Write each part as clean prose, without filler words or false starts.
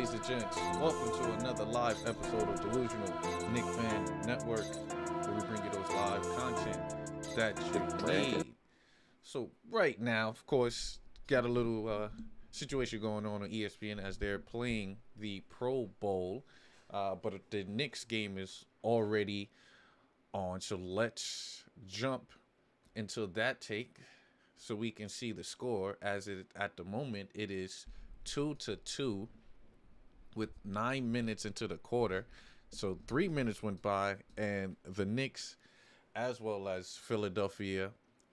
ladies and gents. Welcome to another live episode of Delusional Knick Fan Network, where we bring you those live content that you need. So right now, of course, got a little situation going on ESPN as they're playing the Pro Bowl, but the Knicks game is already on. So let's jump into that take so we can see the score. As it at the moment, it is 2-2 with 9 minutes into the quarter. So 3 minutes went by, and the Knicks, as well as Philadelphia,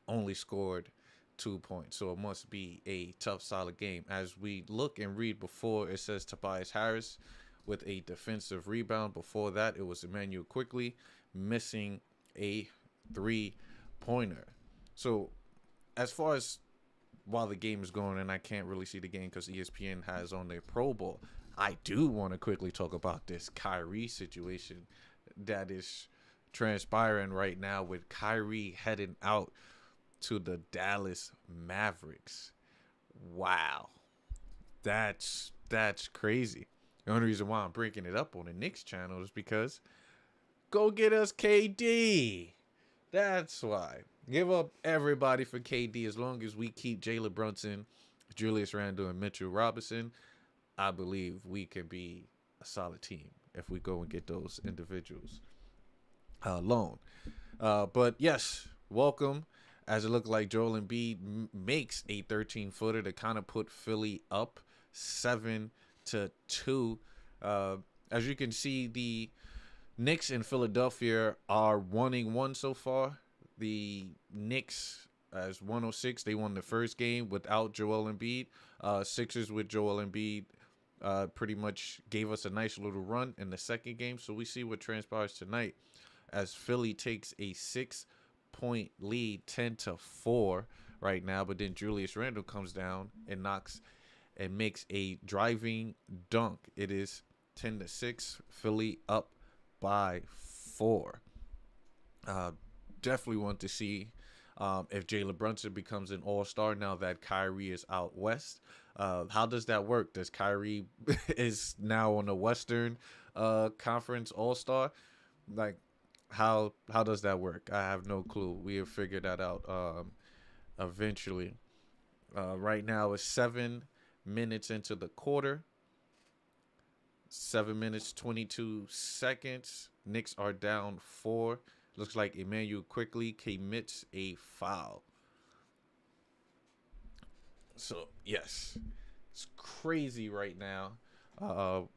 only scored 2 points. So it must be a tough, solid game. As we look and read before, it says Tobias Harris with a defensive rebound. Before that, it was Emmanuel Quickly missing a three-pointer. So as far as while the game is going, and I can't really see the game because ESPN has on their Pro Bowl, I do want to quickly talk about this Kyrie situation that is transpiring right now with Kyrie heading out to the Dallas Mavericks. Wow. That's crazy. The only reason why I'm breaking it up on the Knicks channel is because go get us KD. That's why. Give up everybody for KD. As long as we keep Jalen Brunson, Julius Randle, and Mitchell Robinson, I believe we can be a solid team if we go and get those individuals alone. But yes, welcome. As it looked like Joel Embiid makes a 13-footer to kind of put Philly up 7-2. As you can see, the Knicks in Philadelphia are 1-1 so far. The Knicks as 106, they won the first game without Joel Embiid. Sixers with Joel Embiid pretty much gave us a nice little run in the second game. So we see what transpires tonight as Philly takes a 6-point lead, 10-4 right now. But then Julius Randle comes down and makes a driving dunk. It is 10-6, Philly up by 4. Definitely want to see if Jalen Brunson becomes an all-star now that Kyrie is out west. How does that work? Does Kyrie is now on the Western Conference all-star? Like, how does that work? I have no clue. We have figured that out eventually. Right now it's 7 minutes into the quarter. 7 minutes, 22 seconds. Knicks are down 4. Looks like Emmanuel Quickly commits a foul. So, yes, it's crazy right now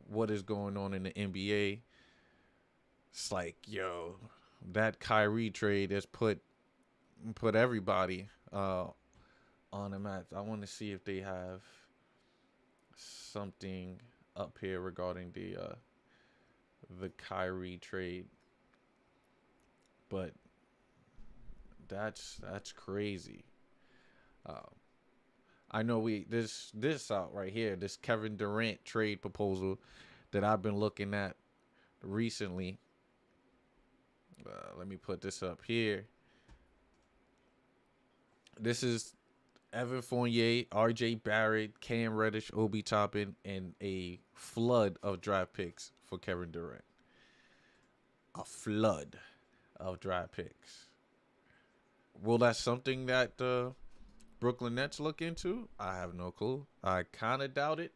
what is going on in the NBA. It's like, yo, that Kyrie trade has put everybody on the map. I want to see if they have something up here regarding the Kyrie trade. But that's crazy. I know this out right here, this Kevin Durant trade proposal that I've been looking at recently. Let me put this up here. This is Evan Fournier, R.J. Barrett, Cam Reddish, Obi Toppin, and a flood of draft picks for Kevin Durant. A flood of draft picks. Well, that's something that the Brooklyn Nets look into. I have no clue. I kind of doubt it.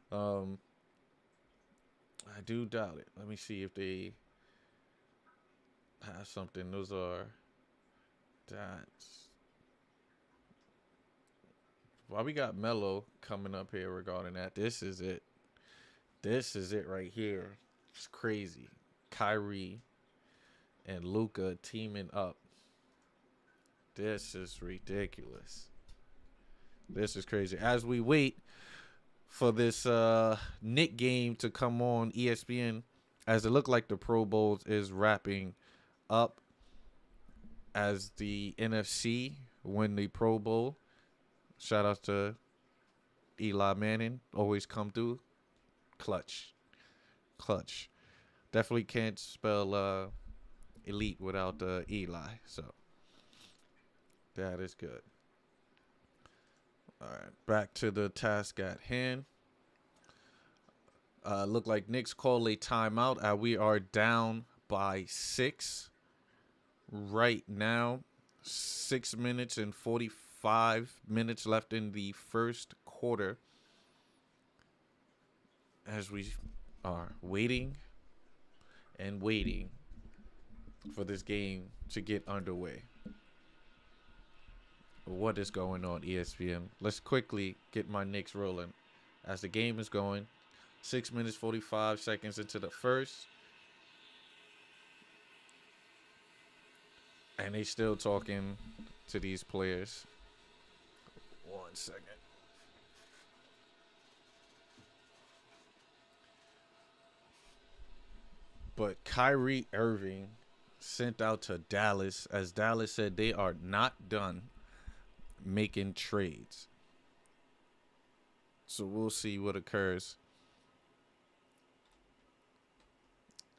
I do doubt it. Let me see if they have something. Those are that's why we got Melo coming up here regarding that. This is it. This is it right here. It's crazy. Kyrie and Luka teaming up. This is ridiculous. This is crazy. As we wait for this Knick game to come on ESPN, as it looked like the Pro Bowl is wrapping up, as the NFC win the Pro Bowl. Shout out to Eli Manning. Always come through. Clutch. Definitely can't spell elite without Eli. So that is good. All right, back to the task at hand. Look like Knicks call a timeout. We are down by 6 right now. 6 minutes and 45 minutes left in the first quarter. As we are waiting and waiting for this game to get underway. What is going on, ESPN? Let's quickly get my Knicks rolling as the game is going. 6 minutes, 45 seconds into the first. And they still talking to these players. 1 second. But Kyrie Irving sent out to Dallas, as Dallas said they are not done making trades. So we'll see what occurs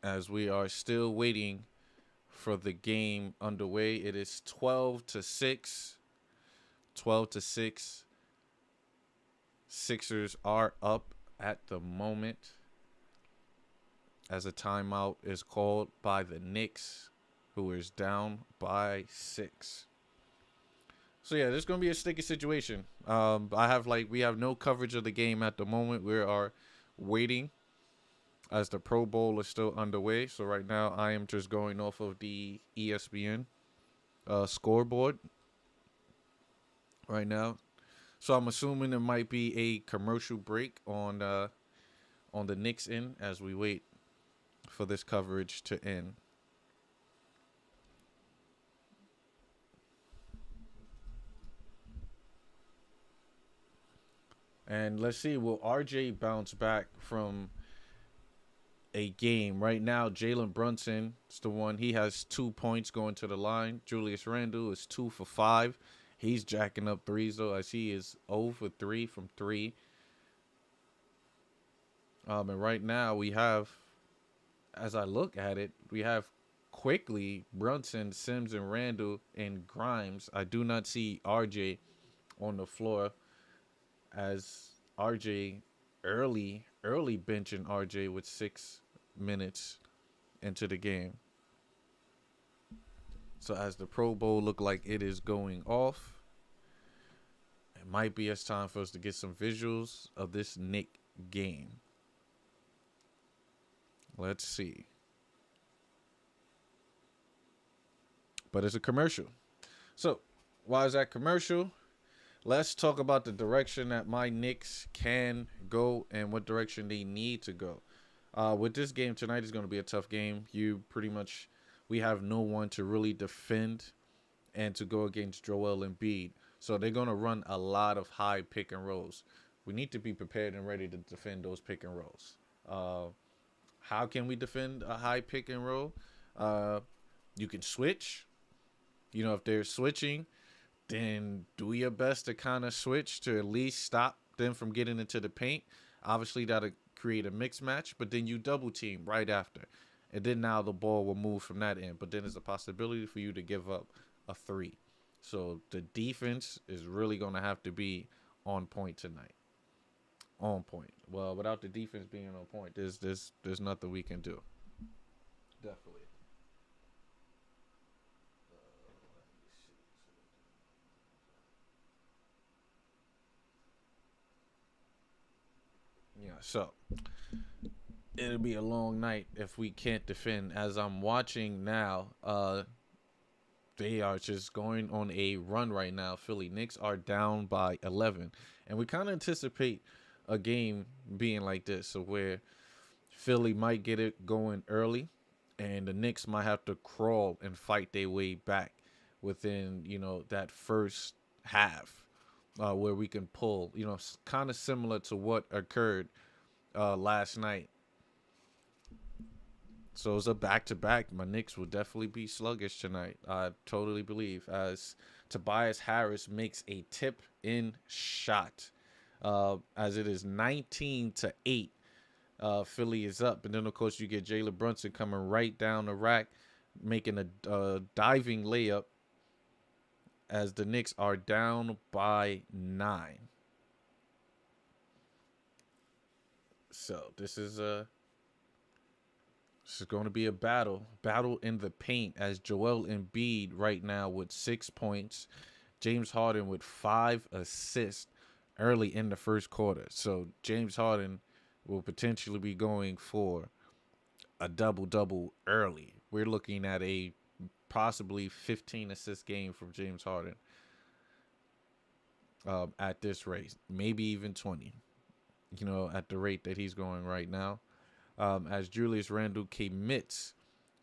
as we are still waiting for the game underway. It is 12-6. 12-6. Sixers are up at the moment as a timeout is called by the Knicks, who is down by 6. So yeah, this is gonna be a sticky situation. We have no coverage of the game at the moment. We are waiting as the Pro Bowl is still underway. So right now, I am just going off of the ESPN scoreboard right now. So I'm assuming there might be a commercial break on the Knicks end as we wait for this coverage to end. And let's see, will RJ bounce back from a game? Right now, Jalen Brunson is the one. He has 2 points going to the line. Julius Randle is 2 for 5. He's jacking up threes, though, as he is 0 for 3 from 3. And right now, we have, as I look at it, we have quickly Brunson, Sims, and Randle, and Grimes. I do not see RJ on the floor, as RJ early benching RJ with 6 minutes into the game. So as the Pro Bowl look like it is going off, it might be it's time for us to get some visuals of this Knick game. Let's see. But it's a commercial. So why is that commercial? Let's talk about the direction that my Knicks can go and what direction they need to go. With this game tonight is going to be a tough game. We have no one to really defend and to go against Joel Embiid. So they're going to run a lot of high pick and rolls. We need to be prepared and ready to defend those pick and rolls. How can we defend a high pick and roll? You can switch. If they're switching, then do your best to kind of switch to at least stop them from getting into the paint. Obviously, that'll create a mix match, but then you double team right after. And then now the ball will move from that end. But then there's a possibility for you to give up a 3. So the defense is really going to have to be on point tonight. On point. Well, without the defense being on point, there's nothing we can do. Definitely. Yeah, so it'll be a long night if we can't defend. As I'm watching now, they are just going on a run right now. Philly Knicks are down by 11. And we kind of anticipate a game being like this, so where Philly might get it going early and the Knicks might have to crawl and fight their way back within, that first half. Where we can pull, kind of similar to what occurred last night. So it's a back-to-back. My Knicks will definitely be sluggish tonight. I totally believe, as Tobias Harris makes a tip-in shot, as it is 19-8. Philly is up, and then of course you get Jalen Brunson coming right down the rack, making a diving layup, as the Knicks are down by 9. So this is going to be a battle in the paint as Joel Embiid right now with 6 points, James Harden with 5 assists early in the first quarter. So James Harden will potentially be going for a double-double early. We're looking at a possibly 15 assist game from James Harden at this rate, maybe even 20, at the rate that he's going right now. As Julius Randle commits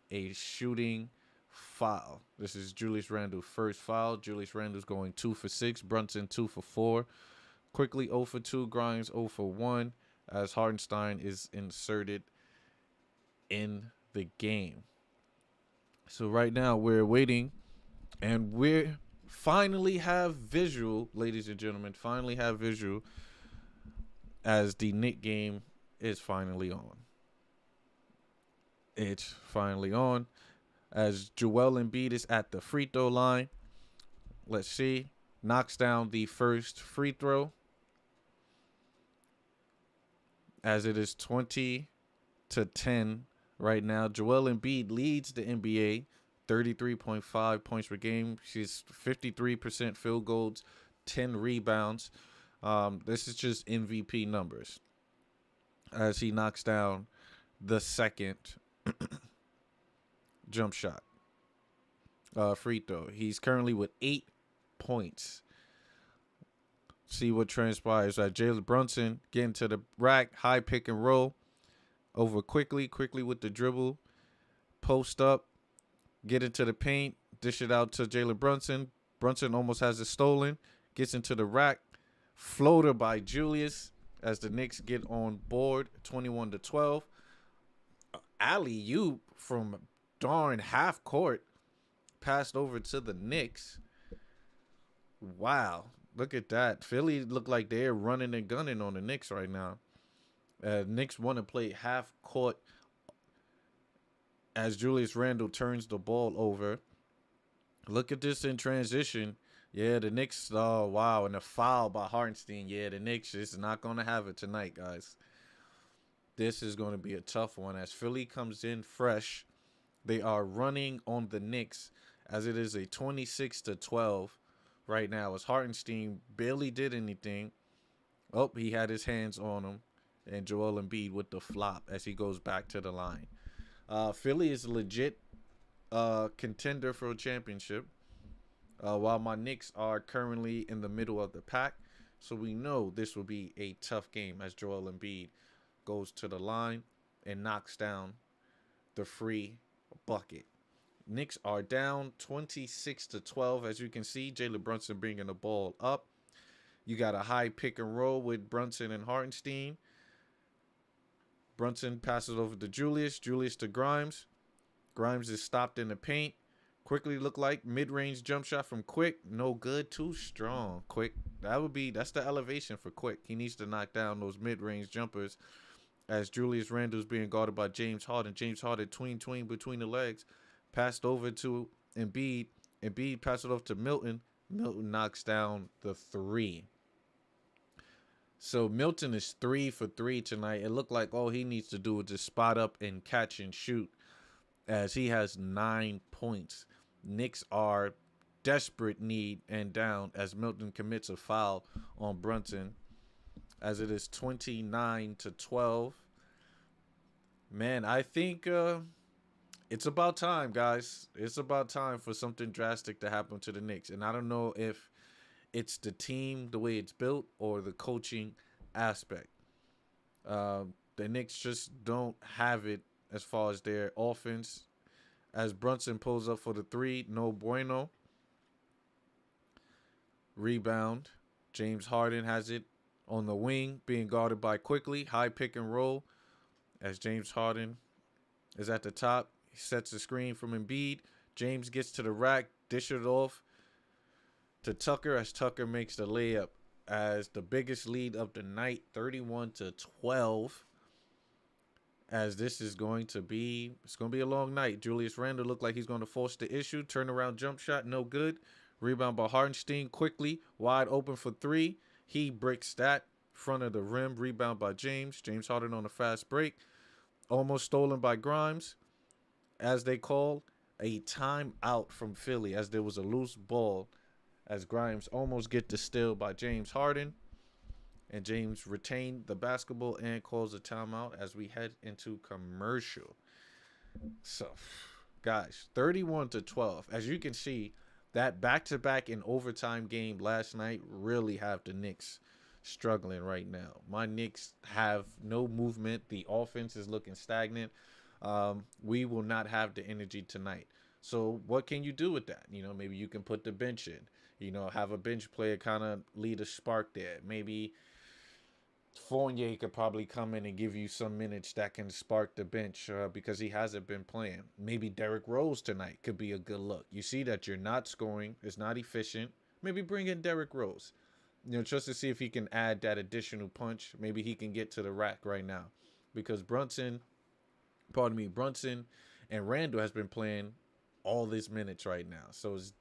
a shooting foul. This is Julius Randle's first foul. Julius Randle's going 2 for 6. Brunson 2 for 4. Quickly 0 for 2. Grimes 0 for 1. As Hartenstein is inserted in the game. So right now we're waiting, and we finally have visual, ladies and gentlemen. Finally have visual as the Knicks game is finally on. It's finally on as Joel Embiid is at the free throw line. Let's see. Knocks down the first free throw as it is 20-10 right now. Joel Embiid leads the NBA, 33.5 points per game. She's 53% field goals, 10 rebounds. This is just MVP numbers as he knocks down the second jump shot free throw. He's currently with 8 points. See what transpires. Jalen Brunson getting to the rack, high pick and roll over quickly with the dribble, post up, get into the paint, dish it out to Jalen Brunson. Brunson almost has it stolen, gets into the rack, floater by Julius as the Knicks get on board, 21-12. Alley-oop from darn half court, passed over to the Knicks. Wow, look at that. Philly look like they're running and gunning on the Knicks right now. Knicks want to play half court as Julius Randle turns the ball over. Look at this in transition. Yeah, the Knicks, oh, wow, and a foul by Hartenstein. Yeah, the Knicks is not going to have it tonight, guys. This is going to be a tough one as Philly comes in fresh. They are running on the Knicks as it is a 26-12 right now as Hartenstein barely did anything. Oh, he had his hands on him. And Joel Embiid with the flop as he goes back to the line. Philly is a legit contender for a championship. While my Knicks are currently in the middle of the pack. So we know this will be a tough game as Joel Embiid goes to the line and knocks down the free bucket. Knicks are down 26-12. As you can see, Jalen Brunson bringing the ball up. You got a high pick and roll with Brunson and Hartenstein. Brunson passes over to Julius. Julius to Grimes. Grimes is stopped in the paint. Quickly look like mid-range jump shot from Quick. No good. Too strong. Quick. That's the elevation for Quick. He needs to knock down those mid-range jumpers as Julius Randle is being guarded by James Harden. James Harden tween between the legs. Passed over to Embiid. Embiid passed it off to Milton. Milton knocks down the 3. So Milton is 3 for 3 tonight. It looked like all he needs to do is just spot up and catch and shoot as he has 9 points. Knicks are desperate need and down as Milton commits a foul on Brunson as it is 29-12. Man, I think it's about time, guys. It's about time for something drastic to happen to the Knicks. And I don't know if it's the team, the way it's built, or the coaching aspect. The Knicks just don't have it as far as their offense. As Brunson pulls up for the 3, no bueno. Rebound. James Harden has it on the wing, being guarded by Quickly. High pick and roll as James Harden is at the top. He sets the screen from Embiid. James gets to the rack, dish it off to Tucker as Tucker makes the layup as the biggest lead of the night, 31-12. As this is going to be, it's going to be a long night. Julius Randle looked like he's going to force the issue. Turnaround jump shot, no good. Rebound by Hartenstein quickly, wide open for 3. He bricks that front of the rim, rebound by James. James Harden on a fast break. Almost stolen by Grimes. As they call a timeout from Philly, as there was a loose ball, as Grimes almost get the steal by James Harden. And James retained the basketball and calls a timeout as we head into commercial. So, guys, 31-12. As you can see, that back-to-back in overtime game last night really have the Knicks struggling right now. My Knicks have no movement. The offense is looking stagnant. We will not have the energy tonight. So what can you do with that? Maybe you can put the bench in. Have a bench player kind of lead a spark there. Maybe Fournier could probably come in and give you some minutes that can spark the bench because he hasn't been playing. Maybe Derrick Rose tonight could be a good look. You see that you're not scoring. It's not efficient. Maybe bring in Derrick Rose. Just to see if he can add that additional punch. Maybe he can get to the rack right now. Because Brunson and Randall has been playing all these minutes right now. So it's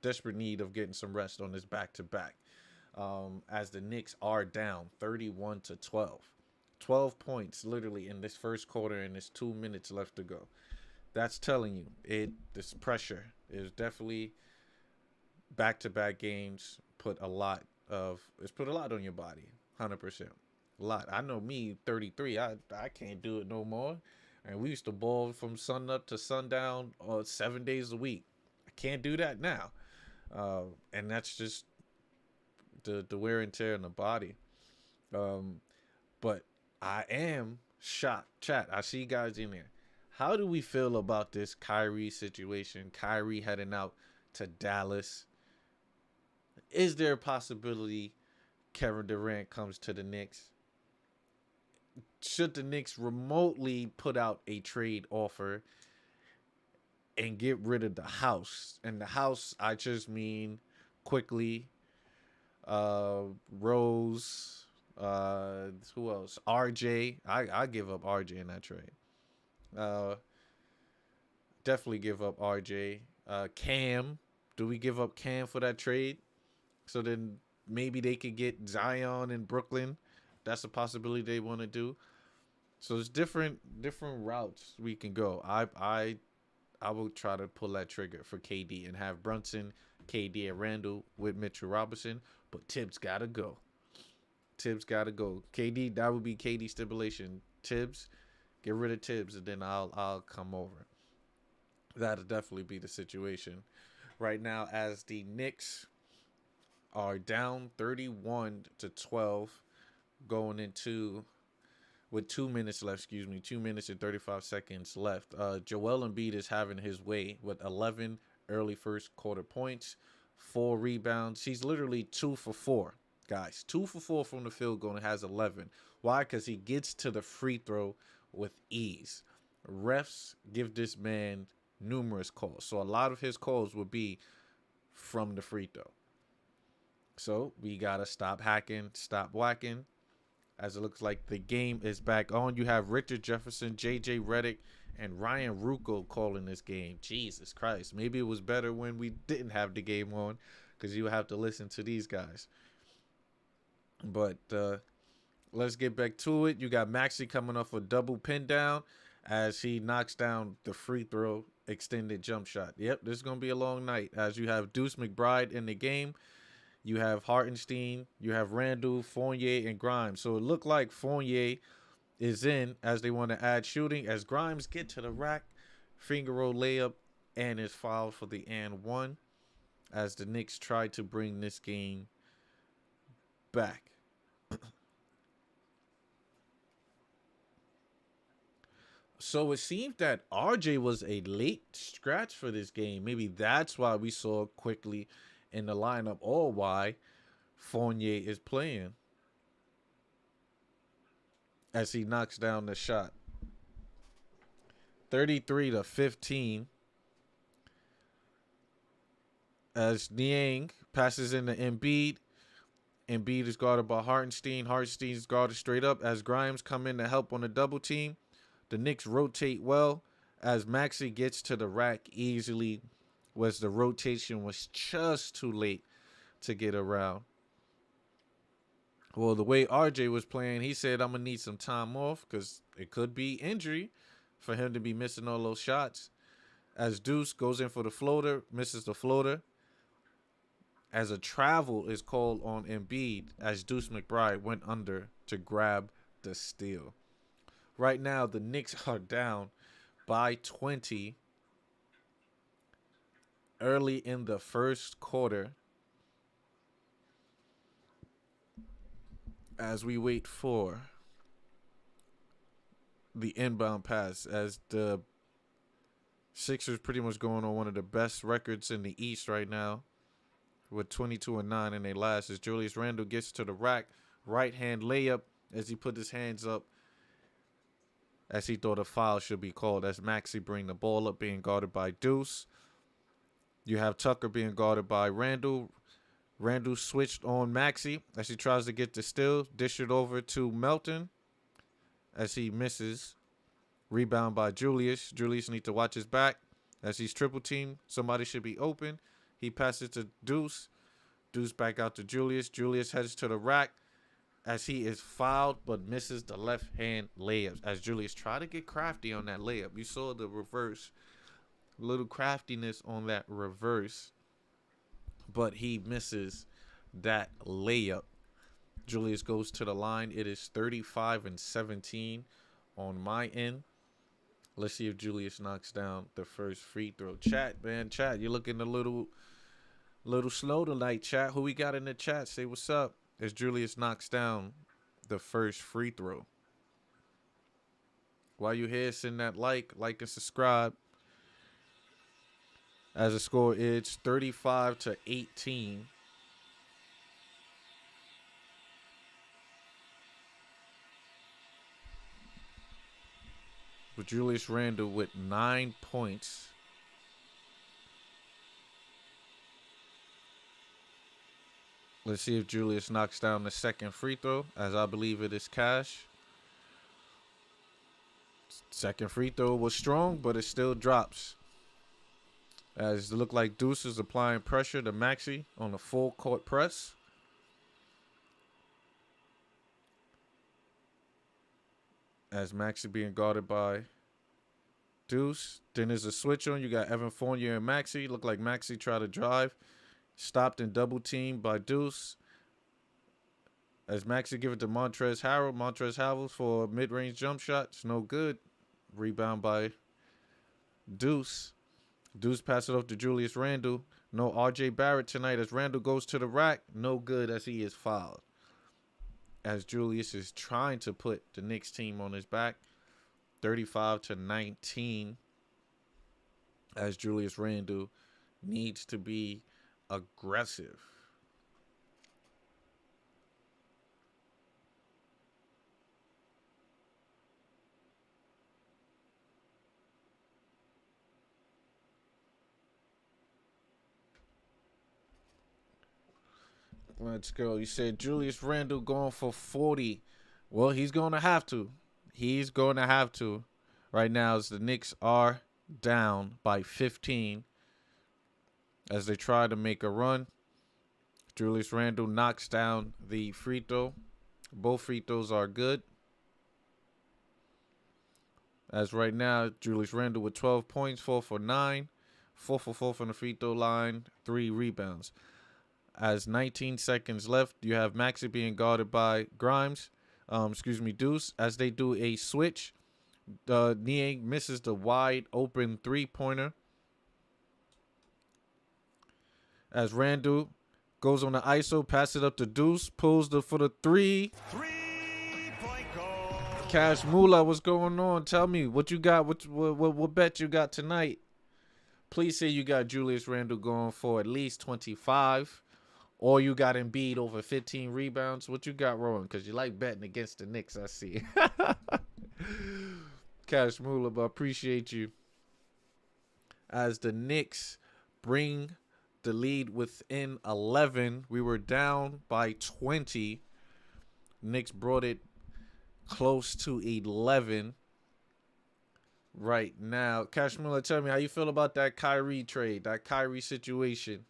desperate need of getting some rest on this back-to-back. As the Knicks are down 31-12. 12 points literally in this first quarter and there's 2 minutes left to go. That's telling you this pressure is definitely back-to-back games put a lot on your body. 100%. A lot. I know me, 33, I can't do it no more. And we used to ball from sun up to sundown 7 days a week. I can't do that now. And that's just the wear and tear in the body. But I am shocked. Chat, I see guys in there. How do we feel about this Kyrie situation? Kyrie heading out to Dallas. Is there a possibility Kevin Durant comes to the Knicks? Should the Knicks remotely put out a trade offer and get rid of the house? And the house, I just mean quickly. Rose, who else? RJ. I give up RJ in that trade. Definitely give up RJ. Cam. Do we give up Cam for that trade? So then maybe they could get Zion in Brooklyn. That's a possibility they want to do. So there's different routes we can go. I will try to pull that trigger for KD and have Brunson, KD, and Randall with Mitchell Robinson. But Tibbs gotta go. KD, that would be KD stipulation. Tibbs, get rid of Tibbs, and then I'll come over. That'll definitely be the situation. Right now, as the Knicks are down 31-12, going into with 2 minutes left. 2 minutes and 35 seconds left. Joel Embiid is having his way with 11 early first quarter points. 4 rebounds. He's literally 2 for 4, guys. 2 for 4 from the field goal and has 11. Why? Because he gets to the free throw with ease. Refs give this man numerous calls. So a lot of his calls will be from the free throw. So we got to stop hacking, stop whacking. As it looks like the game is back on. You have Richard Jefferson, J.J. Redick, and Ryan Rucco calling this game. Jesus Christ. Maybe it was better when we didn't have the game on because you have to listen to these guys. But let's get back to it. You got Maxey coming off a double pin down as he knocks down the free throw extended jump shot. Yep, this is going to be a long night as you have Deuce McBride in the game. You have Hartenstein, you have Randall, Fournier, and Grimes. So it looked like Fournier is in as they want to add shooting. As Grimes get to the rack, finger roll layup, and is fouled for the and one as the Knicks try to bring this game back. So it seems that RJ was a late scratch for this game. Maybe that's why we saw quickly in the lineup, or why Fournier is playing as he knocks down the shot. 33-15 as Niang passes into Embiid. Embiid is guarded by Hartenstein. Hartenstein is guarded straight up as Grimes come in to help on the double team. The Knicks rotate well as Maxey gets to the rack easily. Was the rotation was just too late to get around. Well, the way RJ was playing, he said, I'm going to need some time off because it could be injury for him to be missing all those shots. As Deuce goes in for the floater, misses the floater. As a travel is called on Embiid, as Deuce McBride went under to grab the steal. Right now, the Knicks are down by 20 early in the first quarter as we wait for the inbound pass, as the Sixers pretty much going on one of the best records in the East right now with 22-9 in their last, as Julius Randle gets to the rack, right hand layup as he put his hands up as he thought a foul should be called, as Maxey bring the ball up being guarded by Deuce. You have Tucker being guarded by Randle. Randle switched on Maxey as he tries to get the steal, dish it over to Melton as he misses. Rebound by Julius. Julius needs to watch his back as he's triple teamed. Somebody should be open. He passes to Deuce. Deuce back out to Julius. Julius heads to the rack as he is fouled but misses the left hand layup. As Julius tried to get crafty on that layup. You saw the reverse. Little craftiness on that reverse. But he misses that layup. Julius goes to the line. It is 35-17 on my end. Let's see if Julius knocks down the first free throw. Chat, man. Chat, you're looking a little slow tonight, chat. Who we got in the chat? Say what's up as Julius knocks down the first free throw. While you're here, send that like and subscribe. As the score is 35-18. With Julius Randle with 9 points. Let's see if Julius knocks down the second free throw, as I believe it is cash. Second free throw was strong, but it still drops. As it looked like Deuce is applying pressure to Maxey on the full court press. As Maxey being guarded by Deuce. Then there's a switch on. You got Evan Fournier and Maxey. Look like Maxey tried to drive. Stopped and double teamed by Deuce. As Maxey give it to Montrezl Harrell. Montrezl Harrell for a mid-range jump shot. It's no good. Rebound by Deuce. Deuce pass it off to Julius Randle. No RJ Barrett tonight as Randle goes to the rack. No good as he is fouled. As Julius is trying to put the Knicks team on his back. 35-19. As Julius Randle needs to be aggressive. Let's go. You said Julius Randle going for 40. Well, he's going to have to. He's going to have to. Right now, as the Knicks are down by 15 as they try to make a run. Julius Randle knocks down the free throw. Both free throws are good. As right now, Julius Randle with 12 points, 4 for 9. 4 for 4 from the free throw line, 3 rebounds. As 19 seconds left, you have Maxey being guarded by Deuce. As they do a switch, Niang misses the wide open three-pointer. As Randle goes on the ISO, pass it up to Deuce, pulls for the three. 3-point goal. Cash Moolah, what's going on? Tell me what you got. What bet you got tonight? Please say you got Julius Randle going for at least 25. Or you got Embiid over 15 rebounds. What you got rolling? Because you like betting against the Knicks, I see. Cash Moolah, but I appreciate you. As the Knicks bring the lead within 11. We were down by 20. Knicks brought it close to 11 right now. Cash Moolah, tell me how you feel about that Kyrie trade, that Kyrie situation.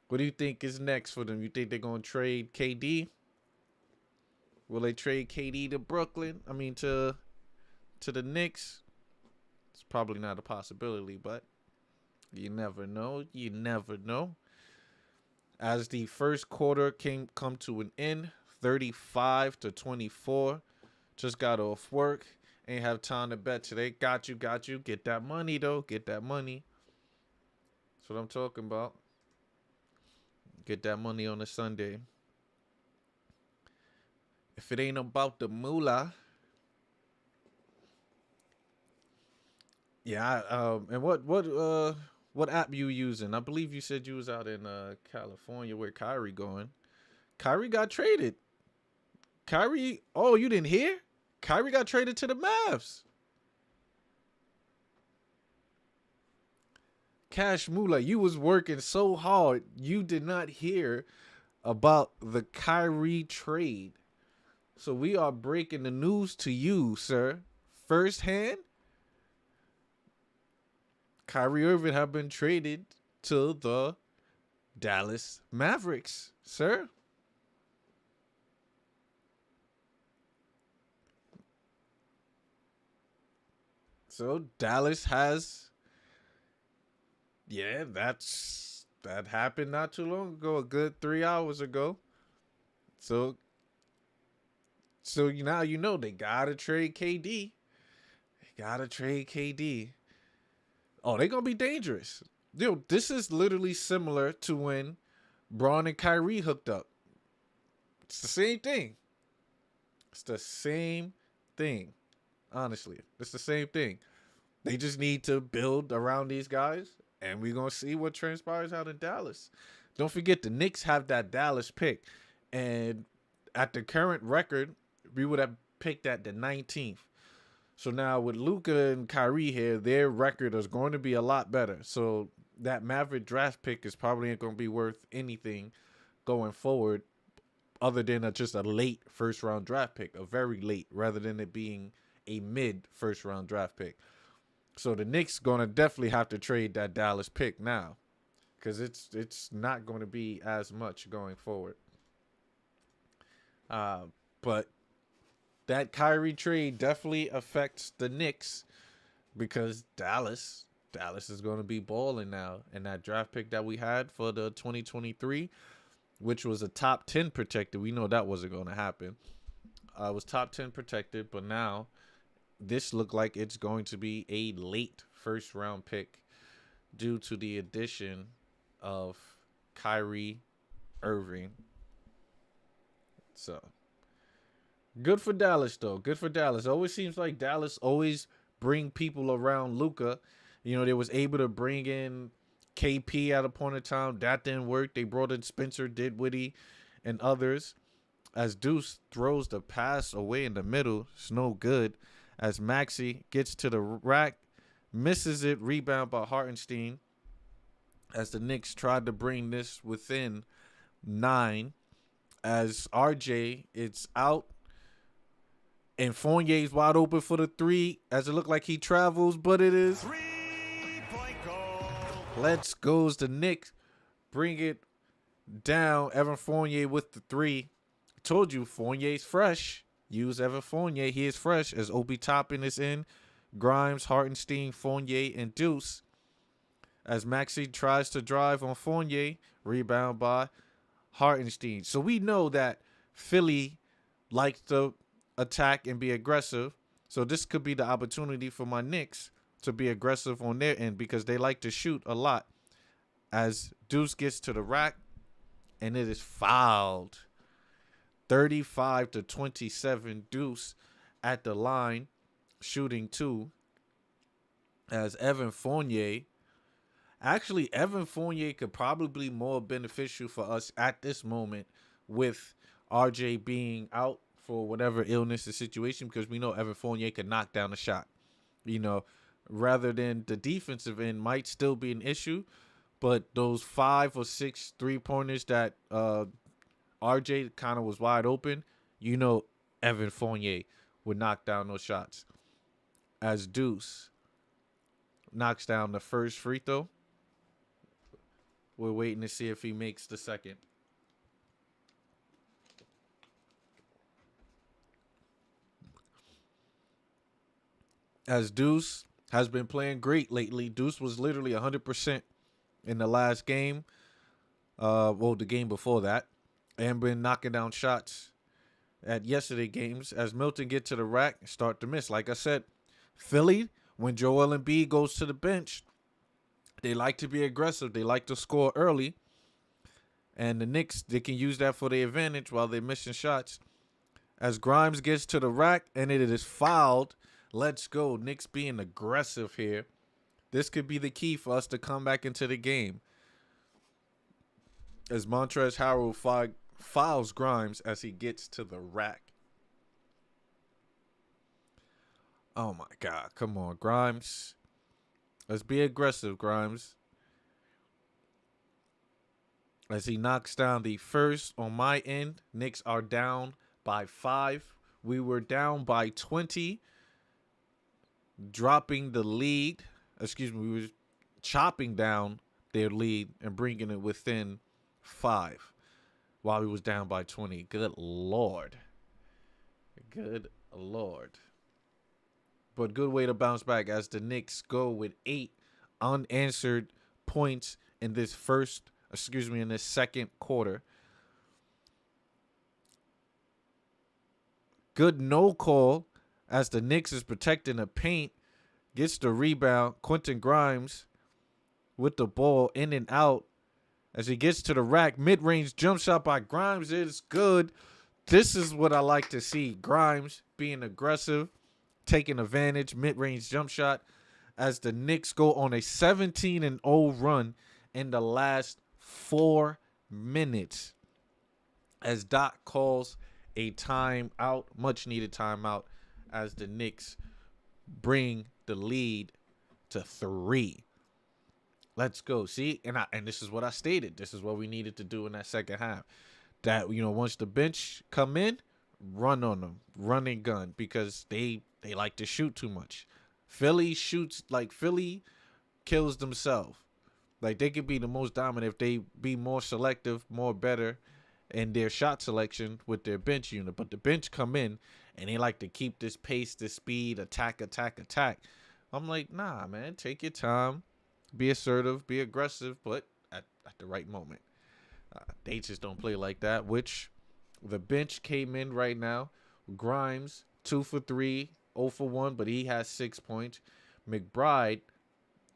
What do you think is next for them? You think they're going to trade KD? Will they trade KD to Brooklyn? I mean to the Knicks? It's probably not a possibility, but you never know. You never know. As the first quarter come to an end, 35-24. Just got off work. Ain't have time to bet today. Got you. Get that money, though. Get that money. That's what I'm talking about. Get that money on a Sunday. If it ain't about the moolah. Yeah, and what app you using? I believe you said you was out in California where Kyrie going. Kyrie got traded. Kyrie, oh, you didn't hear? Kyrie got traded to the Mavs. Cash Moolah, you was working so hard, you did not hear about the Kyrie trade. So we are breaking the news to you, sir. Firsthand, Kyrie Irving have been traded to the Dallas Mavericks, sir. So Dallas has, yeah, that happened not too long ago, a good 3 hours ago. So now you know they gotta trade KD. They gotta trade KD. Oh, they gonna be dangerous. Yo, this is literally similar to when Braun and Kyrie hooked up. It's the same thing. It's the same thing. Honestly, it's the same thing. They just need to build around these guys, and we're going to see what transpires out in Dallas. Don't forget, the Knicks have that Dallas pick, and at the current record, we would have picked at the 19th. So now with Luka and Kyrie here, their record is going to be a lot better. So that Maverick draft pick is probably not going to be worth anything going forward other than just a late first-round draft pick, a very late, rather than it being a mid-first-round draft pick. So the Knicks going to definitely have to trade that Dallas pick now because it's not going to be as much going forward. But that Kyrie trade definitely affects the Knicks because Dallas is going to be balling now. And that draft pick that we had for the 2023, which was a top 10 protected, we know that wasn't going to happen. It was top 10 protected, but now this looked like it's going to be a late first round pick due to the addition of Kyrie Irving. So good for Dallas, though. Good for Dallas. It always seems like Dallas always bring people around Luka. You know, they was able to bring in KP at a point in time. That didn't work. They brought in Spencer Dinwiddie and others. As Deuce throws the pass away in the middle, it's no good. As Maxey gets to the rack, misses it, rebound by Hartenstein. As the Knicks tried to bring this within 9. As RJ, it's out. And Fournier's wide open for the 3. As it looked like he travels, but it is. 3-point goal. Let's goes the Knicks. Bring it down. Evan Fournier with the 3. Told you, Fournier's fresh. Use Evan Fournier. He is fresh as Obi Toppin is in. Grimes, Hartenstein, Fournier, and Deuce. As Maxey tries to drive on Fournier. Rebound by Hartenstein. So we know that Philly likes to attack and be aggressive. So this could be the opportunity for my Knicks to be aggressive on their end because they like to shoot a lot. As Deuce gets to the rack and it is fouled. 35-27, Deuce at the line, shooting 2. As Evan Fournier, actually Evan Fournier could probably be more beneficial for us at this moment with RJ being out for whatever illness or situation because we know Evan Fournier can knock down a shot. You know, rather than the defensive end might still be an issue, but those 5 or 6 3-pointers that RJ kind of was wide open, you know Evan Fournier would knock down those shots. As Deuce knocks down the first free throw. We're waiting to see if he makes the second. as Deuce has been playing great lately. Deuce was literally 100% in the last game. The game before that, and been knocking down shots at yesterday games as Milton get to the rack and start to miss. Like I said, Philly, when Joel Embiid goes to the bench, they like to be aggressive. They like to score early. And the Knicks, they can use that for their advantage while they're missing shots. As Grimes gets to the rack and it is fouled, let's go. Knicks being aggressive here. This could be the key for us to come back into the game. As Montrezl Harrell fouls Grimes as he gets to the rack. Oh my God, come on, Grimes. Let's be aggressive, Grimes. As he knocks down the first on my end. Knicks are down by 5. We were down by 20. Dropping the lead. We were chopping down their lead and bringing it within 5 while we was down by 20. Good Lord. Good Lord. But good way to bounce back as the Knicks go with 8 unanswered points in this second quarter. Good no call as the Knicks is protecting the paint. Gets the rebound. Quentin Grimes with the ball in and out as he gets to the rack. Mid-range jump shot by Grimes is good. This is what I like to see. Grimes being aggressive, taking advantage. Mid-range jump shot as the Knicks go on a 17-0 run in the last 4 minutes. As Doc calls a timeout, much needed timeout, as the Knicks bring the lead to 3. Let's go. See, and this is what I stated. This is what we needed to do in that second half. That, once the bench come in, run on them, run and gun, because they like to shoot too much. Philly kills themselves. Like, they could be the most dominant if they be more selective, more better in their shot selection with their bench unit. But the bench come in and they like to keep this pace, this speed, attack. I'm like, nah, man, take your time. Be assertive, be aggressive, but at the right moment. They just don't play like that, which the bench came in right now. Grimes, 2 for 3, 0 for 1, but he has 6 points. McBride,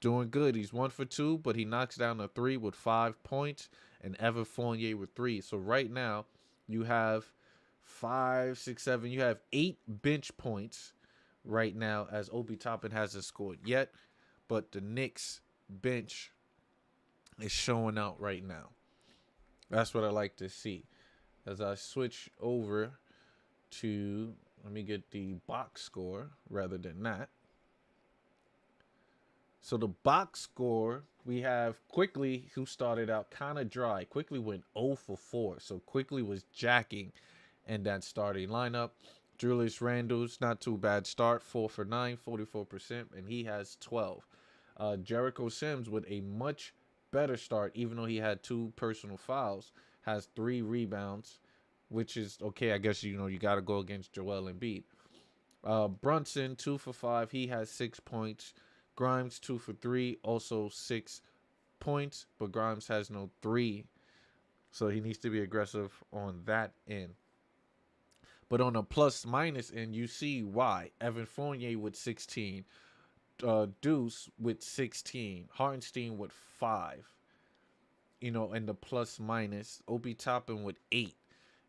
doing good. He's 1 for 2, but he knocks down a 3 with 5 points. And Evan Fournier with 3. So right now, you have 5, 6, 7. You have 8 bench points right now as Obi Toppin hasn't scored yet. But the Knicks bench is showing out right now. That's what I like to see. As I switch over to, let me get the box score rather than that. So the box score, we have Quickly, who started out kind of dry. Quickly went 0 for 4. So Quickly was jacking in that starting lineup. Julius Randle's not too bad start. 4 for 9, 44%, and he has 12. Jericho Sims with a much better start, even though he had 2 personal fouls, has 3 rebounds, which is okay. I guess, you got to go against Joel Embiid. Brunson, 2 for 5. He has 6 points. Grimes 2 for 3, also 6 points, but Grimes has no 3, so he needs to be aggressive on that end. But on a plus minus end, you see why. Evan Fournier with 16, Deuce with 16, Hartenstein with 5. In the plus minus, Obi Toppin with 8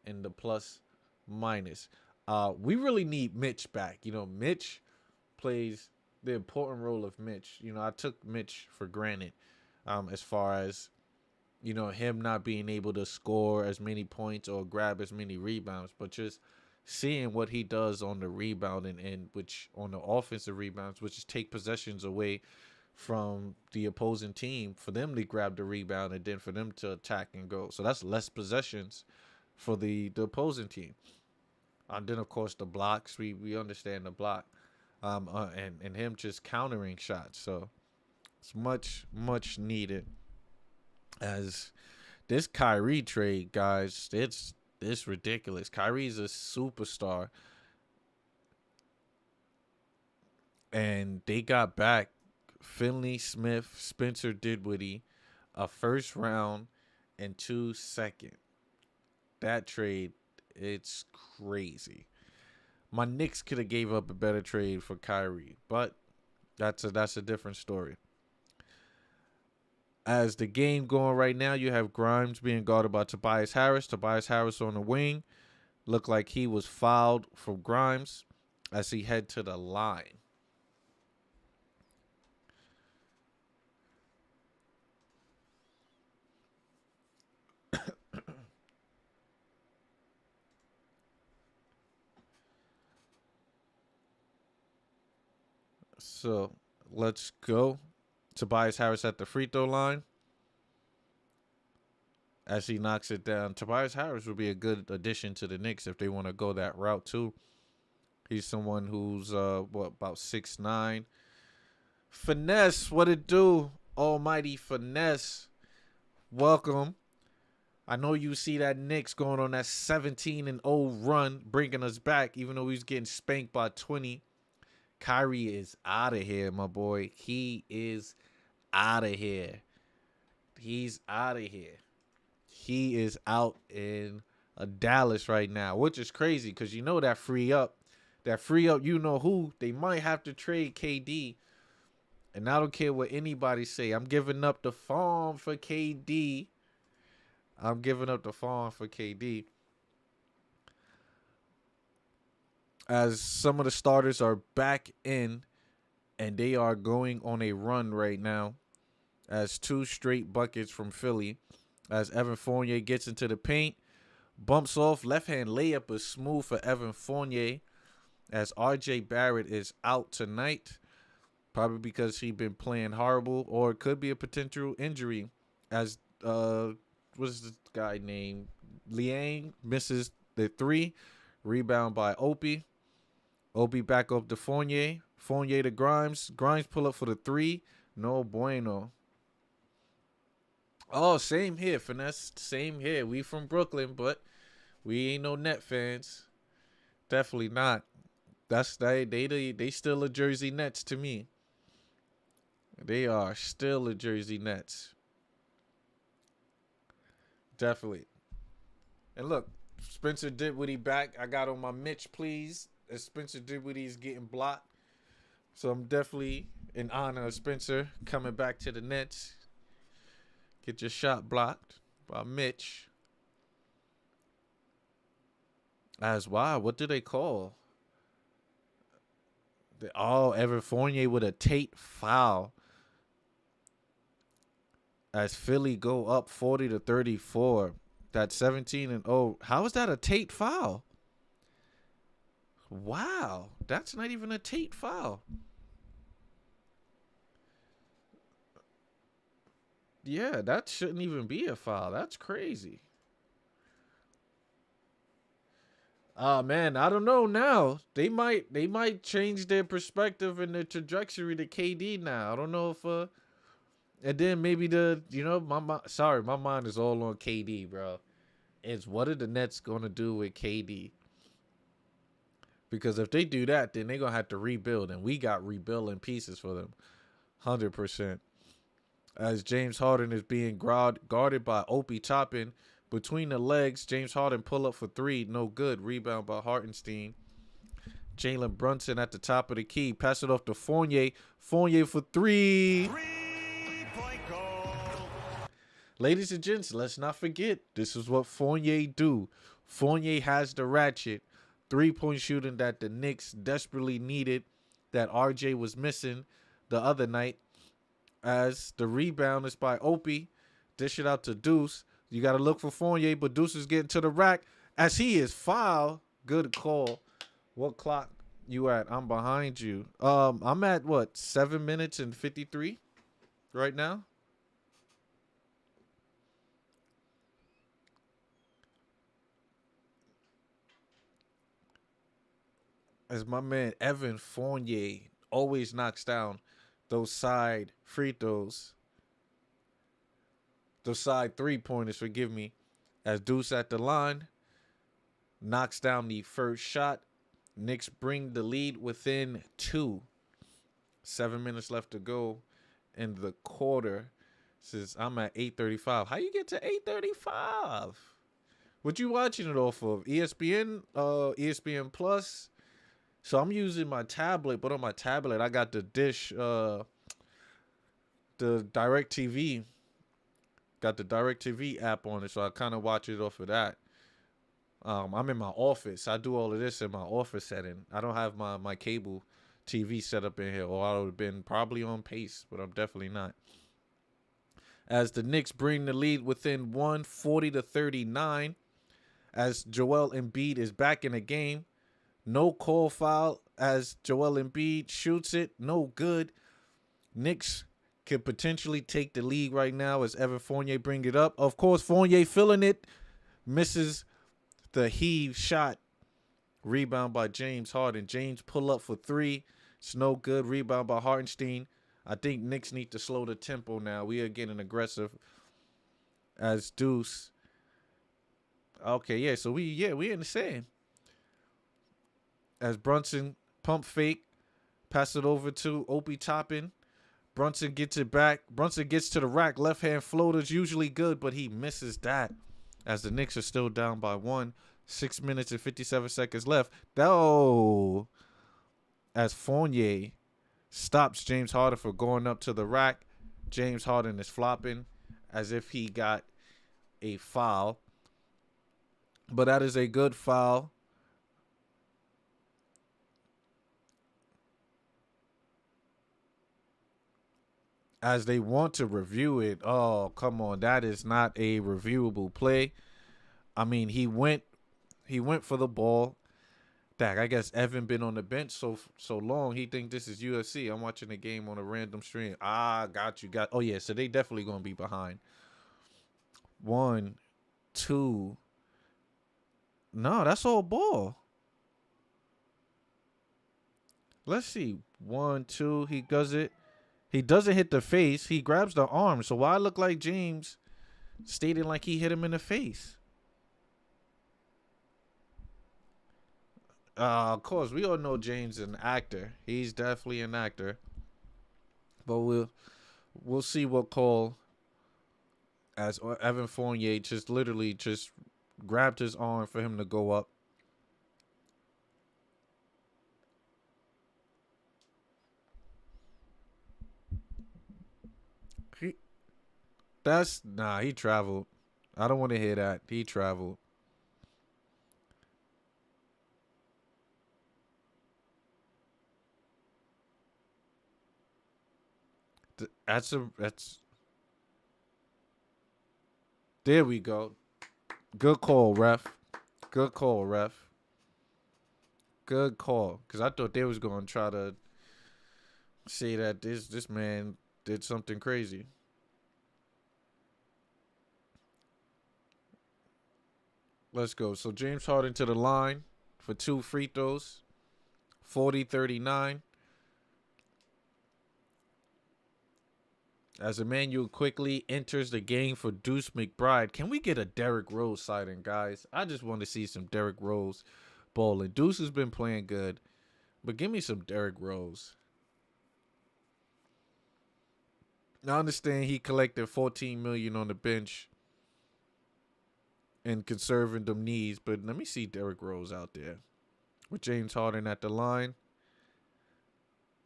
in the plus minus. We really need Mitch back. Mitch plays the important role of Mitch. I took Mitch for granted as far as, him not being able to score as many points or grab as many rebounds, but just seeing what he does on the rebounding and which on the offensive rebounds, which is take possessions away from the opposing team for them to grab the rebound and then for them to attack and go. So that's less possessions for the opposing team. And then, of course, the blocks. We understand the block. And him just countering shots. So it's much needed. As this Kyrie trade, guys, it's ridiculous. Kyrie's a superstar. And they got back Finley Smith, Spencer Dinwiddie, a first round, and 2 seconds. That trade, it's crazy. My Knicks could have gave up a better trade for Kyrie, but that's a different story. As the game going right now, you have Grimes being guarded by Tobias Harris. Tobias Harris on the wing. Looked like he was fouled from Grimes as he head to the line. So let's go. Tobias Harris at the free throw line. As he knocks it down, Tobias Harris would be a good addition to the Knicks if they want to go that route too. He's someone who's about 6'9". Finesse, what it do? Almighty Finesse. Welcome. I know you see that Knicks going on that 17-0 run, bringing us back, even though he's getting spanked by 20. Kyrie is out of here, my boy. He is out of here. He's out of here. He is out in Dallas right now, which is crazy because you know that free up, you know who, they might have to trade KD. And I don't care what anybody say. I'm giving up the farm for KD. As some of the starters are back in, and they are going on a run right now. As 2 straight buckets from Philly. As Evan Fournier gets into the paint. Bumps off. Left hand layup is smooth for Evan Fournier. As RJ Barrett is out tonight. Probably because he's been playing horrible. Or it could be a potential injury. As, what's this guy named? Liang misses the 3. Rebound by Opie. Opie back up to Fournier. Fournier to Grimes. Grimes pull up for the 3. No bueno. Oh, same here, Finesse. Same here. We from Brooklyn, but we ain't no Net fans. Definitely not. That's they still a Jersey Nets to me. They are still a Jersey Nets. Definitely. And look, Spencer Dinwiddie back. I got on my Mitch, please. As Spencer Dinwiddie is getting blocked. So I'm definitely in honor of Spencer coming back to the Nets. Get your shot blocked by Mitch. As wow, what do they call? Evan Fournier with a Tate foul. As Philly go up 40-34. That's 17-0. How is that a Tate foul? Wow, that's not even a Tate foul. Yeah, that shouldn't even be a foul. That's crazy. Man, I don't know now. They might change their perspective and their trajectory to KD now. I don't know if and then maybe my mind is all on KD, bro. It's what are the Nets gonna do with KD? Because if they do that, then they're gonna have to rebuild, and we got rebuilding pieces for them. 100%. As James Harden is being guarded by Opie Toppin. Between the legs, James Harden pull up for 3. No good. Rebound by Hartenstein. Jalen Brunson at the top of the key. Pass it off to Fournier. Fournier for 3. 3-point goal. Ladies and gents, let's not forget, this is what Fournier do. Fournier has the ratchet. 3-point shooting that the Knicks desperately needed, that RJ was missing the other night. As the rebound is by Opie. Dish it out to Deuce. You got to look for Fournier, but Deuce is getting to the rack as he is fouled. Good call. What clock you at? I'm behind you. I'm at, 7 minutes and 53 right now? As my man Evan Fournier always knocks down those side free throws. Those side 3-pointers, forgive me. As Deuce at the line. Knocks down the first shot. Knicks bring the lead within 2. 7 minutes left to go in the quarter. Says I'm at 8:35. How you get to 8:35? What you watching it off of? ESPN, ESPN Plus. So I'm using my tablet, but on my tablet I got the dish, the Direct TV. Got the Direct TV app on it, so I kind of watch it off of that. I'm in my office. I do all of this in my office setting. I don't have my cable TV set up in here, or I would have been probably on pace, but I'm definitely not. As the Knicks bring the lead within 140-39, as Joel Embiid is back in the game. No call foul as Joel Embiid shoots it. No good. Knicks could potentially take the lead right now as Evan Fournier bring it up. Of course, Fournier feeling it. Misses the heave shot. Rebound by James Harden. James pull up for three. It's no good. Rebound by Hartenstein. I think Knicks need to slow the tempo now. We are getting aggressive as Deuce. Okay, yeah, so we in the same. As Brunson pump fake, pass it over to Obi Toppin. Brunson gets it back. Brunson gets to the rack. Left hand floater's usually good, but he misses that. As the Knicks are still down by 1. 6 minutes and 57 seconds left. Though, as Fournier stops James Harden for going up to the rack. James Harden is flopping as if he got a foul. But that is a good foul. As they want to review it. Oh, come on. That is not a reviewable play. I mean, he went for the ball. Dak, I guess Evan been on the bench so long. He think this is UFC. I'm watching the game on a random stream. Got you. Oh yeah, so they definitely gonna be behind. 1, 2. No, that's all ball. Let's see. 1, 2. He does it. He doesn't hit the face. He grabs the arm. So why look like James stating like he hit him in the face? Of course, we all know James is an actor. He's definitely an actor. But we'll see what call as Evan Fournier just literally just grabbed his arm for him to go up. He traveled. I don't want to hear that. He traveled. That's there we go. Good call, ref. Good call, ref. Good call. Because I thought they was going to try to say that this man did something crazy. Let's go. So James Harden to the line for 2 free throws. 40-39. As Emmanuel quickly enters the game for Deuce McBride. Can we get a Derrick Rose sighting, guys? I just want to see some Derrick Rose balling. Deuce has been playing good, but give me some Derrick Rose. I understand he collected $14 million on the bench and conserving them knees, but let me see Derrick Rose out there with James Harden at the line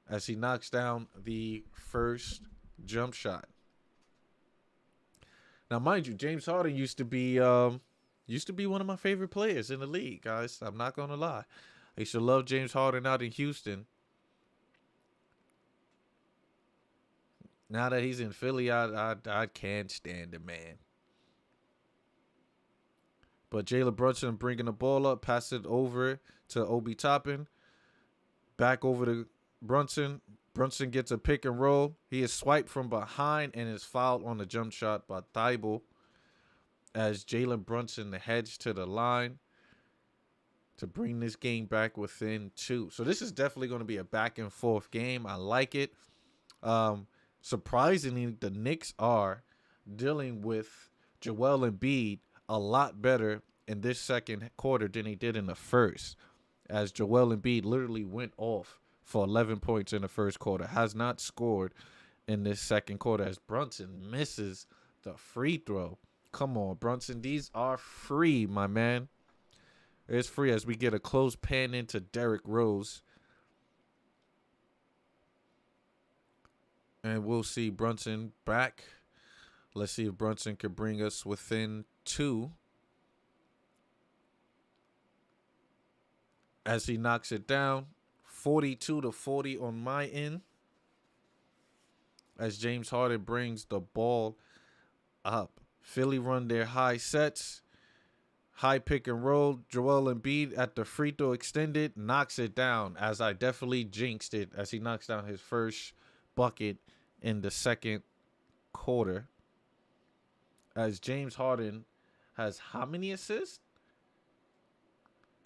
as he knocks down the first jump shot. Now, mind you, James Harden used to be one of my favorite players in the league, guys. I'm not gonna lie. I used to love James Harden out in Houston. Now that he's in Philly, I can't stand the man. But Jalen Brunson bringing the ball up, pass it over to Obi Toppin. Back over to Brunson. Brunson gets a pick and roll. He is swiped from behind and is fouled on the jump shot by Thibault. As Jalen Brunson heads to the line to bring this game back within 2. So this is definitely going to be a back and forth game. I like it. Surprisingly, the Knicks are dealing with Joel Embiid a lot better in this second quarter than he did in the first, as Joel Embiid literally went off for 11 points in the first quarter. Has not scored in this second quarter as Brunson misses the free throw. Come on, Brunson. These are free, my man. It's free as we get a close pan into Derrick Rose. And we'll see Brunson back. Let's see if Brunson could bring us within 2. As he knocks it down. 42-40 on my end. As James Harden brings the ball up. Philly run their high sets. High pick and roll. Joel Embiid at the free throw extended. Knocks it down as I definitely jinxed it as he knocks down his first bucket in the second quarter. As James Harden has how many assists?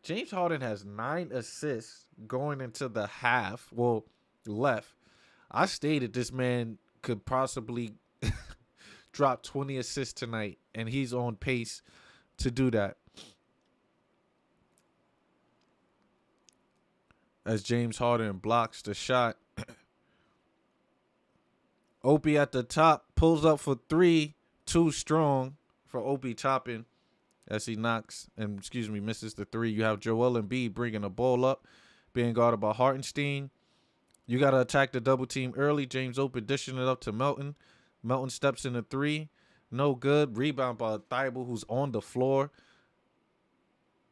James Harden has 9 assists going into the half. Well, left. I stated this man could possibly drop 20 assists tonight, and he's on pace to do that. As James Harden blocks the shot. Opie at the top pulls up for 3. Too strong for Opie Toppin as he misses the 3. You have Joel Embiid bringing the ball up, being guarded by Hartenstein. You got to attack the double team early. James Opie dishing it up to Melton. Melton steps in the 3. No good. Rebound by Thibault, who's on the floor.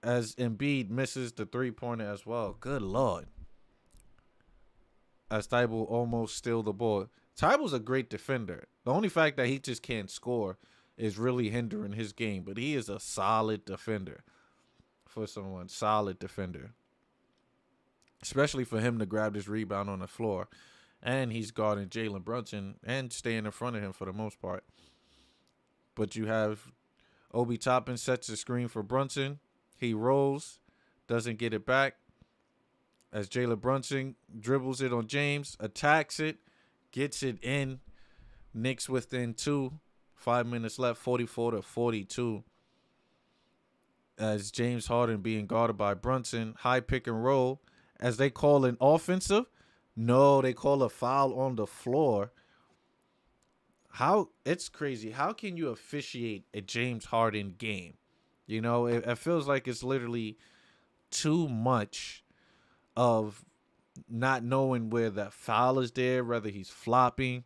As Embiid misses the 3-pointer as well. Good Lord. As Thibault almost steals the ball. Thibault's a great defender. The only fact that he just can't score is really hindering his game. But he is a solid defender for someone. Solid defender. Especially for him to grab this rebound on the floor. And he's guarding Jalen Brunson and staying in front of him for the most part. But you have Obi Toppin sets the screen for Brunson. He rolls. Doesn't get it back. As Jalen Brunson dribbles it on James. Attacks it. Gets it in. Knicks within 2. 5 minutes left. 44-42. As James Harden being guarded by Brunson. High pick and roll. As they call an offensive. No, they call a foul on the floor. It's crazy. How can you officiate a James Harden game? You know, it feels like it's literally too much of not knowing where that foul is there, whether he's flopping.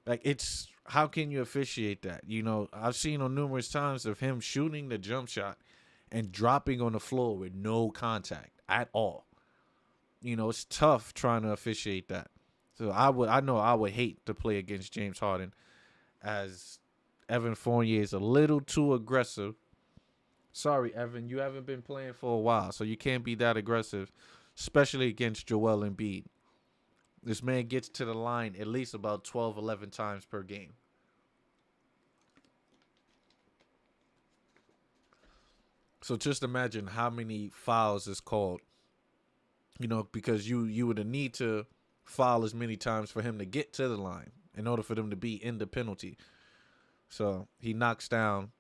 Like, how can you officiate that? You know, I've seen on numerous times of him shooting the jump shot and dropping on the floor with no contact at all. You know, it's tough trying to officiate that. So I know I would hate to play against James Harden, as Evan Fournier is a little too aggressive. Sorry, Evan, you haven't been playing for a while, so you can't be that aggressive, especially against Joel Embiid. This man gets to the line at least about 12, 11 times per game. So just imagine how many fouls is called. You know, because you would need to foul as many times for him to get to the line in order for them to be in the penalty. So he knocks down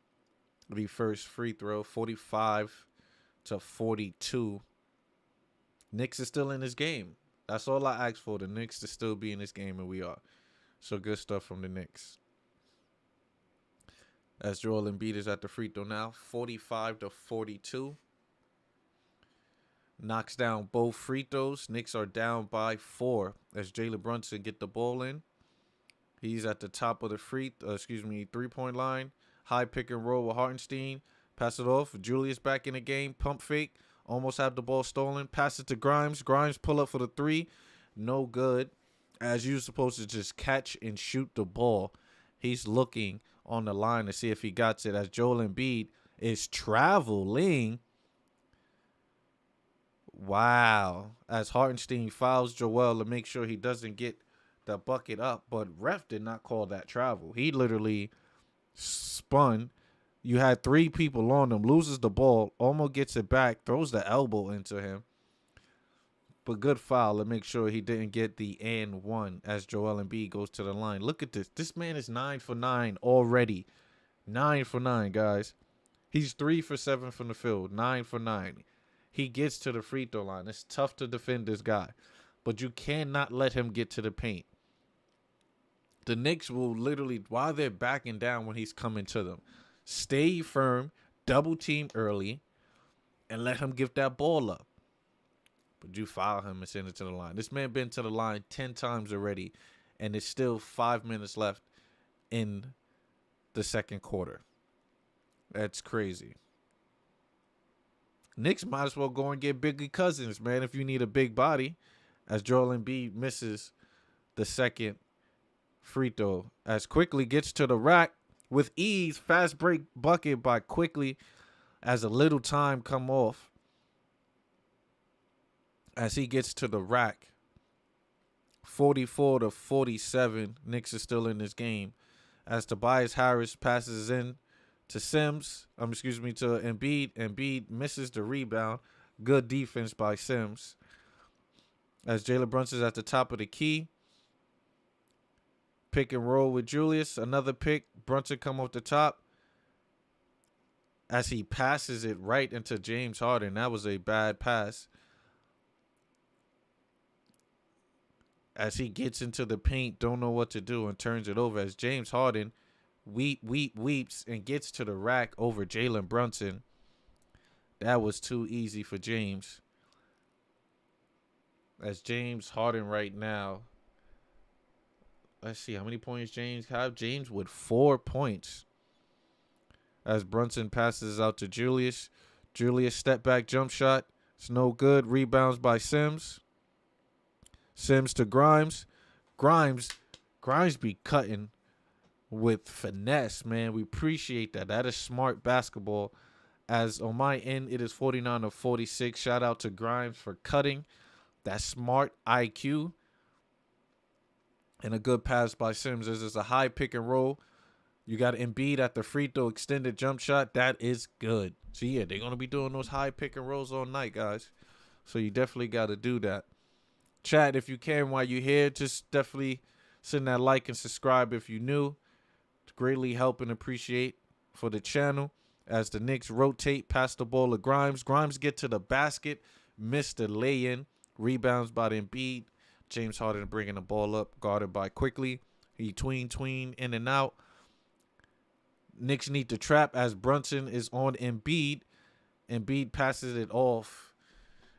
the first free throw, 45-42. Knicks is still in this game. That's all I asked for. The Knicks to still be in this game, and we are. So good stuff from the Knicks. As Joel Embiid is at the free throw now, 45-42. Knocks down both free throws. Knicks are down by 4 as Jalen Brunson get the ball in. He's at the top of the three-point line. High pick and roll with Hartenstein. Pass it off. Julius back in the game. Pump fake. Almost have the ball stolen. Pass it to Grimes. Grimes pull up for the 3. No good. As you're supposed to just catch and shoot the ball. He's looking on the line to see if he got it as Joel Embiid is traveling. Wow. As Hartenstein fouls Joel to make sure he doesn't get the bucket up. But ref did not call that travel. He literally spun. You had 3 people on him. Loses the ball. Almost gets it back. Throws the elbow into him. But good foul to make sure he didn't get the and 1 as Joel Embiid goes to the line. Look at this. This man is 9 for 9 already. 9 for 9, guys. He's 3 for 7 from the field. 9 for 9. he gets to the free throw line. It's tough to defend this guy, but you cannot let him get to the paint. The Knicks will literally, while they're backing down when he's coming to them, stay firm, double team early, and let him give that ball up. But you foul him and send it to the line. This man been to the line 10 times already, and it's still 5 minutes left in the second quarter. That's crazy. Knicks might as well go and get Biggie Cousins, man, if you need a big body, as Joel Embiid misses the second free throw. As Quickly gets to the rack with ease. Fast break bucket by Quickly as a little time come off. As he gets to the rack. 44-47. Knicks is still in this game. As Tobias Harris passes in to Embiid. Embiid misses the rebound. Good defense by Sims. As Jalen Brunson's at the top of the key. Pick and roll with Julius. Another pick. Brunson come off the top. As he passes it right into James Harden. That was a bad pass. As he gets into the paint, don't know what to do and turns it over. As James Harden weeps and gets to the rack over Jalen Brunson. That was too easy for James. As James Harden right now. Let's see how many points James have. James with 4 points. As Brunson passes out to Julius. Julius step back jump shot. It's no good. Rebounds by Sims. Sims to Grimes. Grimes be cutting with finesse, man. We appreciate that. That is smart basketball. As on my end, it is 49-46. Shout out to Grimes for cutting. That's smart IQ. And a good pass by Sims. This is a high pick and roll. You got Embiid at the free throw extended jump shot. That is good. So, yeah, they're going to be doing those high pick and rolls all night, guys. So, you definitely got to do that. Chat, if you can, while you're here, just definitely send that like and subscribe if you're new. It's greatly help and appreciate for the channel. As the Knicks rotate past the ball to Grimes. Grimes get to the basket. Missed the lay-in. Rebounds by the Embiid. James Harden bringing the ball up. Guarded by Quickly. He tween in and out. Knicks need to trap as Brunson is on Embiid. Embiid passes it off.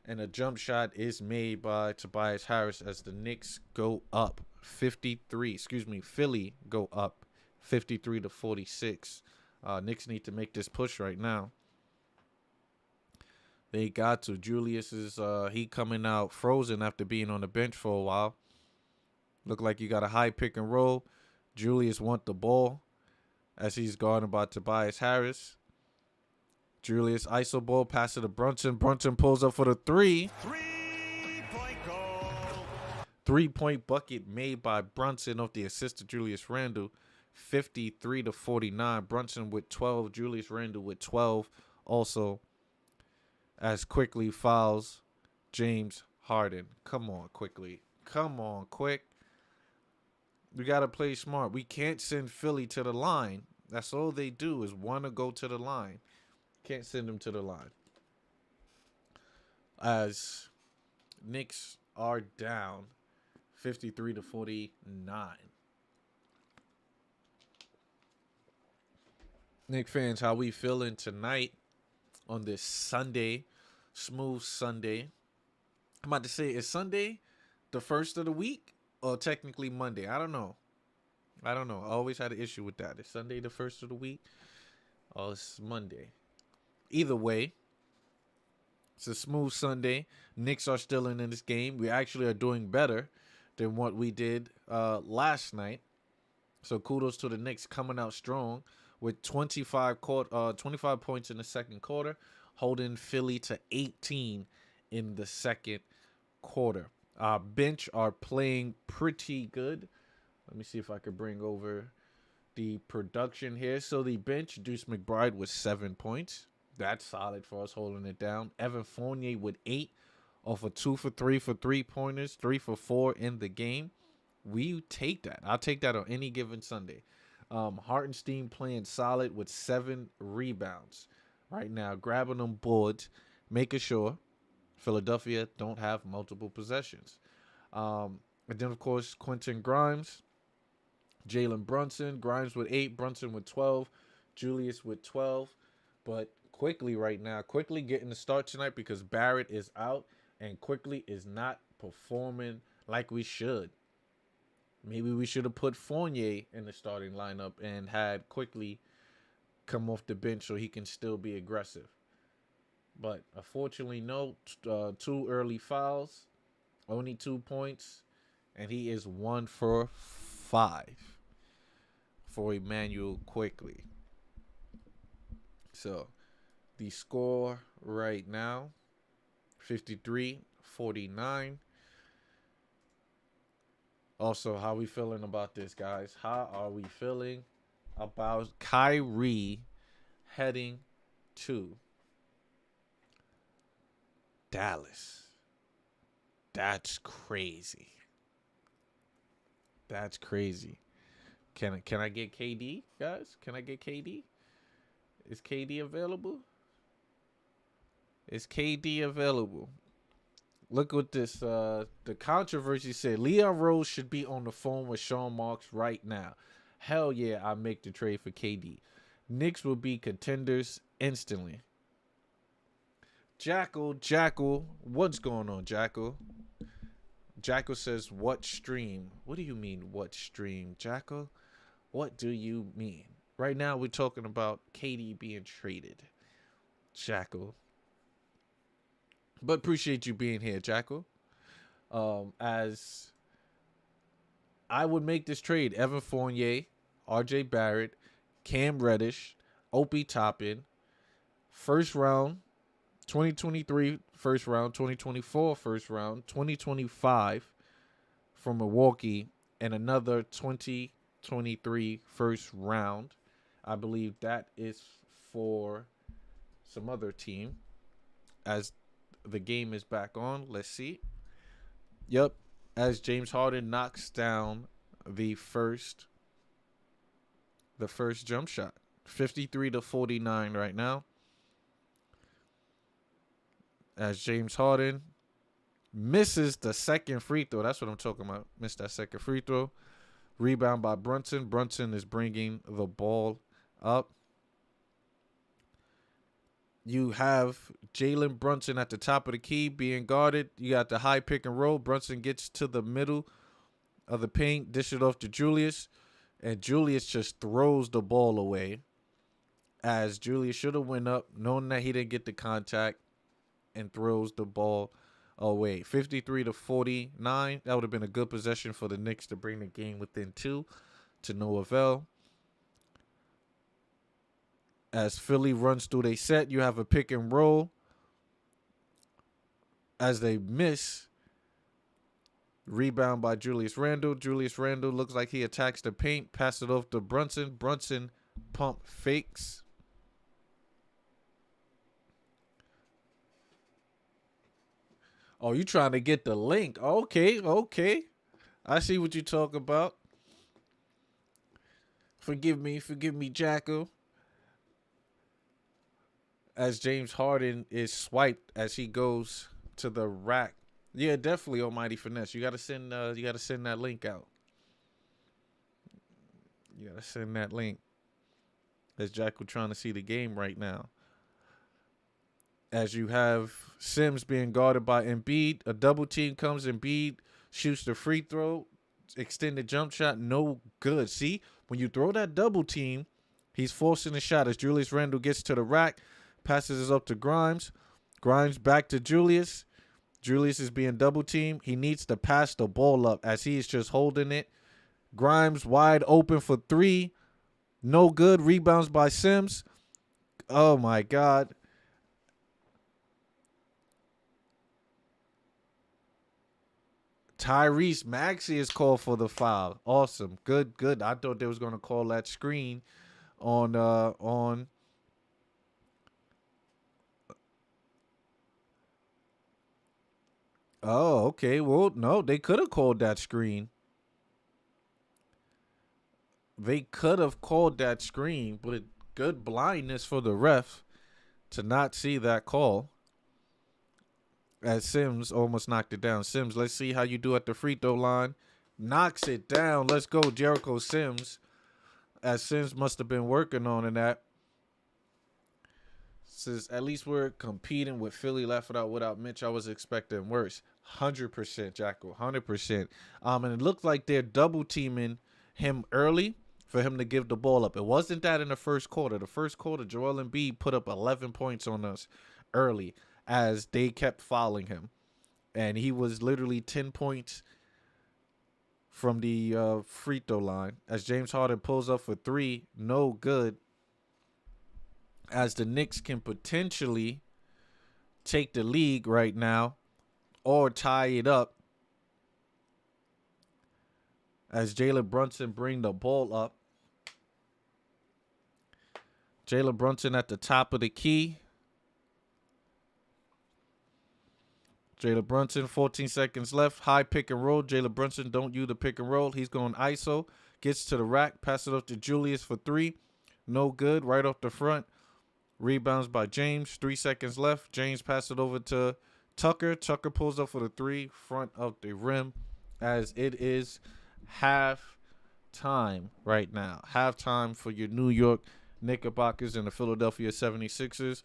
And a jump shot is made by Tobias Harris as the Knicks go up 53. Philly go up 53-46. Knicks need to make this push right now. They got to. Julius is he coming out frozen after being on the bench for a while. Look like you got a high pick and roll. Julius want the ball as he's guarded by Tobias Harris. Julius iso ball, pass it to Brunson. Brunson pulls up for the three. 3-point goal. 3-point bucket made by Brunson off the assist to Julius Randle. 53-49. Brunson with 12. Julius Randle with 12. Also, as Quickly fouls James Harden. Come on, Quickly. Come on, quick. We got to play smart. We can't send Philly to the line. That's all they do is want to go to the line. Can't send them to the line. As Knicks are down 53-49. Knicks fans, how we feeling tonight on this Sunday, smooth Sunday? I'm about to say, is Sunday the first of the week or technically Monday? I don't know. I always had an issue with that. Is Sunday the first of the week or it's Monday? Either way, it's a smooth Sunday. Knicks are still in this game. We actually are doing better than what we did last night. So kudos to the Knicks coming out strong with 25 points in the second quarter, holding Philly to 18 in the second quarter. Our bench are playing pretty good. Let me see if I could bring over the production here. So the bench, Deuce McBride with 7 points. That's solid for us holding it down. Evan Fournier with 8 off of 2 for 3 for 3-pointers, 3 for 4 in the game. We take that. I'll take that on any given Sunday. Hartenstein playing solid with 7 rebounds right now, grabbing them boards, making sure Philadelphia don't have multiple possessions. And then, of course, Quentin Grimes, Jalen Brunson. Grimes with 8, Brunson with 12, Julius with 12. But quickly right now, quickly getting the start tonight because Barrett is out and quickly is not performing like we should. Maybe we should have put Fournier in the starting lineup and had quickly come off the bench so he can still be aggressive. But unfortunately, no. 2 early fouls, only 2 points, and he is 1 for 5 for Emmanuel quickly. So the score right now, 53-49. Also, how we feeling about this, guys? How are we feeling about Kyrie heading to Dallas? That's crazy. That's crazy. Can I get KD, guys? Can I get KD? Is KD available? Is KD available? Look what this, the controversy said. Leon Rose should be on the phone with Sean Marks right now. Hell yeah, I make the trade for KD. Knicks will be contenders instantly. Jackal, what's going on, Jackal? Jackal says, what stream? What do you mean, what stream, Jackal? What do you mean? Right now, we're talking about KD being traded. Jackal. But appreciate you being here, Jackal. As I would make this trade, Evan Fournier, RJ Barrett, Cam Reddish, Opie Toppin, first round, 2023 first round, 2024 first round, 2025 from Milwaukee, and another 2023 first round. I believe that is for some other team. As the game is back on, let's see. Yep, as James Harden knocks down the first jump shot, 53-49 right now. As James Harden misses the second free throw. That's what I'm talking about. Missed that second free throw. Rebound by Brunson. Brunson is bringing the ball up. You have Jalen Brunson at the top of the key being guarded. You got the high pick and roll. Brunson gets to the middle of the paint, dish it off to Julius, and Julius just throws the ball away. As Julius should have went up, knowing that he didn't get the contact, and throws the ball away. 53-49. That would have been a good possession for the Knicks to bring the game within 2 to no avail. As Philly runs through their set, you have a pick and roll. As they miss, rebound by Julius Randle. Julius Randle looks like he attacks the paint, pass it off to Brunson. Brunson pump fakes. Oh, you trying to get the link. Okay. I see what you talk about. Forgive me, Jackal. As James Harden is swiped as he goes to the rack. Yeah, definitely, Almighty Finesse. You gotta send that link out. You gotta send that link. As Jackal trying to see the game right now. As you have Sims being guarded by Embiid. A double team comes. Embiid shoots the free throw. Extended jump shot. No good. See, when you throw that double team, he's forcing the shot. As Julius Randle gets to the rack. Passes it up to Grimes. Grimes back to Julius. Julius is being double teamed. He needs to pass the ball up as he is just holding it. Grimes wide open for 3. No good. Rebounds by Sims. Oh, my God. Tyrese Maxey is called for the foul. Awesome. Good. I thought they was going to call that screen on Oh, okay. Well, no, they could have called that screen. They could have called that screen, but good blindness for the ref to not see that call. as Sims almost knocked it down. Sims, let's see how you do at the free throw line. Knocks it down. Let's go, Jericho Sims. As Sims must have been working on in that. Says at least we're competing with Philly. Left it out without Mitch. I was expecting worse. 100%, Jacko. 100%. And it looked like they're double teaming him early for him to give the ball up. It wasn't that in the first quarter. The first quarter, Joel Embiid put up 11 points on us early as they kept fouling him. And he was literally 10 points from the free throw line. As James Harden pulls up for three, no good. As the Knicks can potentially take the league right now or tie it up. As Jalen Brunson bring the ball up. Jalen Brunson at the top of the key. Jalen Brunson, 14 seconds left. High pick and roll. Jalen Brunson don't use the pick and roll. He's going ISO. Gets to the rack. Pass it up to Julius for three. No good. Right off the front. Rebounds by James. 3 seconds left. James passes it over to Tucker. Tucker pulls up for the three. Front of the rim. As it is half time right now. Halftime for your New York Knickerbockers and the Philadelphia 76ers.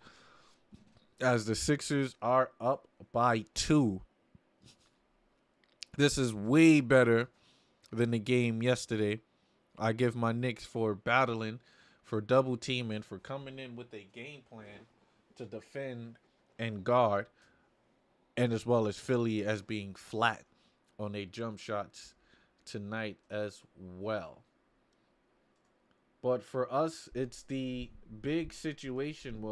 As the Sixers are up by 2. This is way better than the game yesterday. I give my Knicks for battling, for double teaming, for coming in with a game plan to defend and guard, and as well as Philly as being flat on their jump shots tonight as well. But for us, it's the big situation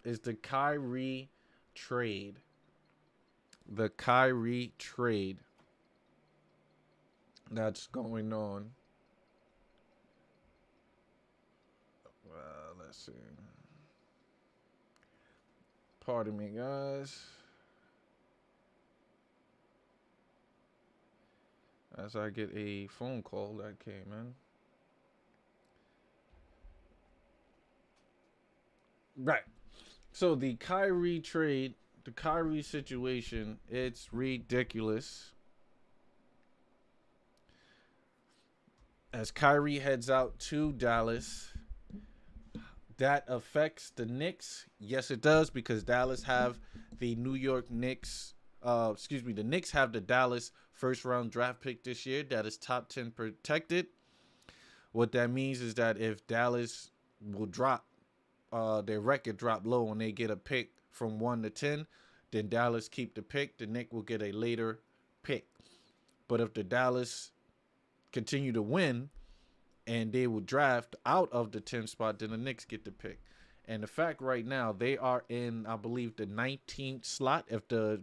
is the Kyrie trade. The Kyrie trade that's going on. Let's see. Pardon me, guys. As I get a phone call that came in. Right. So the Kyrie trade, the Kyrie situation, it's ridiculous. As Kyrie heads out to Dallas, that affects the Knicks. Yes, it does, because Dallas have the New York Knicks. The Knicks have the Dallas first round draft pick this year that is top 10 protected. What that means is that if Dallas will drop their record drop low and they get a pick from 1 to 10, then Dallas keep the pick. The Knicks will get a later pick. But if the Dallas continue to win and they will draft out of the 10 spot, then the Knicks get the pick. And the fact right now, they are in, I believe, the 19th slot. If the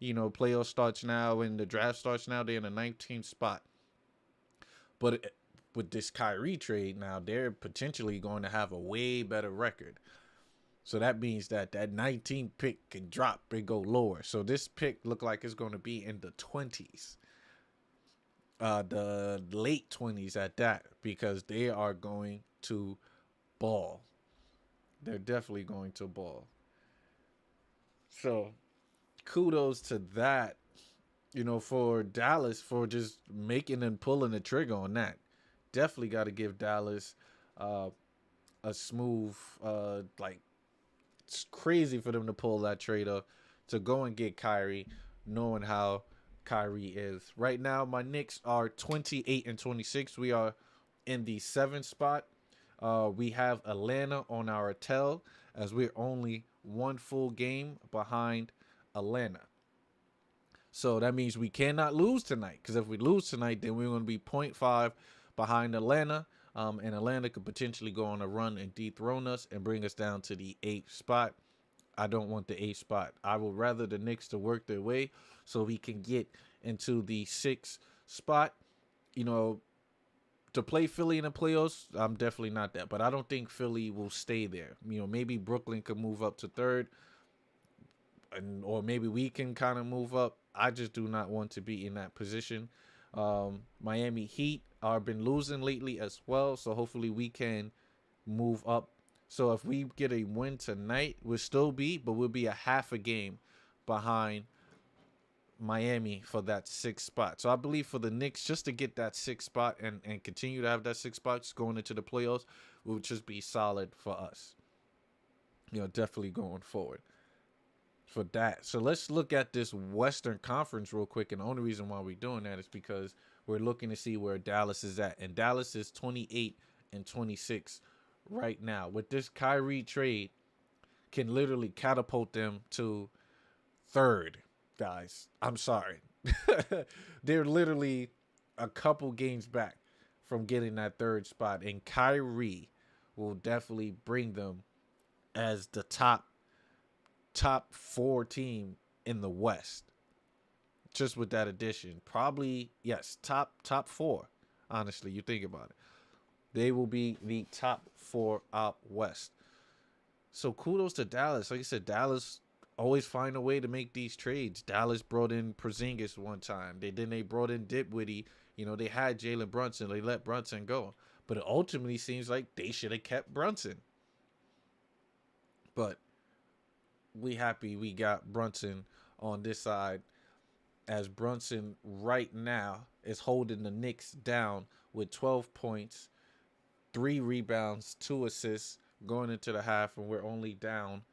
playoff starts now and the draft starts now, they're in the 19th spot. But with this Kyrie trade now, they're potentially going to have a way better record. So that means that 19th pick can drop and go lower. So this pick look like it's going to be in the 20s. The late 20s at that, because they are going to ball. They're definitely going to ball. So kudos to that, for Dallas, for just making and pulling the trigger on that. Definitely got to give Dallas a smooth, it's crazy for them to pull that trade up to go and get Kyrie, knowing how Kyrie is. Right now, my Knicks are 28-26. We are in the 7th spot. We have Atlanta on our tail, as we're only one full game behind Atlanta. So that means we cannot lose tonight, because if we lose tonight, then we're going to be 0.5 behind Atlanta, and Atlanta could potentially go on a run and dethrone us and bring us down to the 8th spot. I don't want the 8th spot. I would rather the Knicks to work their way so we can get into the 6th spot. To play Philly in the playoffs, I'm definitely not that. But I don't think Philly will stay there. Maybe Brooklyn could move up to 3rd, or maybe we can kind of move up. I just do not want to be in that position. Miami Heat are been losing lately as well, so hopefully we can move up. So if we get a win tonight, we'll still be, but we'll be a half a game behind Miami for that 6th spot. So I believe for the Knicks, just to get that 6th spot and continue to have that 6 spots going into the playoffs will just be solid for us. Definitely going forward for that. So let's look at this Western Conference real quick. And the only reason why we're doing that is because we're looking to see where Dallas is at. And Dallas is 28 and 26 right now. With this Kyrie trade, can literally catapult them to 3rd, guys. I'm sorry. They're literally a couple games back from getting that 3rd spot. And Kyrie will definitely bring them as the top 4 team in the West. Just with that addition. Probably, yes, top 4. Honestly, you think about it. They will be the top 4 out West. So kudos to Dallas. Like I said, Dallas always find a way to make these trades. Dallas brought in Porzingis one time. They brought in Dipwitty. They had Jalen Brunson. They let Brunson go. But it ultimately seems like they should have kept Brunson. But we happy we got Brunson on this side, as Brunson right now is holding the Knicks down with 12 points, 3 rebounds, 2 assists going into the half, and we're only down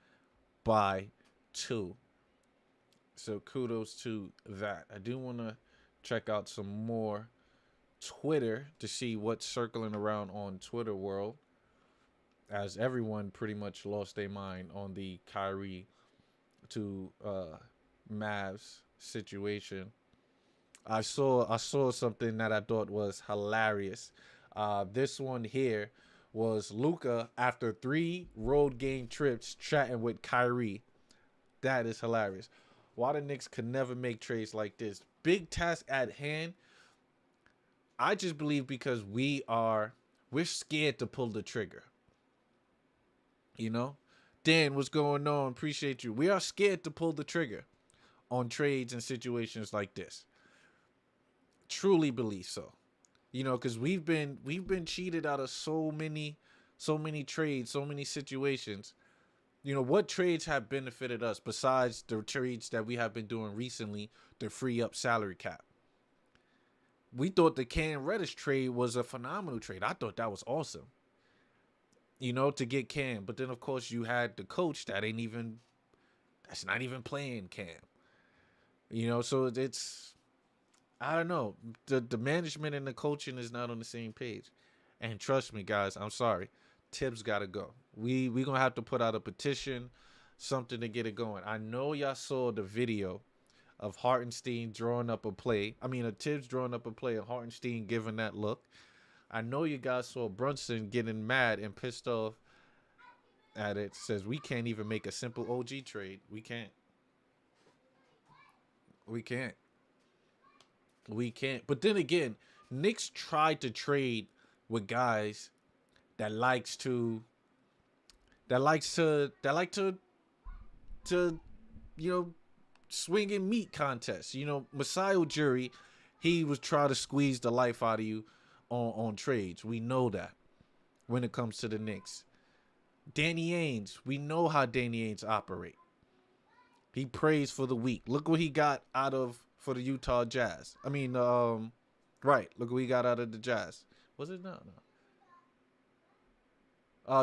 by 2. So kudos to that. I do want to check out some more Twitter to see what's circling around on Twitter world, as everyone pretty much lost their mind on the Kyrie to Mavs situation. I saw something that I thought was hilarious. This one here was Luka after 3 road game trips chatting with Kyrie. That is hilarious. Why the Knicks could never make trades like this? Big task at hand. I just believe because we're scared to pull the trigger. Dan, what's going on? Appreciate you. We are scared to pull the trigger on trades and situations like this. Truly believe so. Because we've been cheated out of so many trades, so many situations. What trades have benefited us besides the trades that we have been doing recently to free up salary cap? We thought the Cam Reddish trade was a phenomenal trade. I thought that was awesome. To get Cam. But then, of course, you had the coach that's not even playing Cam. So it's, I don't know. The management and the coaching is not on the same page. And trust me, guys, I'm sorry. Tibbs got to go. We going to have to put out a petition, something to get it going. I know y'all saw the video of Hartenstein drawing up a play. Tibbs drawing up a play and Hartenstein giving that look. I know you guys saw Brunson getting mad and pissed off at it. Says we can't even make a simple OG trade. We can't. But then again, Knicks tried to trade with guys that like to swing and meat contests. Masai Ujiri, he was trying to squeeze the life out of you on trades. We know that when it comes to the Knicks. Danny Ainge, we know how Danny Ainge operate. He prays for the weak. Look what he got for the Utah Jazz. Right. Look what he got out of the Jazz. Was it? No.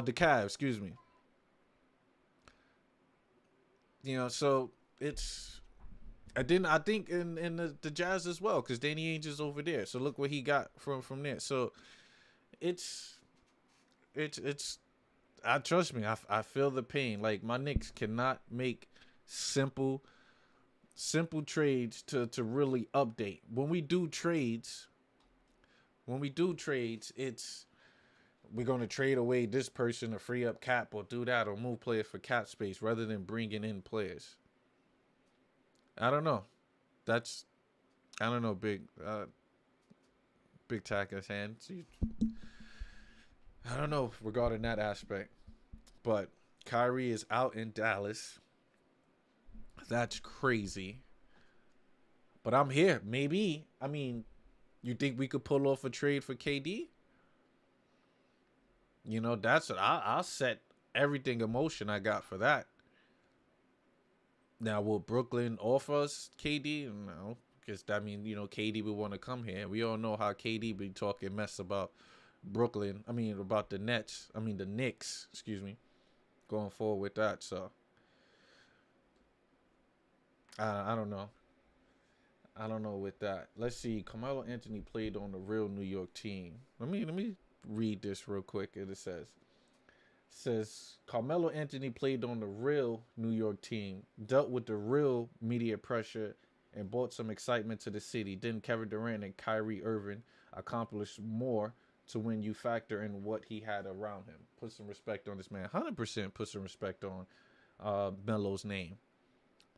The Cavs, excuse me. So it's, I think in the Jazz as well, because Danny Ainge is over there. So look what he got from there. So it's trust me, I feel the pain. Like, my Knicks cannot make simple trades to really update. When we do trades, it's, we're going to trade away this person to free up cap or do that or move players for cap space rather than bringing in players. I don't know. Big Tacker's hand. I don't know regarding that aspect. But Kyrie is out in Dallas. That's crazy. But I'm here. Maybe. You think we could pull off a trade for KD? That's what I'll set everything in motion I got for that. Now, will Brooklyn offer us KD? No, because I mean, KD would want to come here. We all know how KD be talking mess about Brooklyn. I mean, about the Nets. I mean, the Knicks. Excuse me. Going forward with that, so I don't know. I don't know with that. Let's see. Carmelo Anthony played on the real New York team. Let me read this real quick. It says Carmelo Anthony played on the real New York team, dealt with the real media pressure, and brought some excitement to the city. Then Kevin Durant and Kyrie Irving accomplished more to when you factor in what he had around him. Put some respect on this man. 100% put some respect on Melo's name.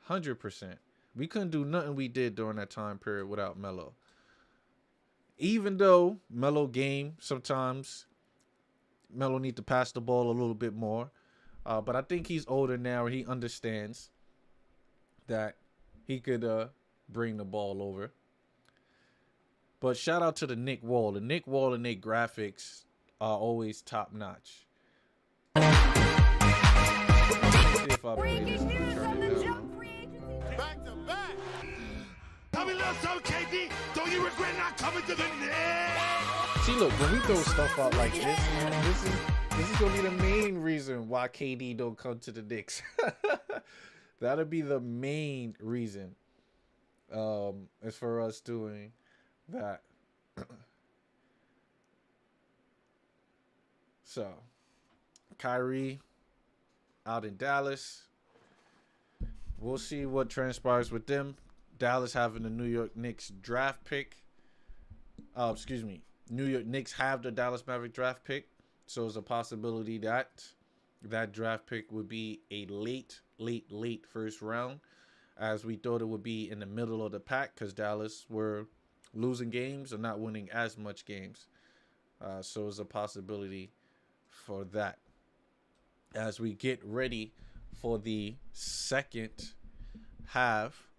100%. We couldn't do nothing we did during that time period without Melo. Even though Melo game sometimes Melo need to pass the ball a little bit more. But I think he's older now and he understands that he could bring the ball over. But shout out to the Nick Wall. The Nick Wall and their graphics are always top notch. See if I play this. Turn it down. Back to back. Tell me little something, KD. Don't you regret not coming to the Knicks? See, look, when we throw stuff out like this, man, this is gonna be the main reason why KD don't come to the Knicks. That'll be the main reason. As for us doing that. So, Kyrie out in Dallas. We'll see what transpires with them. Dallas having the New York Knicks draft pick. New York Knicks have the Dallas Maverick draft pick. So there's a possibility that that draft pick would be a late first round, as we thought it would be in the middle of the pack because Dallas were losing games or not winning as much games. So there's a possibility for that. As we get ready for the second half,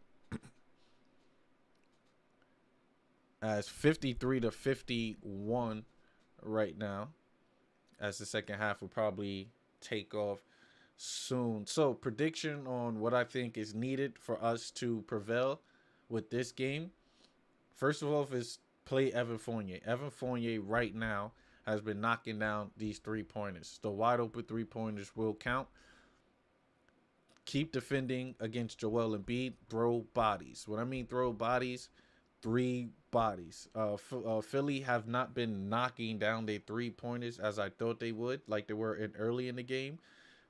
as 53-51 right now, as the second half will probably take off soon. So prediction on what I think is needed for us to prevail with this game. First of all, is play Evan Fournier. Evan Fournier right now has been knocking down these 3-pointers. The wide open 3-pointers will count. Keep defending against Joel Embiid. Throw bodies. When I mean throw bodies, 3 bodies. Philly have not been knocking down their 3-pointers as I thought they would, like they were early in the game.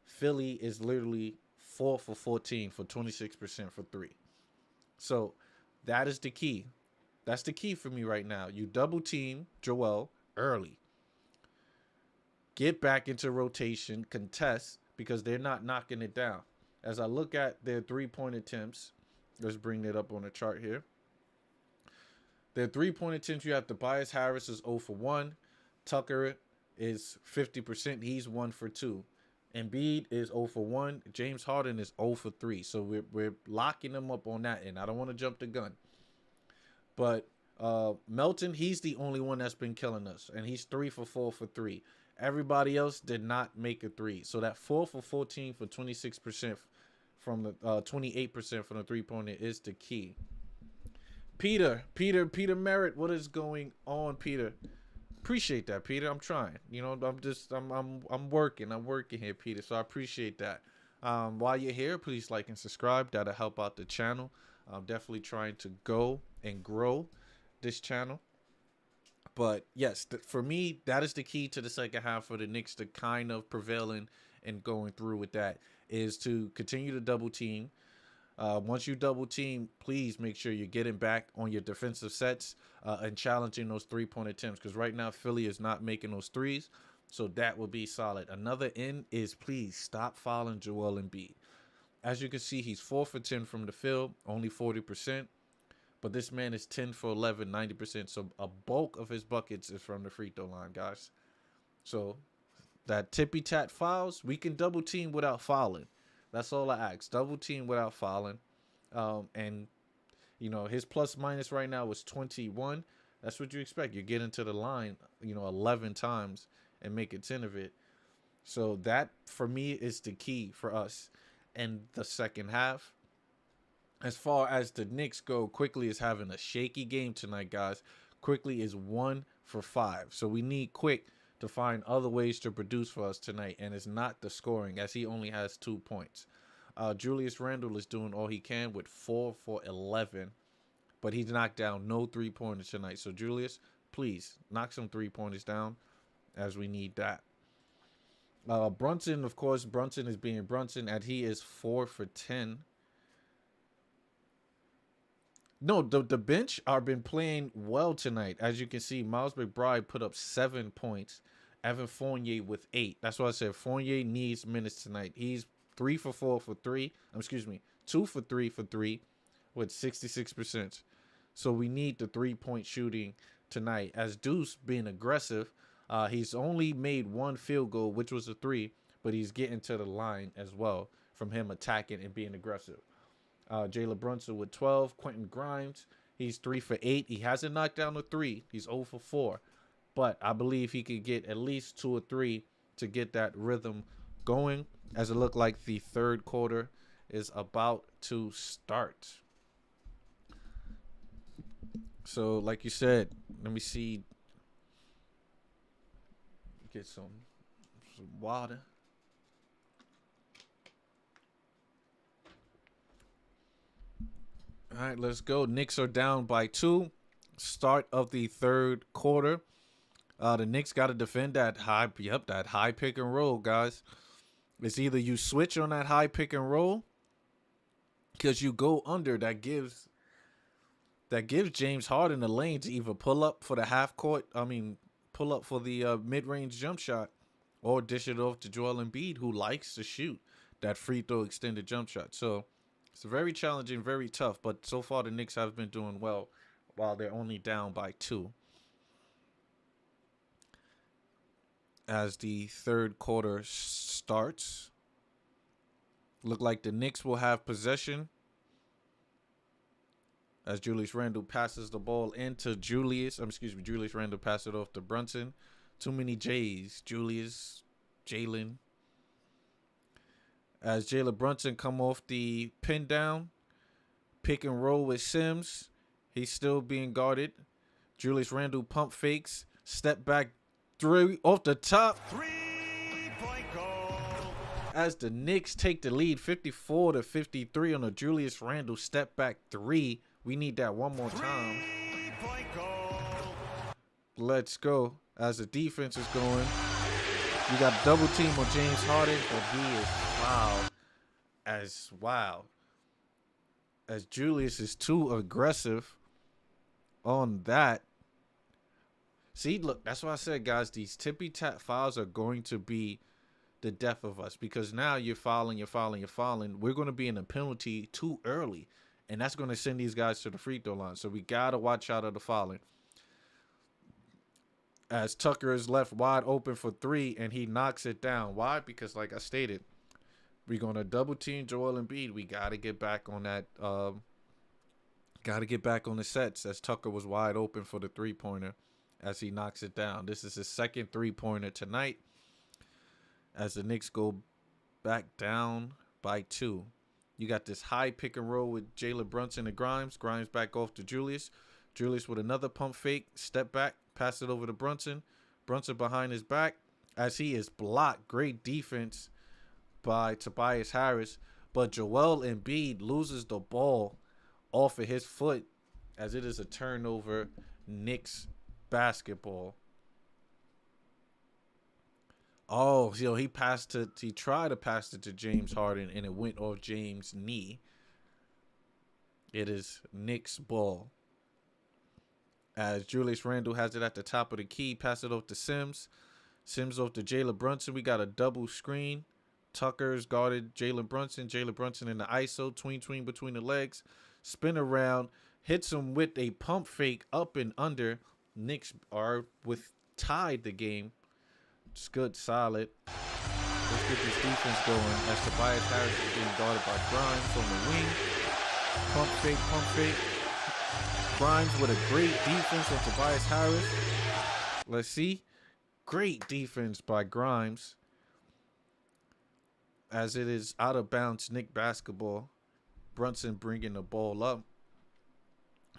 Philly is literally 4 for 14 for 26% for 3. So that is the key. That's the key for me right now. You double team Joel early. Get back into rotation, contest, because they're not knocking it down. As I look at their 3-point attempts, let's bring it up on the chart here. Their 3-point attempts, you have Tobias Harris is 0 for 1. Tucker is 50%. He's 1 for 2. Embiid is 0 for 1. James Harden is 0 for 3. So we're locking them up on that end. I don't want to jump the gun. But Melton, he's the only one that's been killing us. And he's 3 for 4 for 3. Everybody else did not make a 3. So that 4 for 14 for 26% from the 28% from the 3-pointer is the key. Peter Merritt, what is going on, Peter? Appreciate that, Peter. I'm trying. I'm working here, Peter. So I appreciate that. While you're here, please like and subscribe. That'll help out the channel. I'm definitely trying to go and grow this channel. But yes, for me, that is the key to the second half for the Knicks to kind of prevailing and going through with that is to continue to double team. Once you double team, please make sure you're getting back on your defensive sets and challenging those 3-point attempts. Because right now, Philly is not making those threes. So that will be solid. Another end is please stop fouling Joel Embiid. As you can see, he's 4 for 10 from the field, only 40%. But this man is 10 for 11, 90%. So a bulk of his buckets is from the free throw line, guys. So that tippy-tat fouls, we can double team without fouling. That's all I ask. Double team without fouling. And, his plus minus right now is 21. That's what you expect. You get into the line, 11 times and make it 10 of it. So that, for me, is the key for us in the second half. As far as the Knicks go, Quickly is having a shaky game tonight, guys. Quickly is 1 for 5. So we need Quick to find other ways to produce for us tonight. And it's not the scoring, as he only has 2 points. Julius Randle is doing all he can with 4 for 11. But he's knocked down no 3-pointers tonight. So, Julius, please knock some 3-pointers down, as we need that. Brunson, of course, Brunson is being Brunson, and he is 4 for 10. No, the bench are been playing well tonight. As you can see, Miles McBride put up 7 points. Evan Fournier with 8. That's why I said Fournier needs minutes tonight. He's 3 for 4 for 3. Excuse me, 2 for 3 for 3 with 66%. So we need the 3-point shooting tonight. As Deuce being aggressive, he's only made 1 field goal, which was a 3, but he's getting to the line as well from him attacking and being aggressive. Jalen Brunson with 12. Quentin Grimes, he's 3 for 8. He hasn't knocked down a 3. He's 0 for 4. But I believe he could get at least 2 or 3 to get that rhythm going, as it looked like the third quarter is about to start. So, like you said, let me see. Get some water. All right, let's go. Knicks are down by 2. Start of the third quarter. The Knicks got to defend that high pick and roll, guys. It's either you switch on that high pick and roll, because you go under. That gives James Harden the lane to either pull up for the half court. Pull up for the mid-range jump shot, or dish it off to Joel Embiid, who likes to shoot that free throw extended jump shot. So it's very challenging, very tough, but so far the Knicks have been doing well while they're only down by 2. As the third quarter starts, look like the Knicks will have possession as Julius Randle passes the ball into Julius Randle passes it off to Brunson. Too many J's. Jalen. As Jalen Brunson come off the pin down, pick and roll with Sims. He's still being guarded. Julius Randle pump fakes, step back 3 off the top. 3-point goal. As the Knicks take the lead 54-53 on a Julius Randle step back 3. We need that one more time. 3-point goal. Let's go. As the defense is going, you got double team on James Harden, but he is fouled. As Julius is too aggressive on that. See, look, that's why I said, guys, these tippy-tap fouls are going to be the death of us, because now you're fouling. We're going to be in a penalty too early, and that's going to send these guys to the free throw line. So we got to watch out of the fouling. As Tucker is left wide open for 3, and he knocks it down. Why? Because, like I stated, we're going to double team Joel Embiid. We got to get back on that. Got to get back on the sets, as Tucker was wide open for the 3-pointer as he knocks it down. This is his second 3-pointer tonight, as the Knicks go back down by 2. You got this high pick and roll with Jalen Brunson and Grimes. Grimes back off to Julius. Julius with another pump fake, step back, pass it over to Brunson. Brunson behind his back as he is blocked. Great defense by Tobias Harris. But Joel Embiid loses the ball off of his foot as it is a turnover. Knicks basketball. Oh, he tried to pass it to James Harden, and it went off James' knee. It is Knicks ball. As Julius Randle has it at the top of the key, pass it off to Sims. Sims off to Jalen Brunson. We got a double screen. Tucker's guarded Jalen Brunson. Jalen Brunson in the ISO, tween between the legs. Spin around, hits him with a pump fake up and under. Knicks are tied the game. It's good, solid. Let's get this defense going as Tobias Harris is being guarded by Grimes on the wing. Pump fake. Grimes with a great defense on Tobias Harris. Let's see. Great defense by Grimes. As it is out of bounds, Knick basketball. Brunson bringing the ball up.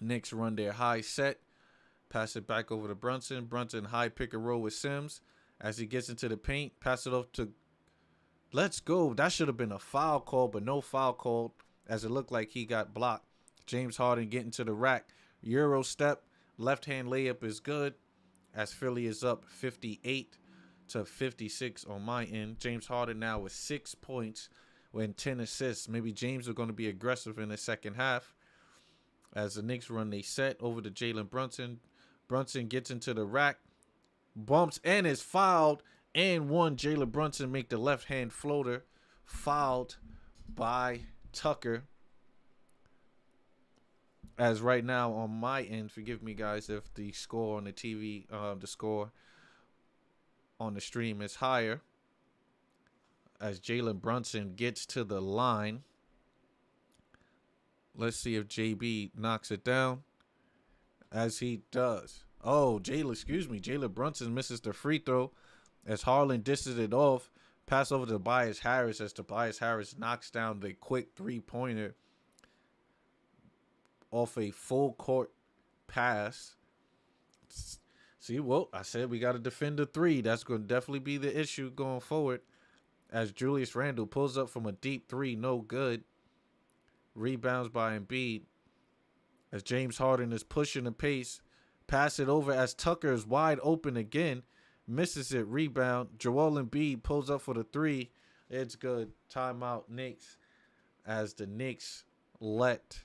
Knicks run their high set. Pass it back over to Brunson. Brunson high pick and roll with Sims. As he gets into the paint, pass it off to... Let's go. That should have been a foul call, but no foul called, as it looked like he got blocked. James Harden getting to the rack. Euro step. Left-hand layup is good, as Philly is up 58-56 on my end. James Harden now with 6 points and 10 assists. Maybe James are going to be aggressive in the second half. As the Knicks run they set over to Jalen Brunson. Brunson gets into the rack, bumps and is fouled, and one. Jalen Brunson make the left-hand floater, fouled by Tucker. As right now on my end, forgive me guys if the score on the TV, the score on the stream is higher. As Jalen Brunson gets to the line. Let's see if JB knocks it down. As he does. Oh, Jalen Brunson misses the free throw. As Harlan dishes it off. Pass over to Tobias Harris as Tobias Harris knocks down the quick three-pointer off a full court pass. See, well, I said we got to defend the three. That's going to definitely be the issue going forward. As Julius Randle pulls up from a deep three, no good. Rebounds by Embiid. As James Harden is pushing the pace. Pass it over as Tucker is wide open again. Misses it. Rebound. Joel Embiid pulls up for the three. It's good. Timeout Knicks. As the Knicks let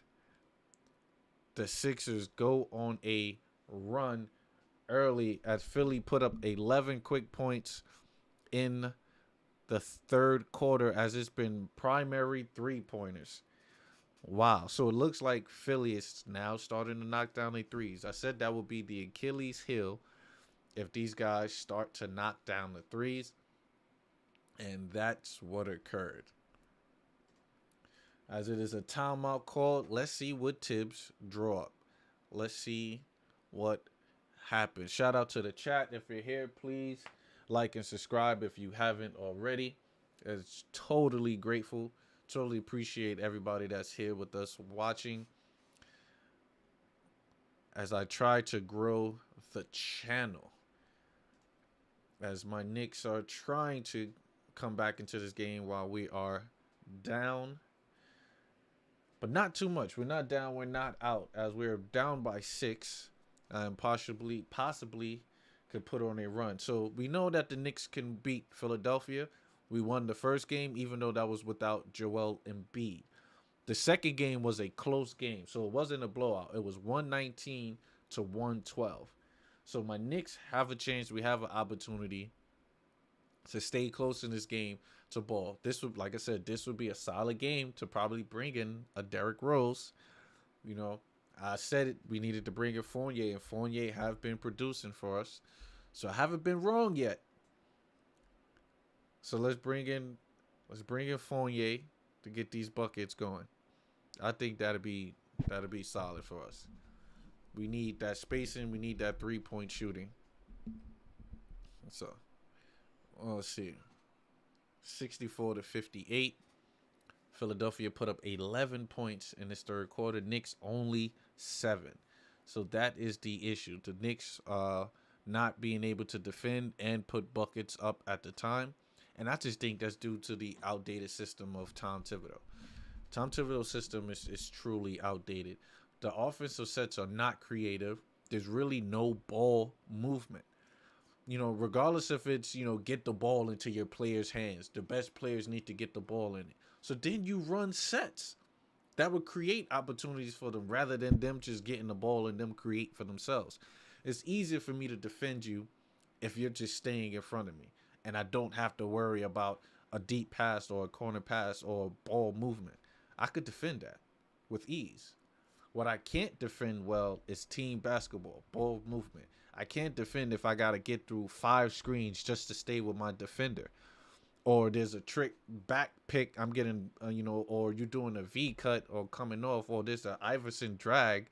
the Sixers go on a run early, as Philly put up 11 quick points in the third quarter, as it's been primary three-pointers. Wow. So it looks like Philly is now starting to knock down their threes. I said that would be the Achilles heel if these guys start to knock down the threes. And that's what occurred. As it is a timeout called, let's see what Tibbs draw up. Let's see what happens. Shout out to the chat. If you're here, please like and subscribe if you haven't already. It's totally grateful. Totally appreciate everybody that's here with us watching as I try to grow the channel. As my Knicks are trying to come back into this game while we are down. But not too much. We're not down. We're not out. As we're down by 6 and possibly could put on a run. So we know that the Knicks can beat Philadelphia. We won the first game, even though that was without Joel Embiid. The second game was a close game, so it wasn't a blowout. It was 119-112. So my Knicks have a chance. We have an opportunity to stay close in this game to ball. This would, like I said, this would be a solid game to probably bring in a Derrick Rose. You know, I said it. We needed to bring in Fournier, and Fournier have been producing for us. So I haven't been wrong yet. So let's bring in Fournier to get these buckets going. I think that'll be solid for us. We need that spacing. We need that 3-point shooting. So let's see. 64-58. Philadelphia put up 11 points in this third quarter. Knicks only 7. So that is the issue. The Knicks not being able to defend and put buckets up at the time. And I just think that's due to the outdated system of Tom Thibodeau. Tom Thibodeau's system is truly outdated. The offensive sets are not creative. There's really no ball movement. You know, regardless if it's, you know, get the ball into your players' hands. The best players need to get the ball in it. So then you run sets that would create opportunities for them rather than them just getting the ball and them create for themselves. It's easier for me to defend you if you're just staying in front of me. And I don't have to worry about a deep pass or a corner pass or ball movement. I could defend that with ease. What I can't defend well is team basketball, ball movement. I can't defend if I got to get through 5 screens just to stay with my defender. Or there's a trick back pick I'm getting, or you're doing a V cut or coming off, or there's an Iverson drag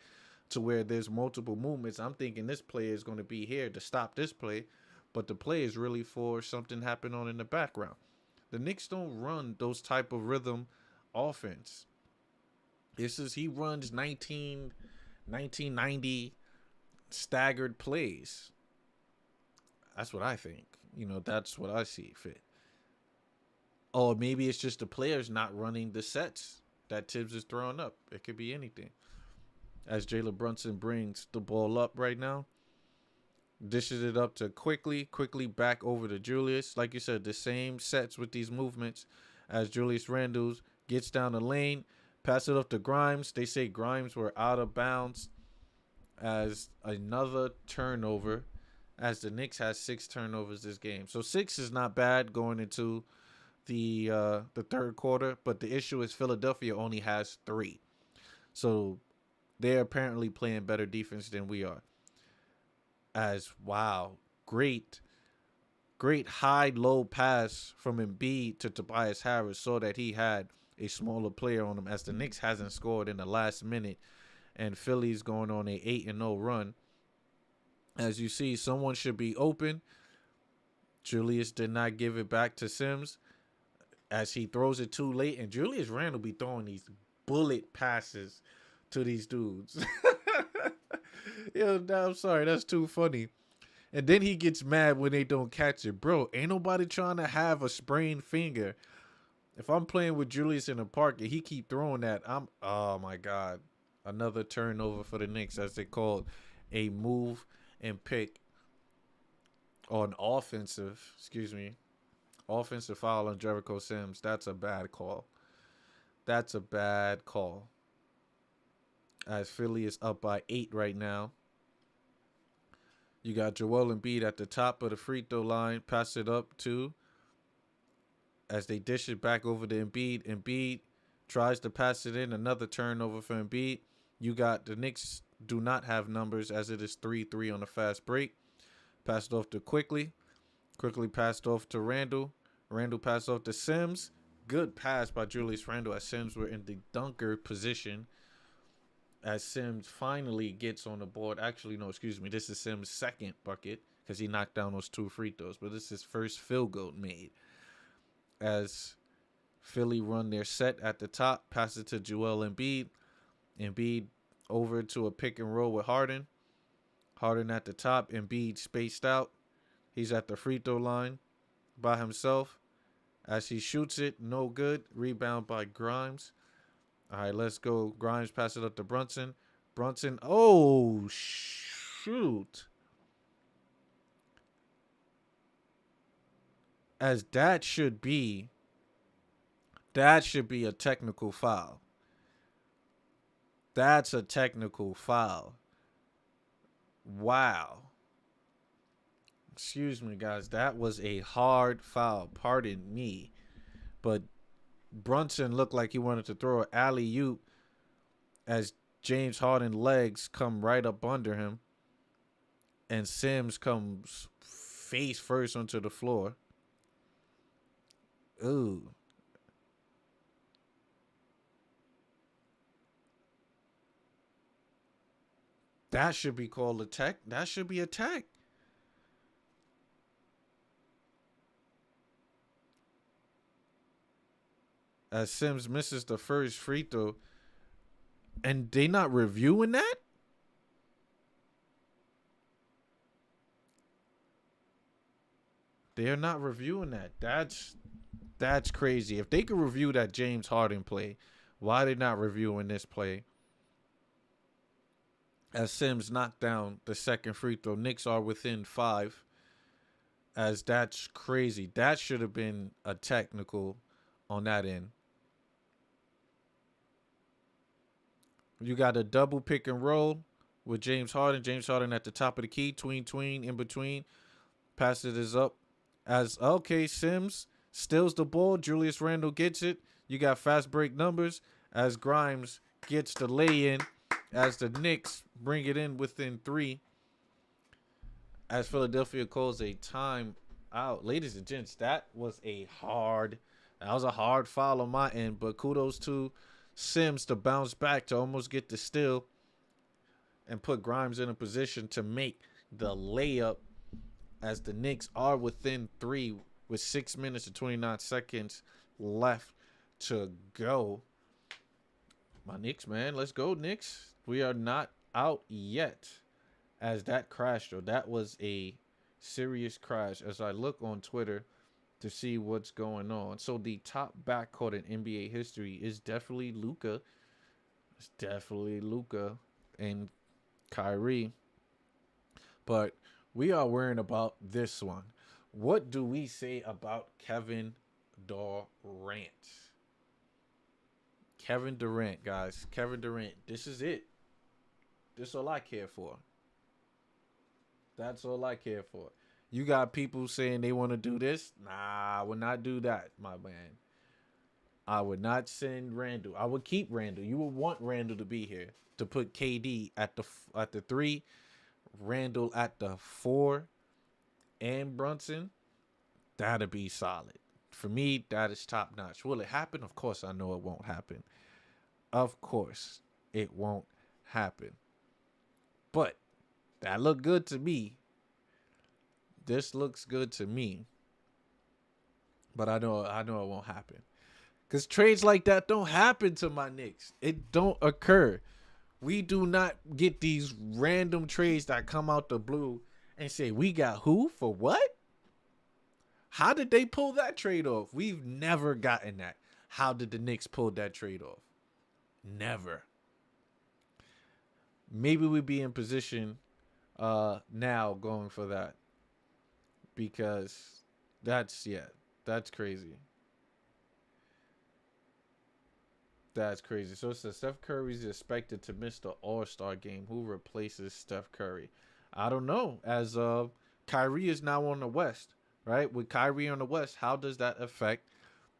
to where there's multiple movements. I'm thinking this player is going to be here to stop this play. But the play is really for something happening on in the background. The Knicks don't run those type of rhythm offense. He runs 1990 staggered plays. That's what I think. That's what I see fit. Or maybe it's just the players not running the sets that Tibbs is throwing up. It could be anything. As Jalen Brunson brings the ball up right now, dishes it up to quickly back over to Julius. Like you said, the same sets with these movements as Julius Randle gets down the lane, pass it up to Grimes. They say Grimes were out of bounds as another turnover, as the Knicks has 6 turnovers this game. So 6 is not bad going into the third quarter, but the issue is Philadelphia only has 3. So they're apparently playing better defense than we are. As wow, great high-low pass from Embiid to Tobias Harris so that he had a smaller player on him, as the Knicks hasn't scored in the last minute and Philly's going on a 8-0 run. As you see, someone should be open. Julius did not give it back to Sims as he throws it too late, and Julius Randle be throwing these bullet passes to these dudes. Yo, I'm sorry, that's too funny. And then he gets mad when they don't catch it. Bro, ain't nobody trying to have a sprained finger. If I'm playing with Julius in the park and he keep throwing that, oh my God. Another turnover for the Knicks, as they called a move and pick on offensive foul on Jericho Sims. That's a bad call. As Philly is up by 8 right now. You got Joel Embiid at the top of the free throw line. Pass it up to, as they dish it back over to Embiid. Embiid tries to pass it in. Another turnover for Embiid. You got the Knicks do not have numbers, as it is 3-3 on a fast break. Passed off to Quickly. Quickly passed off to Randle. Randle passed off to Sims. Good pass by Julius Randle as Sims were in the dunker position. As Sims finally gets on the board. Actually, no, excuse me. This is Sims' second bucket because he knocked down those 2 free throws. But this is his first field goal made. As Philly run their set at the top. Pass it to Joel Embiid. Embiid over to a pick and roll with Harden. Harden at the top. Embiid spaced out. He's at the free throw line by himself. As he shoots it, no good. Rebound by Grimes. All right, let's go. Grimes pass it up to Brunson. Brunson, oh, shoot. As that should be a technical foul. That's a technical foul. Wow. Excuse me, guys. That was a hard foul. Pardon me. But Brunson looked like he wanted to throw an alley-oop as James Harden's legs come right up under him. And Sims comes face first onto the floor. Ooh. That should be called a tech. That should be a tech. As Sims misses the first free throw. And they not reviewing that? They're not reviewing that. That's crazy. If they could review that James Harden play, why are they not reviewing this play? As Sims knocked down the second free throw, Knicks are within 5. As that's crazy. That should have been a technical on that end. You got a double pick and roll with James Harden. James Harden at the top of the key. Tween, in between. Passes it up. As, okay, Sims steals the ball. Julius Randle gets it. You got fast break numbers as Grimes gets the lay-in as the Knicks bring it in within 3. As Philadelphia calls a time out. Ladies and gents, that was a hard foul on my end, but kudos to Sims to bounce back to almost get the steal and put Grimes in a position to make the layup as the Knicks are within 3 with 6 minutes and 29 seconds left to go. My Knicks, man. Let's go, Knicks. We are not out yet. As that crashed, though, that was a serious crash. As I look on Twitter to see what's going on, so the top backcourt in NBA history is definitely Luka. It's definitely Luka and Kyrie. But we are worrying about this one. What do we say about Kevin Durant? Kevin Durant, guys. Kevin Durant. This is it. This is all I care for. That's all I care for. You got people saying they want to do this. Nah, I would not do that, my man. I would not send Randall. I would keep Randall. You would want Randall to be here to put KD at the 3, Randall at the 4, and Brunson. That'd be solid. For me, that is top notch. Will it happen? Of course, I know it won't happen. Of course, it won't happen. But that looked good to me. This looks good to me. But I know it won't happen. Because trades like that don't happen to my Knicks. It don't occur. We do not get these random trades that come out the blue and say, we got who for what? How did they pull that trade off? We've never gotten that. How did the Knicks pull that trade off? Never. Maybe we'd be in position now going for that. Because that's crazy. That's crazy. So it says Steph Curry is expected to miss the All-Star game. Who replaces Steph Curry? I don't know. As Kyrie is now on the West, right? With Kyrie on the West, how does that affect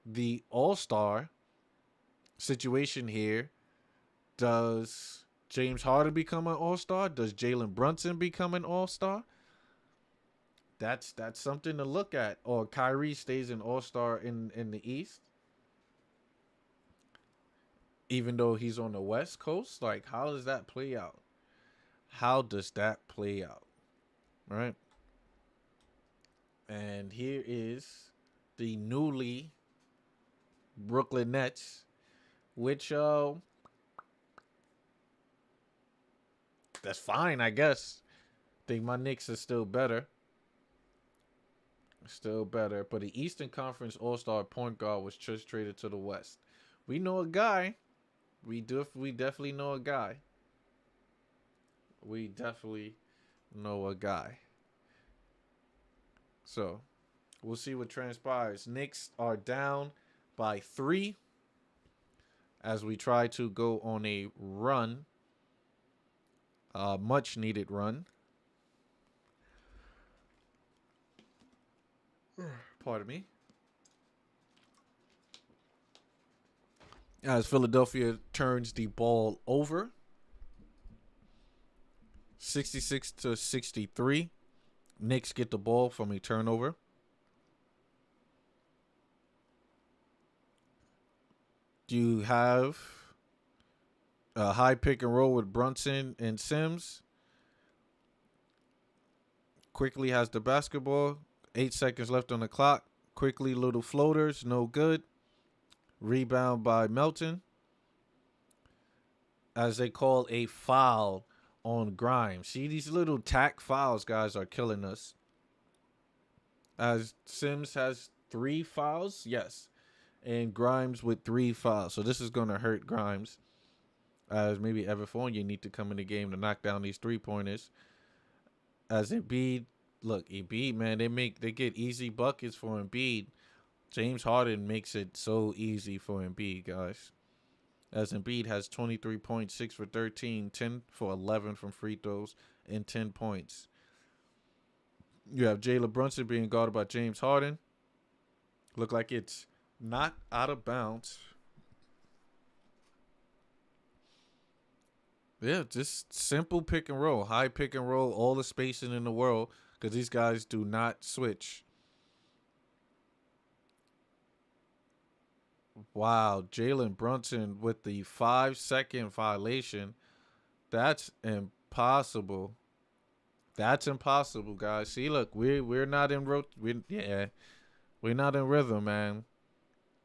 the All-Star situation here? Does James Harden become an All-Star? Does Jalen Brunson become an All-Star? That's something to look at. Or Kyrie stays an All-Star in the East, even though he's on the West Coast. Like, how does that play out? How does that play out? Right? And here is the newly Brooklyn Nets, which that's fine, I guess. Think my Knicks are still better. Still better. But the Eastern Conference All-Star point guard was just traded to the West. We know a guy. We definitely know a guy. We definitely know a guy. So, we'll see what transpires. Knicks are down by 3 as we try to go on a run. Much needed run. Pardon me. As Philadelphia turns the ball over. 66-63. Knicks get the ball from a turnover. You have a high pick and roll with Brunson and Sims. Quickly has the basketball. 8 seconds left on the clock. Quickly little floaters, no good. Rebound by Melton. As they call a foul on Grimes. See, these little tack fouls, guys, are killing us. As Sims has 3 fouls, yes. And Grimes with 3 fouls. So this is going to hurt Grimes. As maybe Evan Fournier need to come in the game to knock down these 3-pointers. As Embiid, look, Embiid, man, they get easy buckets for Embiid. James Harden makes it so easy for Embiid, guys. As Embiid has 23 points, 6 for 13, 10 for 11 from free throws, and 10 points. You have Jalen Brunson being guarded by James Harden. Look like it's not out of bounds. Yeah, just simple pick and roll. High pick and roll, all the spacing in the world, because these guys do not switch. Wow, Jalen Brunson with the 5-second violation. That's impossible. That's impossible, guys. See, look, we're not in we're not in rhythm, man.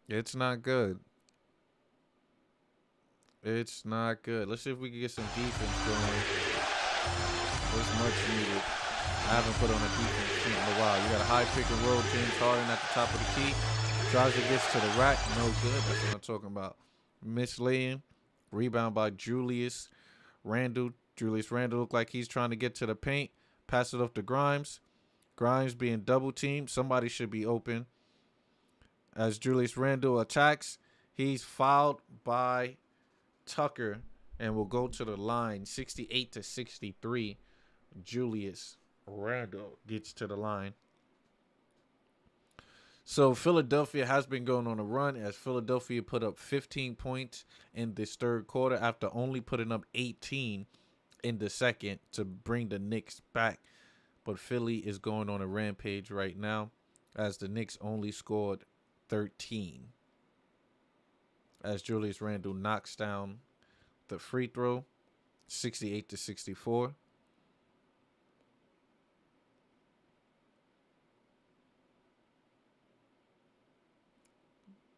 It's not good. It's not good. Let's see if we can get some defense going. It's much needed. I haven't put on a defense sheet in a while. You got a high pick and roll. James Harden at the top of the key. Drives it, gets to the rack. No good. That's what I'm talking about. Mislaying. Rebound by Julius Randle. Julius Randle looked like he's trying to get to the paint. Pass it off to Grimes. Grimes being double teamed. Somebody should be open. As Julius Randle attacks, he's fouled by Tucker and will go to the line. 68-63. Julius Randle gets to the line. So Philadelphia has been going on a run as Philadelphia put up 15 points in this third quarter after only putting up 18 in the second to bring the Knicks back. But Philly is going on a rampage right now as the Knicks only scored 13. As Julius Randle knocks down the free throw, 68-64.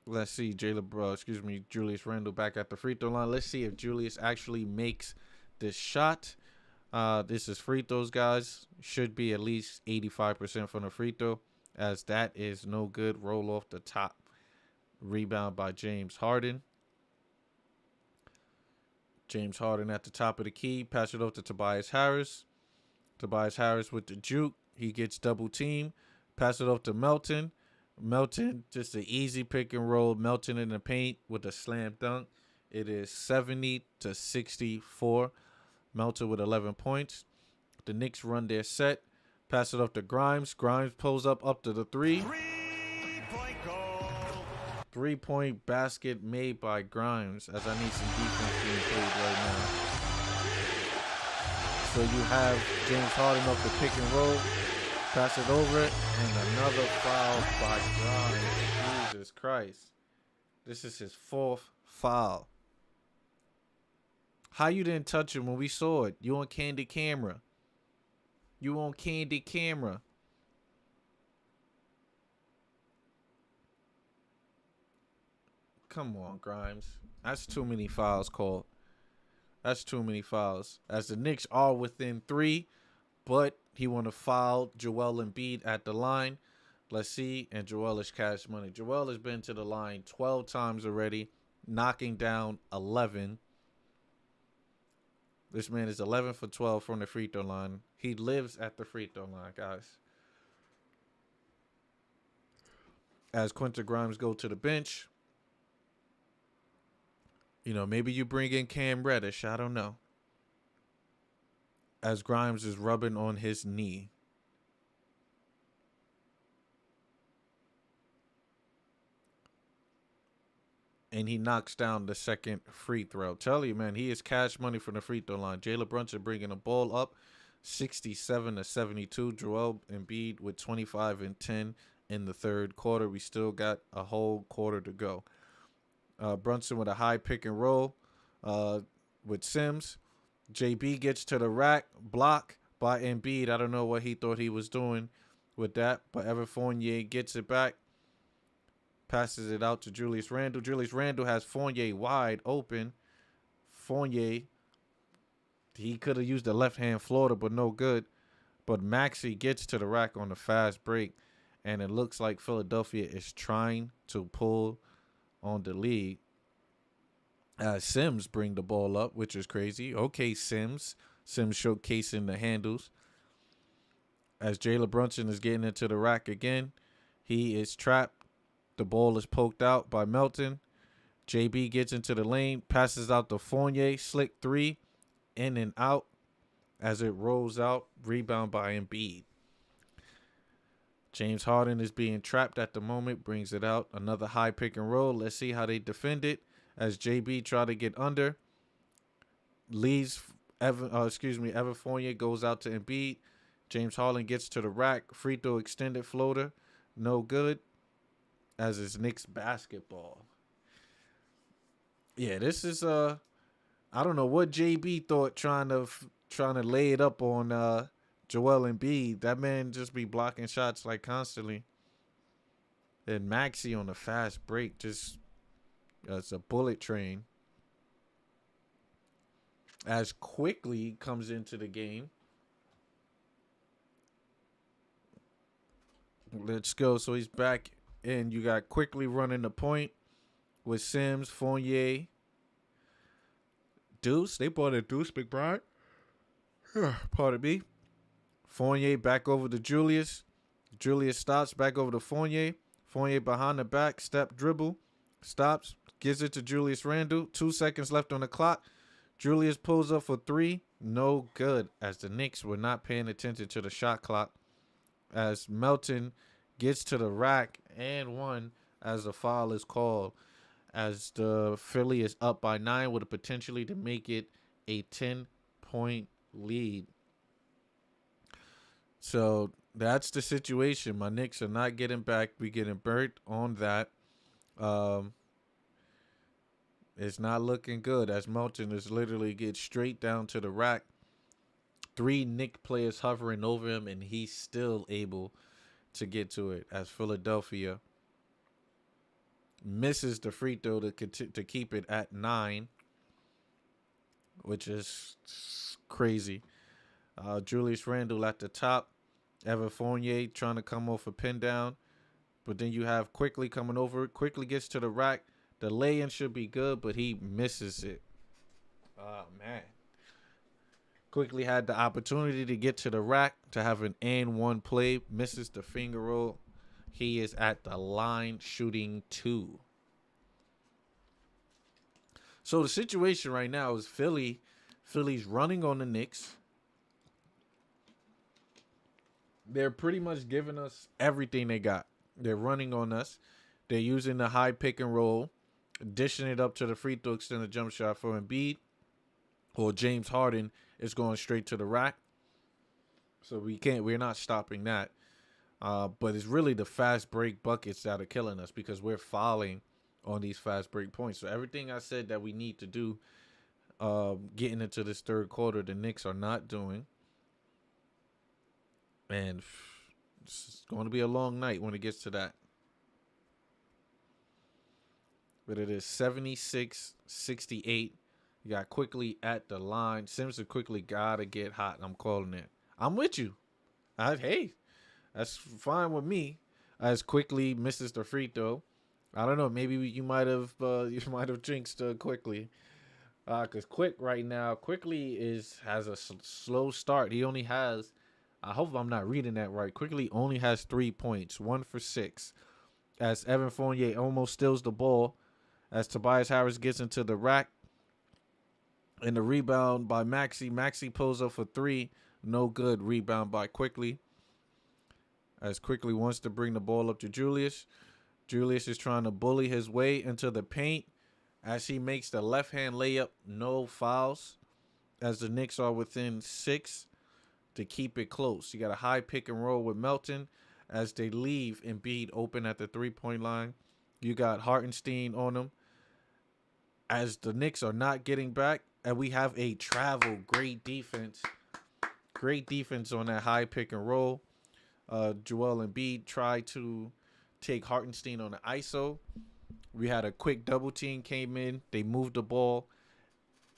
Let's see Julius Randle back at the free throw line. Let's see if Julius actually makes this shot. This is free throws, guys. Should be at least 85% from the free throw, as that is no good. Roll off the top. Rebound by James Harden. James Harden at the top of the key. Pass it off to Tobias Harris. Tobias Harris with the juke. He gets double teamed. Pass it off to Melton. Melton, just an easy pick and roll. Melton in the paint with a slam dunk. It is 70-64. Melton with 11 points. The Knicks run their set. Pass it off to Grimes. Grimes pulls up to the three. 3-point goal. 3-point basket made by Grimes, as I need some defense being played right now. So you have James Harden off the pick and roll. Pass it over, and another foul by Grimes. Jesus Christ. This is his fourth foul. How you didn't touch him when we saw it? You on candid camera. You on candid camera. Come on, Grimes. That's too many fouls called. That's too many fouls. As the Knicks are within 3, but he want to foul Joel Embiid at the line. Let's see. And Joel is cash money. Joel has been to the line 12 times already, knocking down 11. This man is 11 for 12 from the free throw line. He lives at the free throw line, guys. As Quentin Grimes go to the bench. You know, maybe you bring in Cam Reddish. I don't know. As Grimes is rubbing on his knee. And he knocks down the second free throw. Tell you, man, he is cash money from the free throw line. Jalen Brunson bringing the ball up 67-72. Joel Embiid with 25 and 10 in the third quarter. We still got a whole quarter to go. Brunson with a high pick and roll with Sims. JB gets to the rack, block by Embiid. I don't know what he thought he was doing with that, but Evan Fournier gets it back, passes it out to Julius Randle. Julius Randle has Fournier wide open. Fournier, he could have used the left-hand floater, but no good. But Maxey gets to the rack on the fast break, and it looks like Philadelphia is trying to pull on the lead. Sims bring the ball up, which is crazy. Okay, Sims. Sims showcasing the handles. As Jalen Brunson is getting into the rack again, he is trapped. The ball is poked out by Melton. JB gets into the lane, passes out to Fournier. Slick 3, in and out. As it rolls out, rebound by Embiid. James Harden is being trapped at the moment, brings it out. Another high pick and roll. Let's see how they defend it. As JB try to get under, leaves Evan Fournier goes out to Embiid. James Harden gets to the rack. Free throw extended floater. No good. As it's Knicks basketball. Yeah, this is I don't know what JB thought trying to lay it up on Joel Embiid. That man just be blocking shots like constantly. And Maxey on the fast break, just it's a bullet train. as Quickly comes into the game. Let's go. So he's back in. You got Quickly running the point with Sims, Fournier, Deuce. They brought in Deuce McBride. Pardon me. Fournier back over to Julius. Julius stops, back over to Fournier. Fournier behind the back, step dribble. Stops, gives it to Julius Randle. 2 seconds left on the clock. Julius pulls up for three. No good, as the Knicks were not paying attention to the shot clock. As Melton gets to the rack and one as the foul is called. As the Philly is up by 9 with a potentially to make it a 10-point lead. So that's the situation. My Knicks are not getting back. We getting burnt on that. It's not looking good as Melton is literally get straight down to the rack. 3 Knicks players hovering over him, and he's still able to get to it as Philadelphia misses the free throw to keep it at 9, which is crazy. Julius Randle at the top. Evan Fournier trying to come off a pin down. But then you have Quickly coming over. Quickly gets to the rack. The lay-in should be good, but he misses it. Oh, man. Quickly had the opportunity to get to the rack to have an and one play. Misses the finger roll. He is at the line shooting 2. So the situation right now is Philly's running on the Knicks. They're pretty much giving us everything they got. They're running on us. They're using the high pick and roll, dishing it up to the free throw extended jump shot for Embiid. Or James Harden is going straight to the rack. So we're not stopping that. But it's really the fast break buckets that are killing us because we're fouling on these fast break points. So everything I said that we need to do getting into this third quarter, the Knicks are not doing. And it's going to be a long night when it gets to that. But it is 76-68. You got Quickly at the line. Simpson Quickly got to get hot. I'm calling it. I'm with you. Hey, that's fine with me. As Quickly misses the free throw. I don't know. Maybe you might have jinxed Quickly. Because Quickly has a slow start. He only has, I hope I'm not reading that right. Quickly only has 3 points, 1 for 6. As Evan Fournier almost steals the ball. As Tobias Harris gets into the rack. And the rebound by Maxey. Maxey pulls up for 3. No good. Rebound by Quickly. As Quickly wants to bring the ball up to Julius. Julius is trying to bully his way into the paint. As he makes the left-hand layup, no fouls. As the Knicks are within 6 to keep it close. You got a high pick and roll with Melton. As they leave Embiid open at the 3-point line. You got Hartenstein on him. As the Knicks are not getting back. And we have a travel. Great defense. Great defense on that high pick and roll. Joel Embiid tried to take Hartenstein on the ISO. We had a quick double team came in. They moved the ball.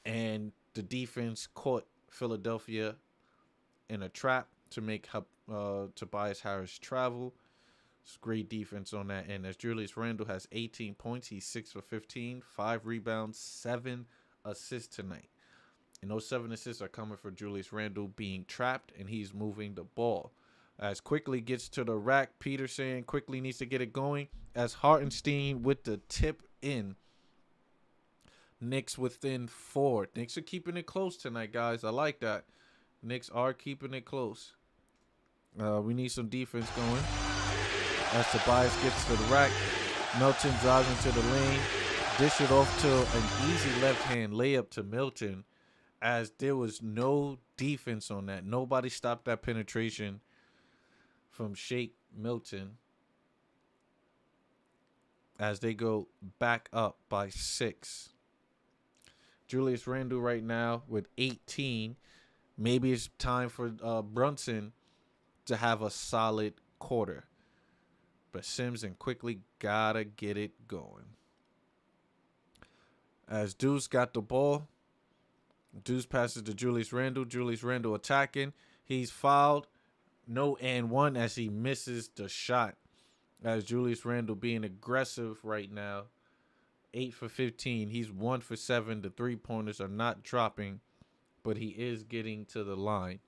And the defense caught Philadelphia in a trap to make Tobias Harris travel. It's great defense on that end. As Julius Randle has 18 points. He's 6 for 15. 5 rebounds. 7 assists tonight. And those 7 assists are coming for Julius Randle being trapped. And he's moving the ball. As Quickly gets to the rack, Peterson quickly needs to get it going. As Hartenstein with the tip in. Knicks within 4. Knicks are keeping it close tonight, guys. I like that. Knicks are keeping it close. We need some defense going. As Tobias gets to the rack, Melton drives into the lane. Dish it off to an easy left-hand layup to Melton. As there was no defense on that. Nobody stopped that penetration from Shake Milton as they go back up by 6. Julius Randle right now with 18. Maybe it's time for Brunson to have a solid quarter. But Sims and Quickly gotta get it going. As Deuce got the ball, Deuce passes to Julius Randle. Julius Randle attacking. He's fouled. No and one as he misses the shot. As Julius Randle being aggressive right now. 8 for 15. He's 1 for 7. The 3-pointers are not dropping, but he is getting to the line.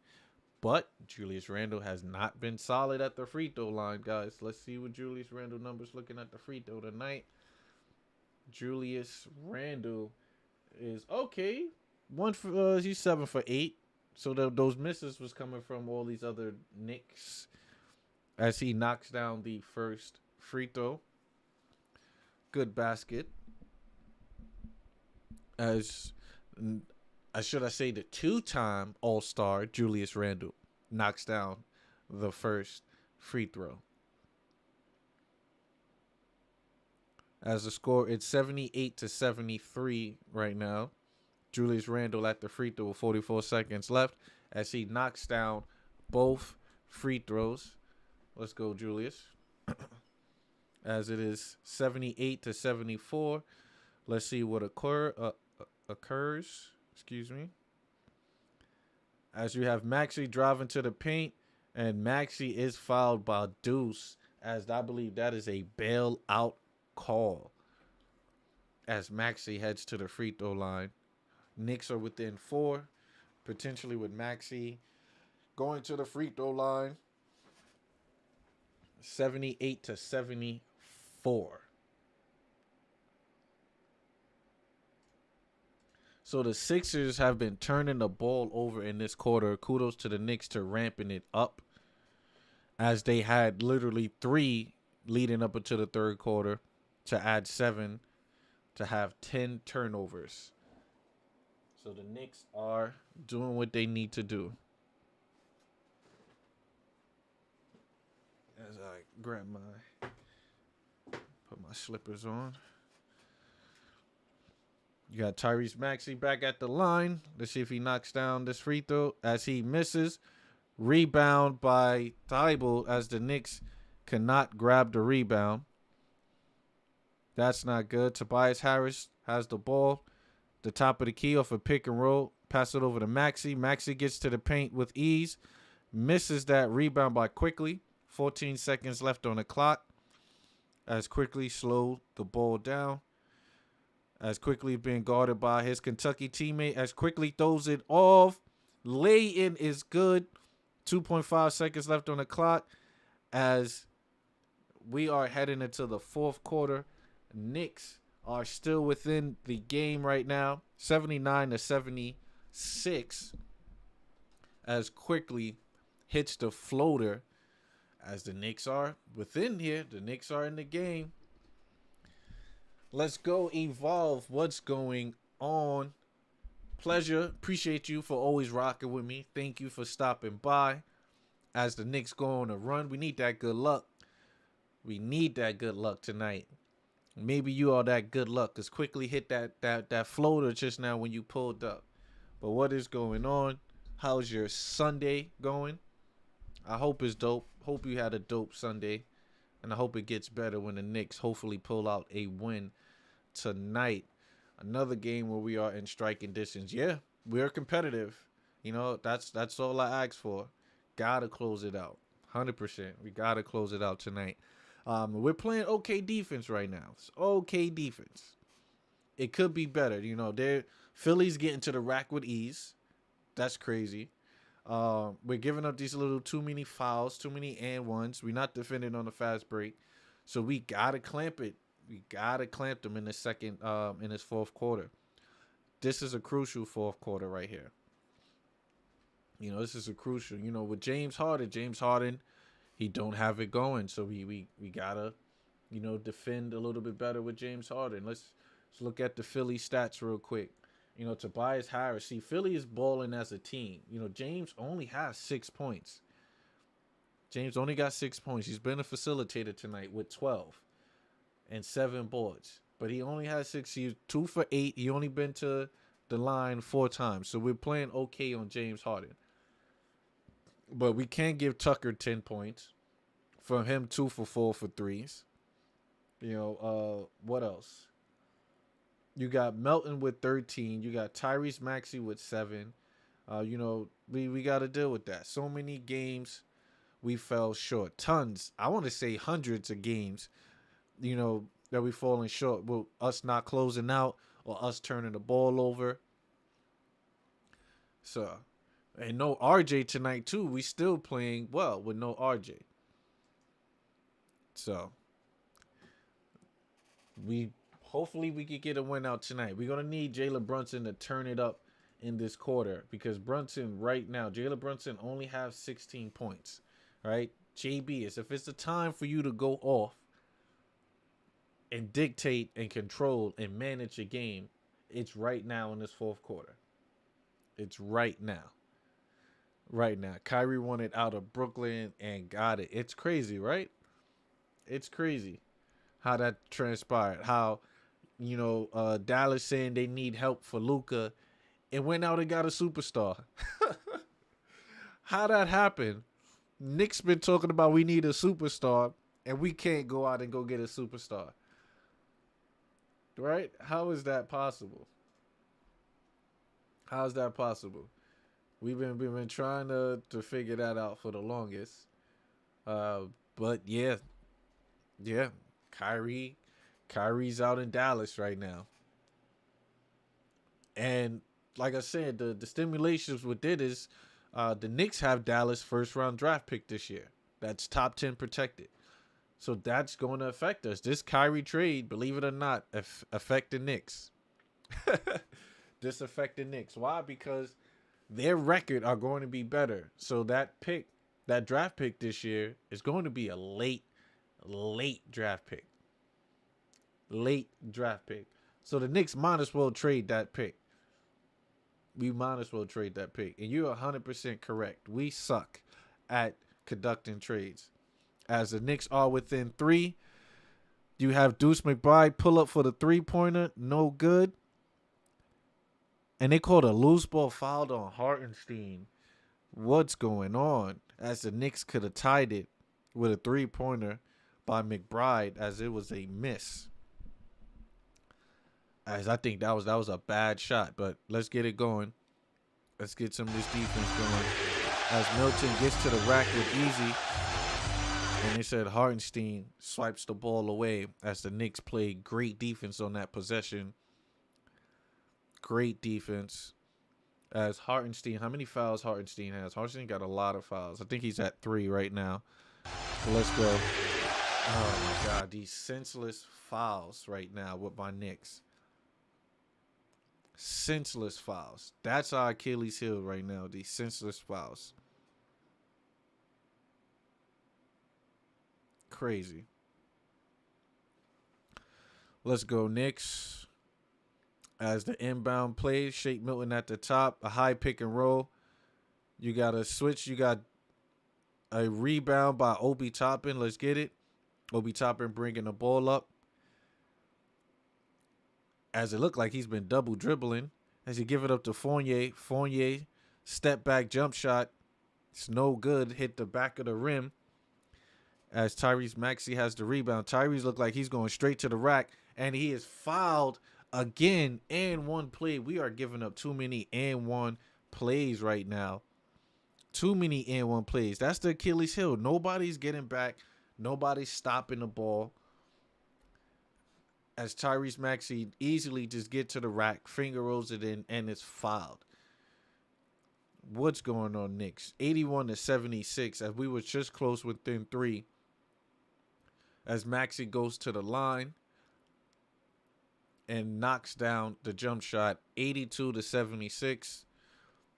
But Julius Randle has not been solid at the free throw line, guys. Let's see what Julius Randle numbers looking at the free throw tonight. Julius Randle is okay. He's 7 for 8. So those misses was coming from all these other Knicks as he knocks down the first free throw. Good basket. Should I say the two-time All-Star Julius Randle knocks down the first free throw. As the score, it's 78-73 right now. Julius Randle at the free throw with 44 seconds left as he knocks down both free throws. Let's go, Julius. As it is 78-74. Let's see what occurs. Excuse me. As you have Maxey driving to the paint, and Maxey is fouled by Deuce, as I believe that is a bailout call. As Maxey heads to the free throw line. Knicks are within 4, potentially with Maxey going to the free throw line. 78-74. So the Sixers have been turning the ball over in this quarter. Kudos to the Knicks to ramping it up, as they had literally 3 leading up into the third quarter to add 7 to have 10 turnovers. So the Knicks are doing what they need to do. As I put my slippers on. You got Tyrese Maxey back at the line. Let's see if he knocks down this free throw as he misses. Rebound by Thibault as the Knicks cannot grab the rebound. That's not good. Tobias Harris has the ball. The top of the key off a pick and roll. Pass it over to Maxey. Maxey gets to the paint with ease. Misses that rebound by Quickly. 14 seconds left on the clock. As Quickly slowed the ball down. As Quickly being guarded by his Kentucky teammate. As Quickly throws it off. Lay-in is good. 2.5 seconds left on the clock. As we are heading into the fourth quarter. Knicks are still within the game right now. 79-76. As Quickly hits the floater. As the Knicks are within here. The Knicks are in the game. Let's go Evolve. What's going on? Pleasure. Appreciate you for always rocking with me. Thank you for stopping by. As the Knicks go on a run, we need that good luck. We need that good luck tonight. Maybe you are that good luck, because Quickly hit that floater just now when you pulled up. But what is going on? How's your Sunday going? I hope it's dope. Hope you had a dope Sunday. And I hope it gets better when the Knicks hopefully pull out a win tonight. Another game where we are in striking distance. Yeah, we're competitive. You know, that's all I ask for. Gotta close it out. 100%. We gotta close it out tonight. We're playing okay defense right now. It's okay defense. It could be better. You know, Philly's getting to the rack with ease. That's crazy. We're giving up these little too many fouls, too many and ones. We're not defending on the fast break. So we gotta clamp it. We gotta clamp them in the in this fourth quarter. This is a crucial fourth quarter right here. You know, this is a crucial, you know, with James Harden, he don't have it going. So we gotta, you know, defend a little bit better with James Harden. Let's look at the Philly stats real quick. You know, Tobias Harris. See, Philly is balling as a team. You know, James only has 6 points. James only got 6 points. He's been a facilitator tonight with 12 and 7 boards. But he only has 6. He's 2 for 8. He only been to the line 4 times. So we're playing okay on James Harden. But we can't give Tucker 10 points. From him, 2 for 4 for threes. You know, what else? You got Melton with 13. You got Tyrese Maxey with 7. We got to deal with that. So many games we fell short. Tons. I want to say hundreds of games, that we falling short with us not closing out or us turning the ball over. So, and no RJ tonight too. We still playing well with no RJ. So, hopefully we could get a win out tonight. We're gonna need Jalen Brunson to turn it up in this quarter because Jalen Brunson only has 16 points. Right? JB is if it's the time for you to go off and dictate and control and manage a game, it's right now in this fourth quarter. It's right now. Right now. Kyrie won it out of Brooklyn and got it. It's crazy, right? It's crazy how that transpired. How, Dallas saying they need help for Luka and went out and got a superstar. How that happened? Knicks been talking about we need a superstar and we can't go out and go get a superstar. Right? How is that possible? How is that possible? We've been trying to figure that out for the longest. But yeah. Kyrie's out in Dallas right now. And like I said, the stimulations with it is the Knicks have Dallas first round draft pick this year. That's top 10 protected. So that's going to affect us. This Kyrie trade, believe it or not, affect the Knicks. This affect the Knicks. Why? Because their record are going to be better. So that draft pick this year is going to be a late draft pick. Late draft pick. So the Knicks might as well trade that pick. We might as well trade that pick. And you're 100% correct. We suck at conducting trades. As the Knicks are within 3, you have Deuce McBride pull up for the 3-pointer. No good. And they called a loose ball foul on Hartenstein. What's going on? As the Knicks could have tied it with a 3-pointer by McBride as it was a miss. As I think that was a bad shot, but let's get it going. Let's get some of this defense going. As Milton gets to the rack with easy. And they said Hartenstein swipes the ball away as the Knicks played great defense on that possession. Great defense. As Hartenstein, how many fouls Hartenstein has? Hartenstein got a lot of fouls. I think he's at 3 right now. So let's go. Oh, my God. These senseless fouls right now with my Knicks. Senseless fouls. That's our Achilles heel right now. These senseless fouls. Crazy. Let's go, Knicks. As the inbound plays, Shake Milton at the top, a high pick and roll. You got a switch. You got a rebound by Obi Toppin. Let's get it. Obi Toppin bringing the ball up. As it looked like he's been double dribbling. As you give it up to Fournier. Fournier, step back jump shot. It's no good. Hit the back of the rim. As Tyrese Maxey has the rebound. Tyrese looked like he's going straight to the rack. And he is fouled again and one play. We are giving up too many and one plays right now. Too many and one plays. That's the Achilles heel. Nobody's getting back. Nobody's stopping the ball. As Tyrese Maxey easily just get to the rack, finger rolls it in, and it's fouled. What's going on, Knicks? 81-76, as we were just close within 3. As Maxey goes to the line and knocks down the jump shot, 82-76.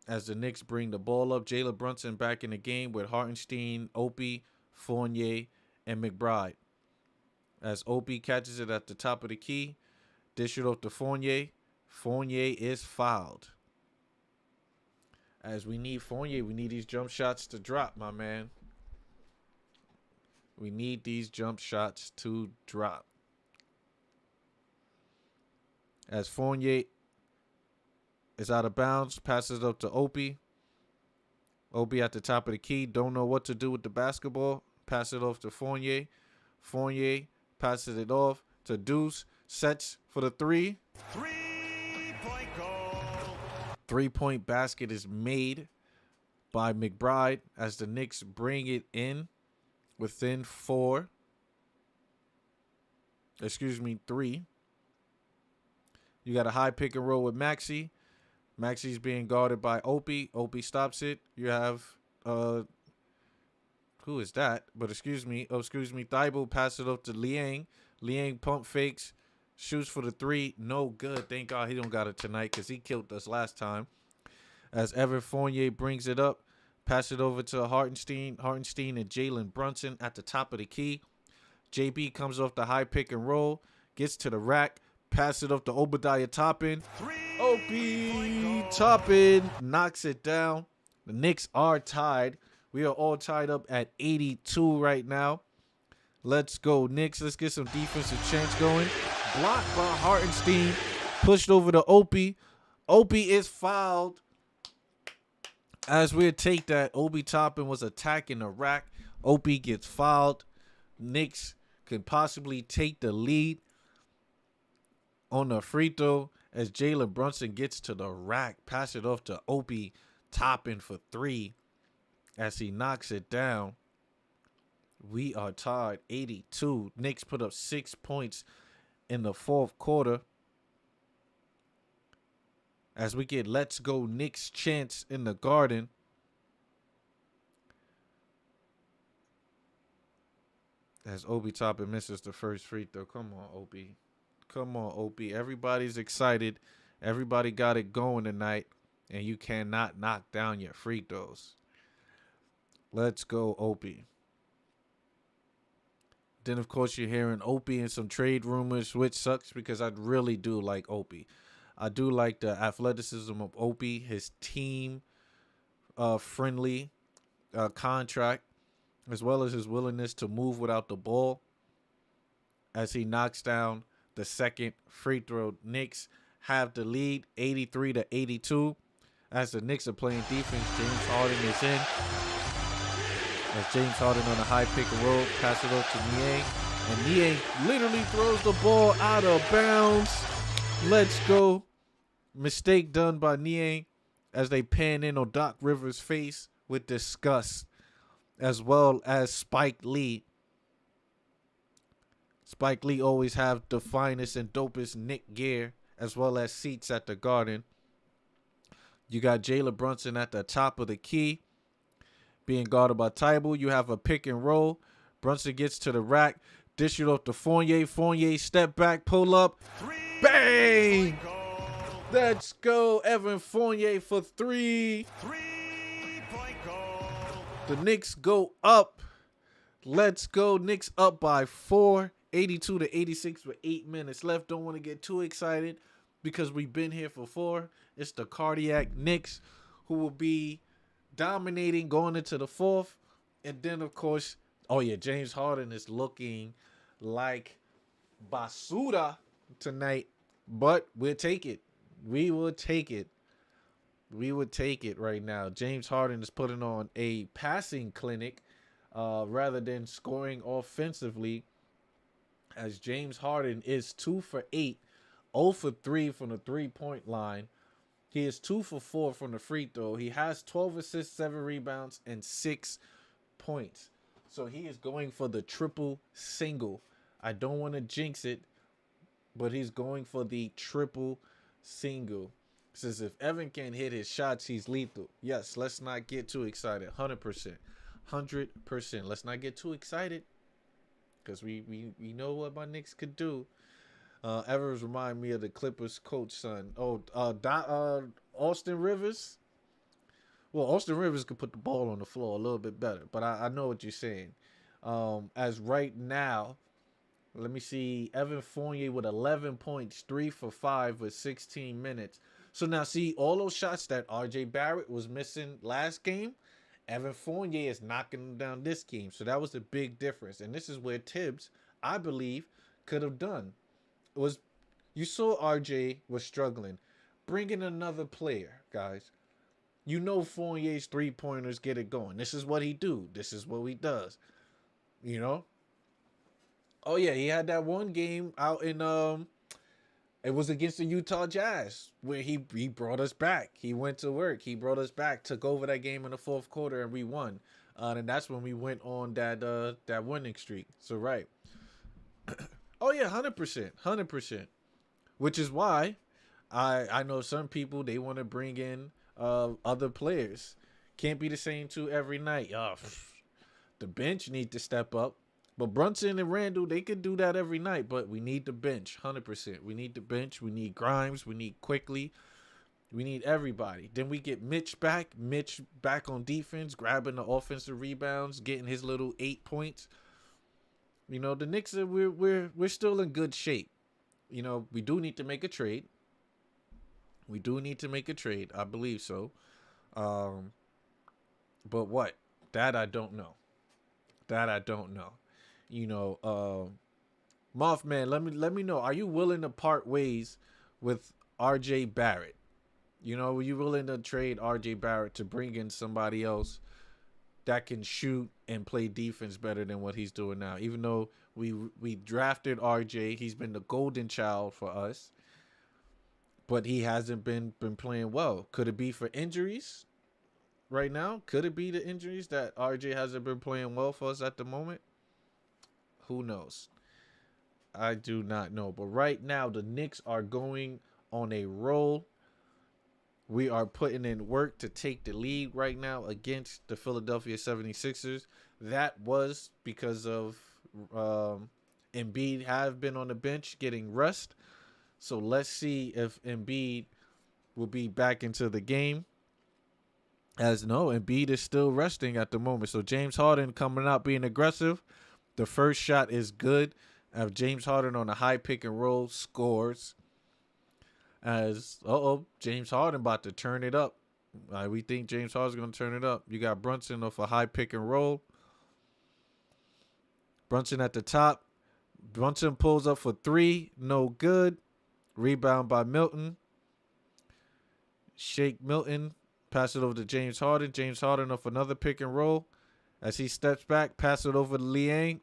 As the Knicks bring the ball up, Jalen Brunson back in the game with Hartenstein, Opie, Fournier, and McBride. As Opie catches it at the top of the key, dish it off to Fournier. Fournier is fouled. As we need Fournier, we need these jump shots to drop, my man. We need these jump shots to drop. As Fournier is out of bounds, passes it up to Opie. Opie at the top of the key, don't know what to do with the basketball. Pass it off to Fournier. Fournier passes it off to Deuce. Sets for the 3. Three-point goal. 3-point basket is made by McBride as the Knicks bring it in within 3. You got a high pick and roll with Maxey. Maxey's being guarded by Opie. Opie stops it. You have who is that? But excuse me. Thibault pass it up to Liang. Liang pump fakes. Shoots for the 3. No good. Thank God he don't got it tonight because he killed us last time. As Evan Fournier brings it up. Pass it over to Hartenstein. Hartenstein and Jalen Brunson at the top of the key. JB comes off the high pick and roll. Gets to the rack. Pass it up to Obadiah Toppin. Opie Toppin knocks it down. The Knicks are tied. We are all tied up at 82 right now. Let's go, Knicks. Let's get some defensive chance going. Blocked by Hartenstein. Pushed over to Opie. Opie is fouled. As we take that, Obi Toppin was attacking the rack. Opie gets fouled. Knicks could possibly take the lead on the free throw as Jalen Brunson gets to the rack. Pass it off to Opie Toppin for 3 as he knocks it down. We are tied 82. Knicks put up 6 points in the fourth quarter. As we get Let's Go Knicks chants in the Garden. As Obi Toppin misses the first free throw. Come on, Opie. Come on, Opie. Everybody's excited. Everybody got it going tonight. And you cannot knock down your free throws. Let's go, Opie. Then, of course, you're hearing Opie and some trade rumors, which sucks because I really do like Opie. I do like the athleticism of Opie, his team friendly contract, as well as his willingness to move without the ball as he knocks down the second free throw. Knicks have the lead 83-82. As the Knicks are playing defense, James Harden is in. As James Harden on a high pick and roll, pass it up to Niang. And Niang literally throws the ball out of bounds. Let's go. Mistake done by Niang as they pan in on Doc Rivers' face with disgust, as well as Spike Lee. Spike Lee always have the finest and dopest Knick gear, as well as seats at the Garden. You got Jalen Brunson at the top of the key, being guarded by Thibault. You have a pick and roll. Brunson gets to the rack, dish it off to Fournier. Fournier step back, pull up, bang! Let's go, Evan Fournier for 3. Three-point goal. The Knicks go up. Let's go, Knicks up by 4, 82-86 with 8 minutes left. Don't want to get too excited because we've been here for 4. It's the cardiac Knicks who will be dominating going into the fourth. And then, of course, James Harden is looking like basura tonight, but we'll take it. We will take it. We would take it right now. James Harden is putting on a passing clinic rather than scoring offensively, as James Harden is 2 for 8, 0 for 3 from the 3-point line. He is 2 for 4 from the free throw. He has 12 assists, 7 rebounds, and 6 points. So he is going for the triple single. I don't want to jinx it, but he's going for the triple single. Says if Evan can hit his shots, he's lethal. Yes, let's not get too excited. 100%. 100%. Let's not get too excited because we know what my Knicks could do. Evers remind me of the Clippers coach son. Austin Rivers. Well, Austin Rivers could put the ball on the floor a little bit better, but I know what you're saying. As right now, let me see, Evan Fournier with 11 points, 3 for 5 with 16 minutes. So now see, all those shots that RJ Barrett was missing last game, Evan Fournier is knocking them down this game. So that was a big difference. And this is where Tibbs, I believe, could have done. You saw RJ was struggling. Bring in another player, guys. You know Fournier's three-pointers get it going. This is what he do. This is what he does. You know? Oh, yeah, he had that one game out in It was against the Utah Jazz where he brought us back. He went to work. He brought us back, took over that game in the fourth quarter, and we won. And that's when we went on that winning streak. So right. Oh yeah, 100%, 100%. Which is why I know some people they want to bring in other players. Can't be the same two every night. The bench need to step up. But Brunson and Randall, they could do that every night. But we need the bench, 100%. We need the bench. We need Grimes. We need Quickly. We need everybody. Then we get Mitch back. Mitch back on defense, grabbing the offensive rebounds, getting his little 8 points. You know, the Knicks we're still in good shape. You know, we do need to make a trade. We do need to make a trade. I believe so. But what? That I don't know. That I don't know. You know, Mothman, let me know. Are you willing to part ways with RJ Barrett? You know, were you willing to trade RJ Barrett to bring in somebody else that can shoot and play defense better than what he's doing now? Even though we drafted RJ, he's been the golden child for us, but he hasn't been playing well. Could it be for injuries right now? Could it be the injuries that RJ hasn't been playing well for us at the moment? Who knows? I do not know. But right now, the Knicks are going on a roll. We are putting in work to take the lead right now against the Philadelphia 76ers. That was because of Embiid have been on the bench getting rest. So let's see if Embiid will be back into the game. As no, Embiid is still resting at the moment. So James Harden coming out being aggressive. The first shot is good. Of James Harden on a high pick and roll scores. As James Harden about to turn it up. We think James Harden's gonna turn it up. You got Brunson off a high pick and roll. Brunson at the top. Brunson pulls up for three. No good. Rebound by Milton. Shake Milton. Pass it over to James Harden. James Harden off another pick and roll. As he steps back, pass it over to Liang.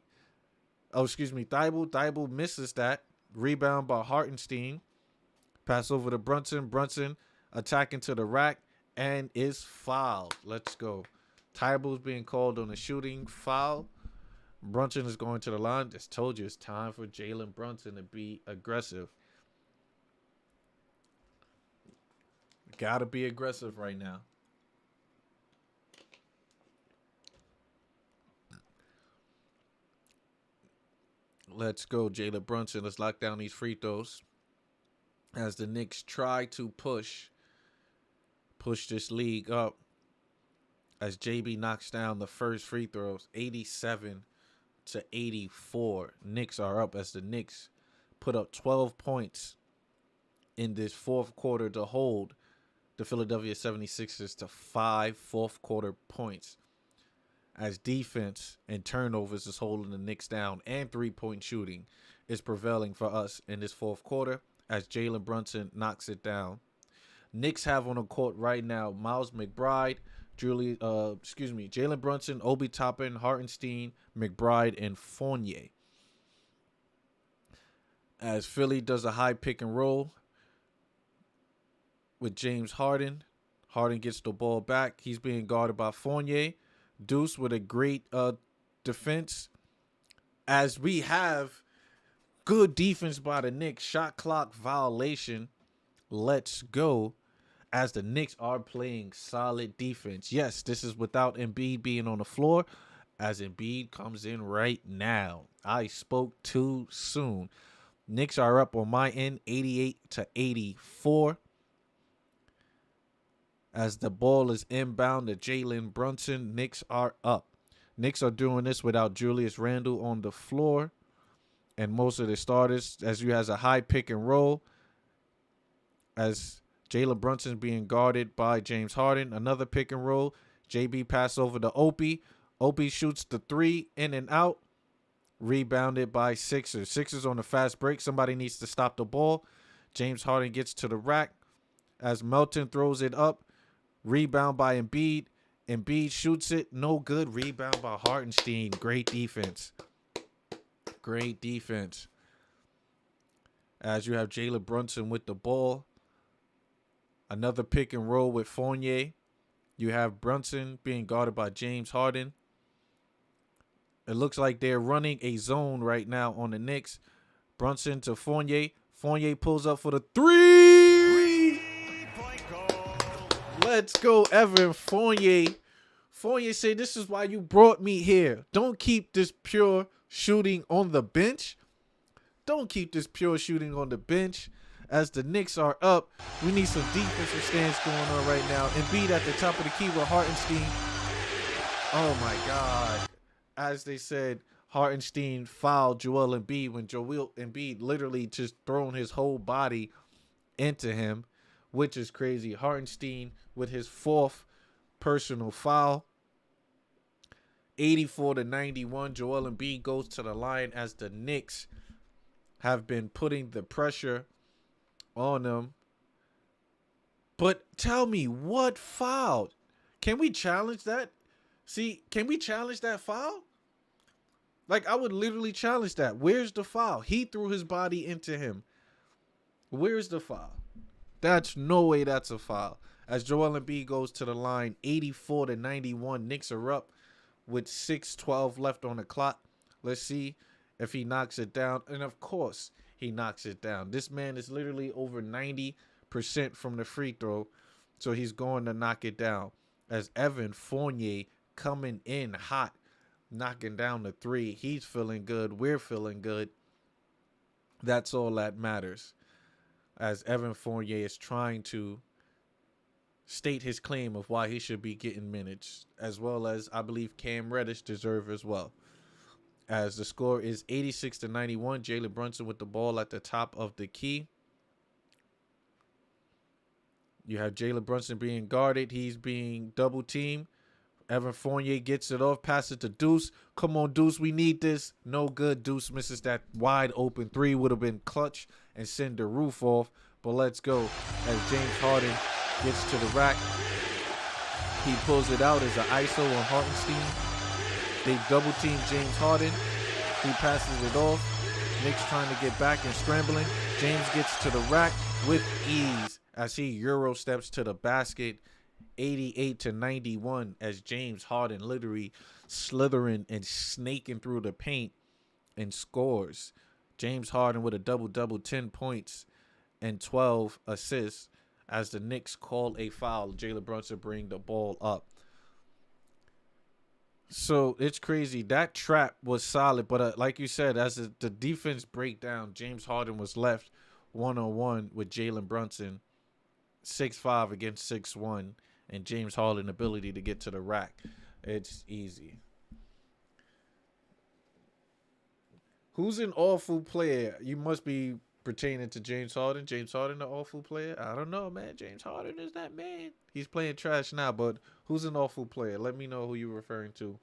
Thibault. Thibault misses that. Rebound by Hartenstein. Pass over to Brunson. Brunson attacking to the rack and is fouled. Let's go. Thibault's being called on a shooting foul. Brunson is going to the line. Just told you it's time for Jalen Brunson to be aggressive. Gotta be aggressive right now. Let's go, Jalen Brunson. Let's lock down these free throws. As the Knicks try to push this league up. As JB knocks down the first free throws, 87-84. Knicks are up as the Knicks put up 12 points in this fourth quarter to hold the Philadelphia 76ers to 5 fourth quarter points. As defense and turnovers is holding the Knicks down and three-point shooting is prevailing for us in this fourth quarter as Jalen Brunson knocks it down. Knicks have on the court right now Miles McBride, Jalen Brunson, Obi Toppin, Hartenstein, McBride, and Fournier. As Philly does a high pick and roll with James Harden. Harden gets the ball back. He's being guarded by Fournier. Deuce with a great defense. As we have good defense by the Knicks. Shot clock violation. Let's go. As the Knicks are playing solid defense. Yes, this is without Embiid being on the floor. As Embiid comes in right now. I spoke too soon. Knicks are up on my end 88-84. As the ball is inbound to Jalen Brunson, Knicks are up. Knicks are doing this without Julius Randle on the floor. And most of the starters, as you has a high pick and roll. As Jalen Brunson being guarded by James Harden. Another pick and roll. JB pass over to Opie. Opie shoots the three in and out. Rebounded by Sixers. Sixers on the fast break. Somebody needs to stop the ball. James Harden gets to the rack. As Melton throws it up. Rebound by Embiid. Embiid shoots it. No good. Rebound by Hartenstein. Great defense. Great defense. as you have Jalen Brunson with the ball. Another pick and roll with Fournier. You have Brunson being guarded by James Harden. It looks like they're running a zone right now on the Knicks. Brunson to Fournier. Fournier pulls up for the three. Let's go, Evan Fournier. Fournier said, "This is why you brought me here. Don't keep this pure shooting on the bench. Don't keep this pure shooting on the bench." As the Knicks are up, we need some defensive stance going on right now. Embiid at the top of the key with Hartenstein. Oh my God. As they said, Hartenstein fouled Joel Embiid when Joel Embiid literally just thrown his whole body into him, which is crazy. Hartenstein with his 4th personal foul. 84-91. Joel Embiid goes to the line as the Knicks have been putting the pressure on them. But tell me, what foul? Can we challenge that? See, can we challenge that foul? Like, I would literally challenge that. Where's the foul? He threw his body into him. Where's the foul? That's no way that's a foul. As Joel Embiid goes to the line, 84-91. Knicks are up with 6:12 left on the clock. Let's see if he knocks it down. And of course, he knocks it down. This man is literally over 90% from the free throw, so he's going to knock it down. As Evan Fournier coming in hot, knocking down the three. He's feeling good. We're feeling good. That's all that matters. As Evan Fournier is trying to state his claim of why he should be getting minutes, as well as I believe Cam Reddish deserve as well. As the score is 86-91, Jalen Brunson with the ball at the top of the key. You have Jalen Brunson being guarded. He's being double teamed. Evan Fournier gets it off, passes to Deuce. Come on, Deuce, we need this. No good. Deuce misses that wide open three. Would have been clutch and send the roof off. But let's go as James Harden gets to the rack. He pulls it out as an ISO on Hartenstein. They double team James Harden. He passes it off. Knicks trying to get back and scrambling. James gets to the rack with ease as he Euro steps to the basket. 88-91 as James Harden literally slithering and snaking through the paint and scores. James Harden with a double-double, 10 points and 12 assists as the Knicks call a foul. Jalen Brunson bring the ball up. So it's crazy. That trap was solid, but like you said, as the defense breakdown, James Harden was left one-on-one with Jalen Brunson, 6'5" against 6'1", and James Harden ability to get to the rack. It's easy. Who's an awful player? You must be pertaining to James Harden. James Harden, an awful player? I don't know, man. James Harden is that man. He's playing trash now, but who's an awful player? Let me know who you're referring to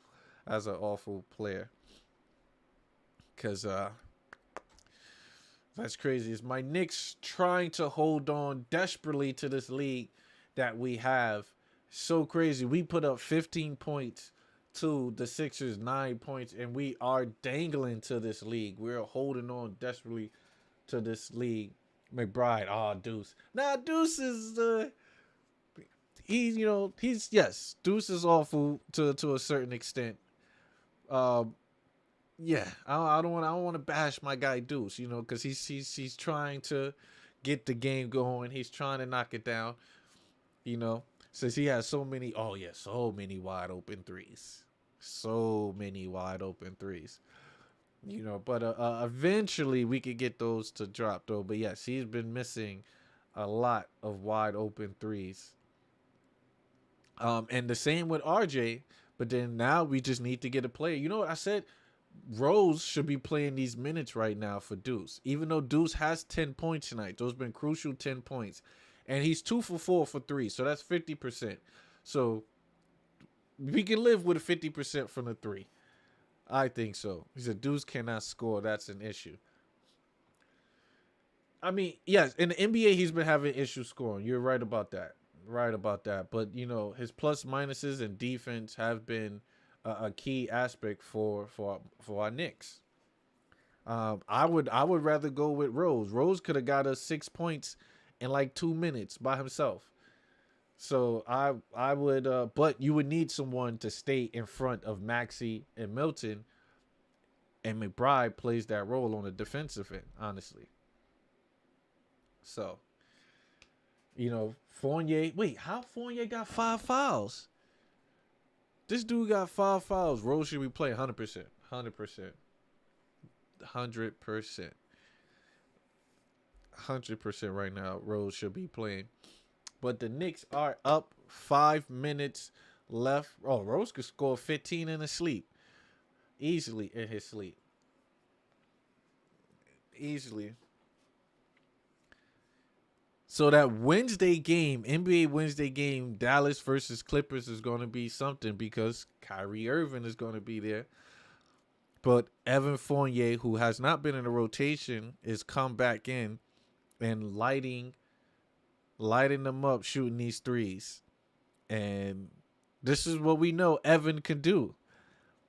as an awful player. Because that's crazy. It's my Knicks trying to hold on desperately to this league that we have. So crazy. We put up 15 points to the Sixers, 9 points, and we are dangling to this league. We're holding on desperately to this league. McBride, Deuce. Now Deuce is yes, Deuce is awful to a certain extent. Yeah, I don't want to bash my guy Deuce, because he's trying to get the game going. He's trying to knock it down, since he has so many wide open threes. So many wide open threes. But eventually we could get those to drop though. But yes, he's been missing a lot of wide open threes. And the same with RJ, but then now we just need to get a player. You know what I said? Rose should be playing these minutes right now for Deuce. Even though Deuce has 10 points tonight. Those have been crucial 10 points. And he's 2 for 4 for 3. So that's 50%. So we can live with a 50% from the 3. I think so. He said Deuce cannot score. That's an issue. I mean, yes, in the NBA, he's been having issues scoring. You're right about that. But, his plus minuses and defense have been a key aspect for our Knicks. I would rather go with Rose. Rose could have got us 6 points in like 2 minutes by himself. So I would, but you would need someone to stay in front of Maxey and Milton, and McBride plays that role on the defensive end, honestly. So, Fournier. Wait, how Fournier got 5 fouls? This dude got 5 fouls. Rose should be playing 100%. 100%. 100%. 100% right now. Rose should be playing. But the Knicks are up 5 minutes left. Oh, Rose could score 15 in his sleep. Easily in his sleep. Easily. So that Wednesday game, NBA Wednesday game, Dallas versus Clippers is going to be something because Kyrie Irving is going to be there. But Evan Fournier, who has not been in the rotation, is come back in and lighting them up, shooting these threes. And this is what we know Evan can do.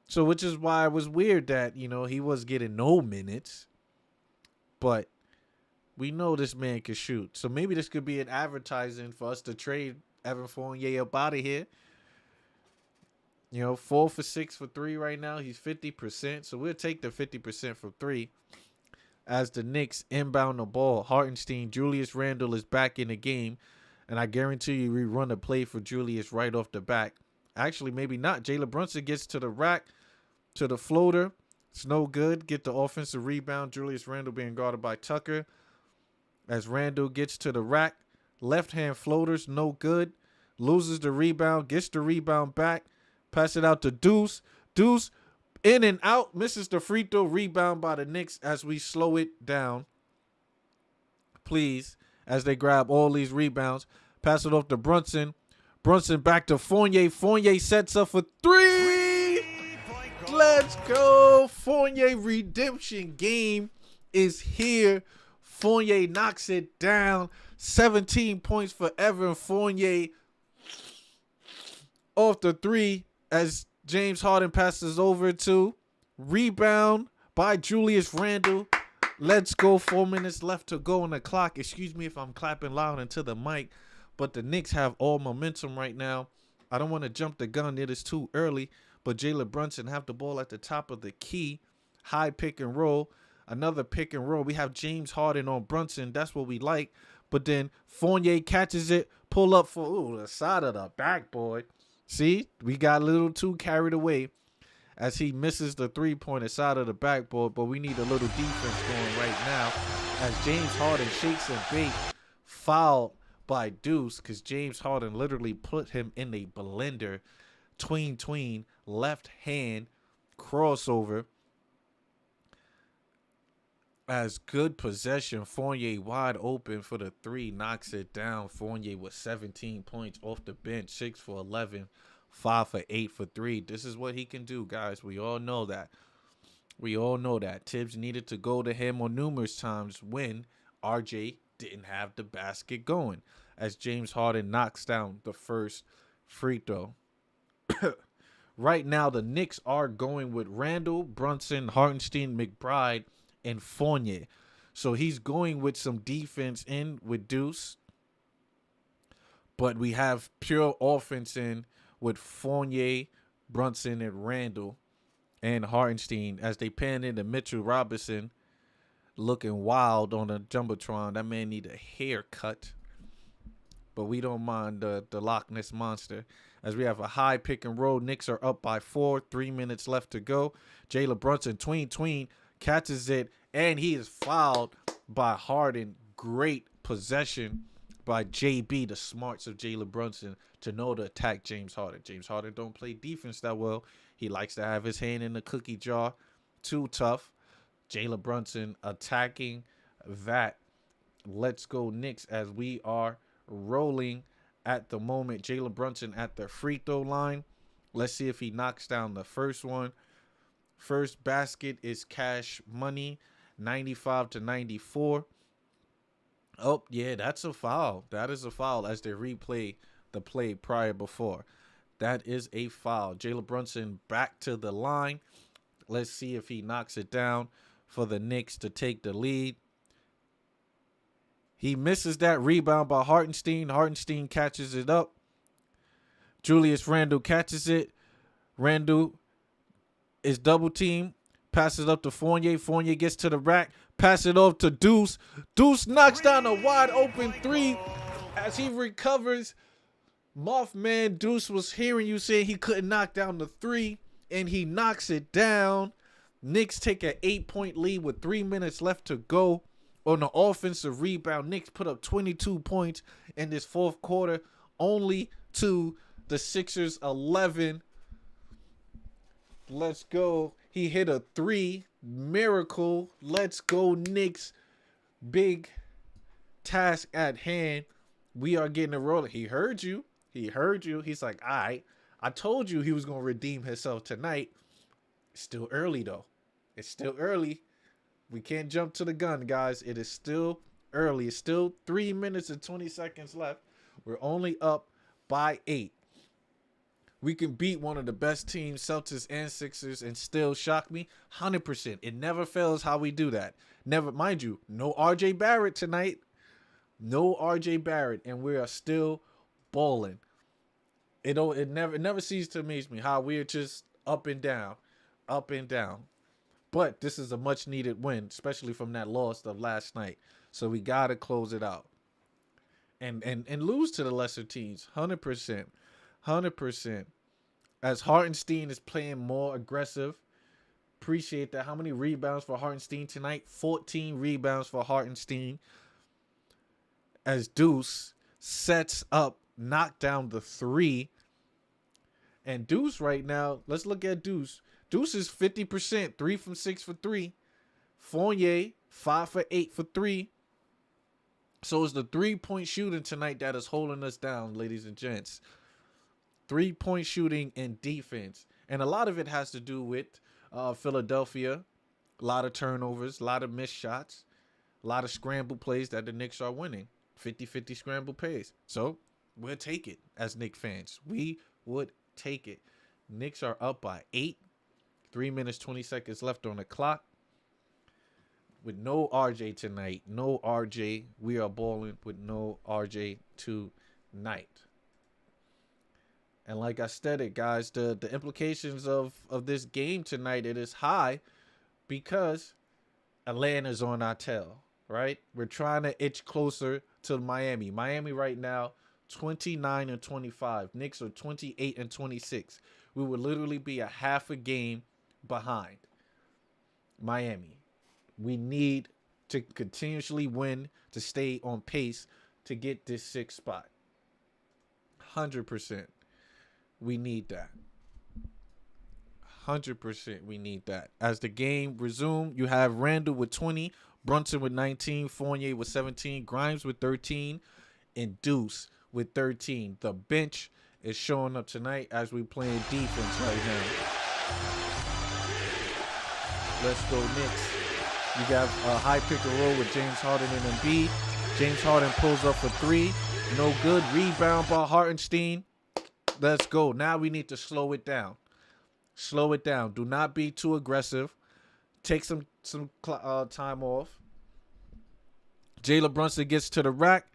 So which is why it was weird that, he was getting no minutes. But we know this man can shoot. So maybe this could be an advertising for us to trade Evan Fournier up out of here. 4 for 6 for 3 right now. He's 50%. So we'll take the 50% from 3. As the Knicks inbound the ball, Hartenstein, Julius Randle is back in the game. And I guarantee you we run a play for Julius right off the back. Actually, maybe not. Jalen Brunson gets to the rack, to the floater. It's no good. Get the offensive rebound. Julius Randle being guarded by Tucker. As Randle gets to the rack, left-hand floaters, no good. Loses the rebound, gets the rebound back. Pass it out to Deuce. Deuce, in and out, misses the free throw. Rebound by the Knicks as we slow it down. Please, as they grab all these rebounds. Pass it off to Brunson. Brunson back to Fournier. Fournier sets up for 3. Let's go. Fournier redemption game is here. Fournier knocks it down. 17 points for Evan Fournier off the 3 as James Harden passes over to. Rebound by Julius Randle. Let's go. 4 minutes left to go on the clock. Excuse me if I'm clapping loud into the mic, but the Knicks have all momentum right now. I don't want to jump the gun. It is too early, but Jalen Brunson have the ball at the top of the key. High pick and roll. Another pick and roll. We have James Harden on Brunson. That's what we like. But then Fournier catches it. Pull up for the side of the backboard. See, we got a little too carried away as he misses the three-pointer side of the backboard. But we need a little defense going right now as James Harden shakes and bake. Fouled by Deuce because James Harden literally put him in a blender. Tween, left hand crossover. As good possession, Fournier wide open for the 3, knocks it down. Fournier with 17 points off the bench, 6 for 11, 5 for 8 for 3. This is what he can do, guys. We all know that. Tibbs needed to go to him on numerous times when RJ didn't have the basket going. As James Harden knocks down the first free throw. Right now, the Knicks are going with Randle, Brunson, Hartenstein, McBride, and Fournier. So he's going with some defense in with Deuce. But we have pure offense in with Fournier, Brunson, and Randle and Hartenstein as they pan into Mitchell Robinson looking wild on a Jumbotron. That man need a haircut. But we don't mind the Loch Ness Monster. As we have a high pick and roll. Knicks are up by 4. 3 minutes left to go. Jalen Brunson, tween, catches it, and he is fouled by Harden. Great possession by JB, the smarts of Jalen Brunson, to know to attack James Harden. James Harden don't play defense that well. He likes to have his hand in the cookie jar. Too tough. Jalen Brunson attacking that. Let's go Knicks as we are rolling at the moment. Jalen Brunson at the free throw line. Let's see if he knocks down the first one. First basket is cash money, 95-94. Oh, yeah, that's a foul. That is a foul as they replay the play prior before. That is a foul. Jalen Brunson back to the line. Let's see if he knocks it down. for the Knicks to take the lead. He misses that rebound by Hartenstein. Hartenstein catches it up. Julius Randle catches it. Randle is double teamed. Passes up to Fournier. Fournier gets to the rack. Pass it off to Deuce. Deuce knocks down a wide open three as he recovers. Mothman Deuce was hearing you saying he couldn't knock down the three, and he knocks it down. Knicks take an 8-point lead with 3 minutes left to go. On the offensive rebound, Knicks put up 22 points in this fourth quarter, only to the Sixers 11. Let's go. He hit a three. Miracle. Let's go, Knicks. Big task at hand. We are getting a roller. He heard you. He heard you. He's like, all right. I told you he was going to redeem himself tonight. It's still early, though. It's still early. We can't jump to the gun, guys. It is still early. It's still 3 minutes and 20 seconds left. We're only up by 8. We can beat one of the best teams, Celtics and Sixers, and still shock me 100%. It never fails how we do that. Never, mind you, no RJ Barrett tonight. No RJ Barrett, and we are still balling. It never ceases to amaze me how we're just up and down, up and down. But this is a much needed win, especially from that loss of last night. So we gotta close it out. And lose to the lesser teams. 100%. 100%. As Hartenstein is playing more aggressive. Appreciate that. How many rebounds for Hartenstein tonight? 14 rebounds for Hartenstein. As Deuce sets up, knock down the three. And Deuce right now, let's look at Deuce. Deuce is 50%, 3 from 6 for 3. Fournier, 5 for 8 for 3. So it's the 3-point shooting tonight that is holding us down, ladies and gents. 3-point shooting and defense. And a lot of it has to do with Philadelphia. A lot of turnovers, a lot of missed shots, a lot of scramble plays that the Knicks are winning. 50-50 scramble plays. So we'll take it as Knicks fans. We would take it. Knicks are up by 8. 3 minutes, 20 seconds left on the clock. With no RJ tonight. No RJ. We are balling with no RJ tonight. And like I stated, guys, the implications of this game tonight, it is high because Atlanta's on our tail, right? We're trying to itch closer to Miami. Miami right now, 29-25. Knicks are 28-26. We would literally be a half a game behind Miami. We need to continuously win to stay on pace to get this 6th spot. 100%. We need that. 100% we need that. As the game resumes, you have Randle with 20, Brunson with 19, Fournier with 17, Grimes with 13, and Deuce with 13. The bench is showing up tonight as we playing defense right now. Let's go Knicks. You got a high pick and roll with James Harden and Embiid. James Harden pulls up for 3. No good. Rebound by Hartenstein. Let's go. Now we need to slow it down. Slow it down. Do not be too aggressive. Take some time off. Jalen Brunson gets to the rack,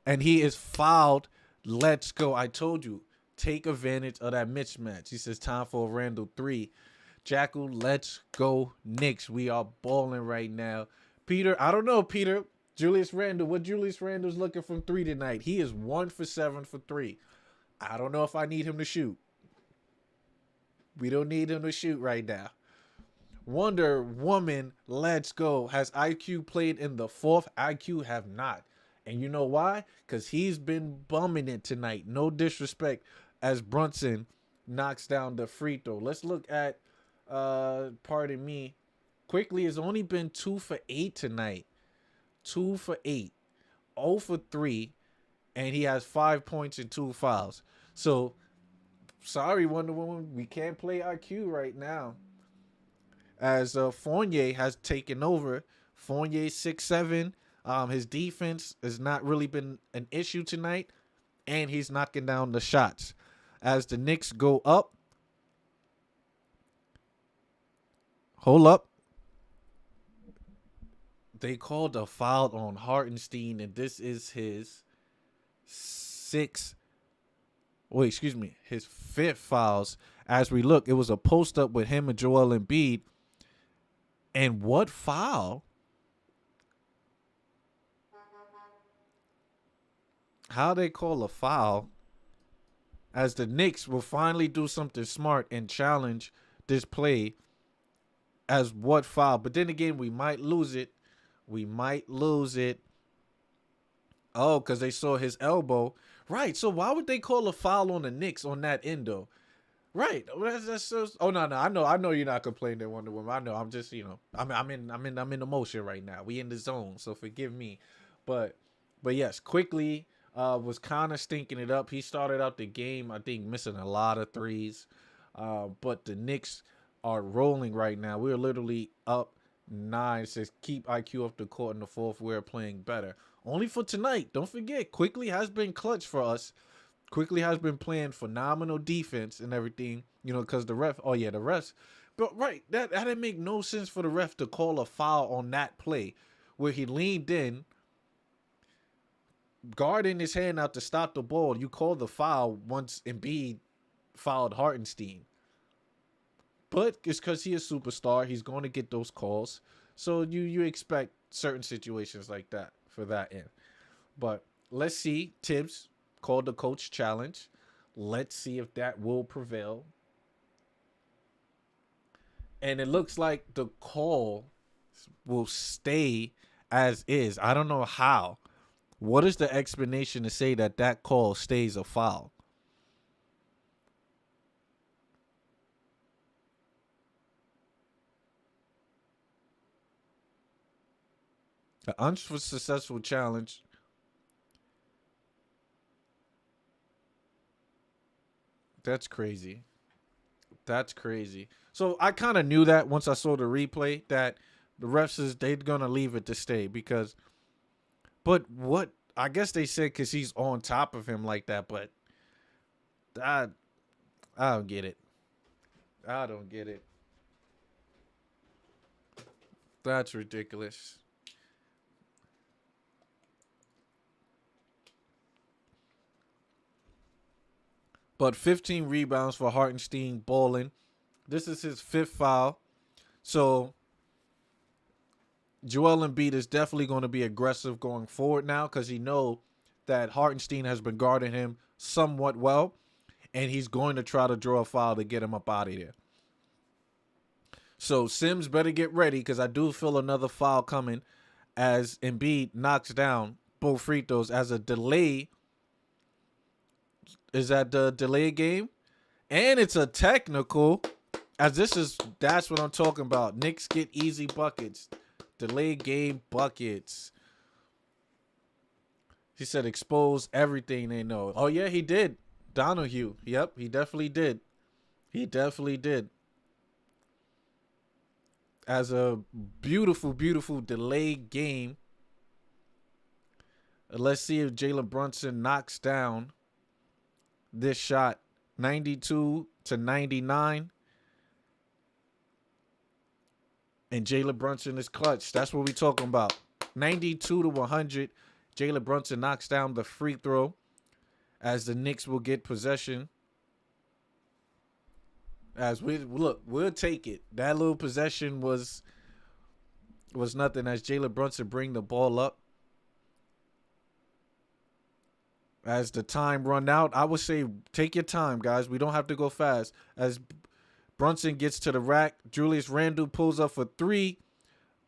and he is fouled. Let's go. I told you. Take advantage of that mismatch. He says time for a Randle 3. Jackal, let's go Knicks. We are balling right now. Peter, I don't know, Peter. Julius Randle. What Julius Randle's looking from 3 tonight? He is 1 for 7 for 3. I don't know if I need him to shoot. We don't need him to shoot right now. Wonder Woman, let's go. Has IQ played in the 4th? IQ have not. And you know why? Because he's been bumming it tonight. No disrespect as Brunson knocks down the free throw. Let's look at, pardon me. Quickly has only been 2 for 8 tonight. 2 for 8. 0 for 3. And he has 5 points and 2 fouls. So, sorry, Wonder Woman. We can't play IQ right now. As Fournier has taken over. Fournier 6'7". His defense has not really been an issue tonight. And he's knocking down the shots. As the Knicks go up. Hold up. They called a foul on Hartenstein, and this is his his fifth fouls. As we look, it was a post up with him and Joel Embiid. And what foul? How they call a foul? As the Knicks will finally do something smart and challenge this play as what foul. But then again, we might lose it. Oh, because they saw his elbow. Right. So why would they call a foul on the Knicks on that end, though? Right. That's just, oh no. I know you're not complaining, Wonder Woman. I know. I'm just, I'm in emotion right now. We in the zone, so forgive me. But yes, quickly was kind of stinking it up. He started out the game, I think, missing a lot of threes. But the Knicks are rolling right now. We're literally up 9. It says keep IQ off the court in the fourth. We're playing better. Only for tonight. Don't forget, Quickly has been clutch for us. Quickly has been playing phenomenal defense and everything, because the refs. But right, that didn't make no sense for the ref to call a foul on that play where he leaned in, guarding his hand out to stop the ball. You call the foul once Embiid fouled Hartenstein. But it's because he's a superstar. He's going to get those calls. So you expect certain situations like that for that end. But let's see. Tibbs called the coach challenge. Let's see if that will prevail. And it looks like the call will stay as is. I don't know how. What is the explanation to say that call stays a foul? The unsuccessful challenge. That's crazy. So I kind of knew that once I saw the replay that the refs they're gonna leave it to stay but what I guess they said because he's on top of him like that, but I don't get it. That's ridiculous. But 15 rebounds for Hartenstein balling. This is his fifth foul. So Joel Embiid is definitely going to be aggressive going forward now because he knows that Hartenstein has been guarding him somewhat well. And he's going to try to draw a foul to get him up out of there. So Sims better get ready because I do feel another foul coming as Embiid knocks down both free throws as a delay. Is that the delay game? And it's a technical. That's what I'm talking about. Knicks get easy buckets. Delay game buckets. He said expose everything they know. Oh, yeah, he did. Donahue. Yep, he definitely did. As a beautiful, beautiful delay game. Let's see if Jalen Brunson knocks down this shot. 92-99. And Jalen Brunson is clutch. That's what we're talking about. 92-100. Jalen Brunson knocks down the free throw as the Knicks will get possession. As we'll take it. That little possession was nothing as Jalen Brunson bring the ball up. As the time run out, I would say take your time, guys. We don't have to go fast. As Brunson gets to the rack, Julius Randle pulls up for 3.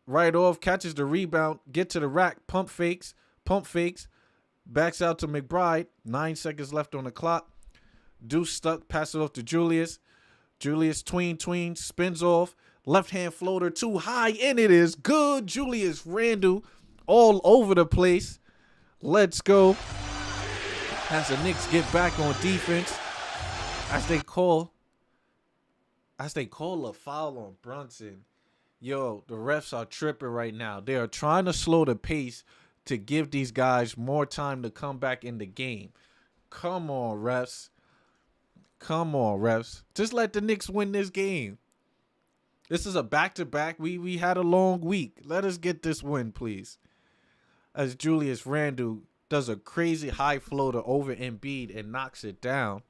Right off, catches the rebound, get to the rack, pump fakes, backs out to McBride. 9 seconds left on the clock. Deuce stuck, pass it off to Julius. Julius tween, spins off. Left hand floater too high, and it is good. Julius Randle all over the place. Let's go. As the Knicks get back on defense, as they call a foul on Brunson. Yo, the refs are tripping right now. They are trying to slow the pace to give these guys more time to come back in the game. Come on, refs. Just let the Knicks win this game. This is a back-to-back. We had a long week. Let us get this win, please. As Julius Randle does a crazy high floater over Embiid and knocks it down.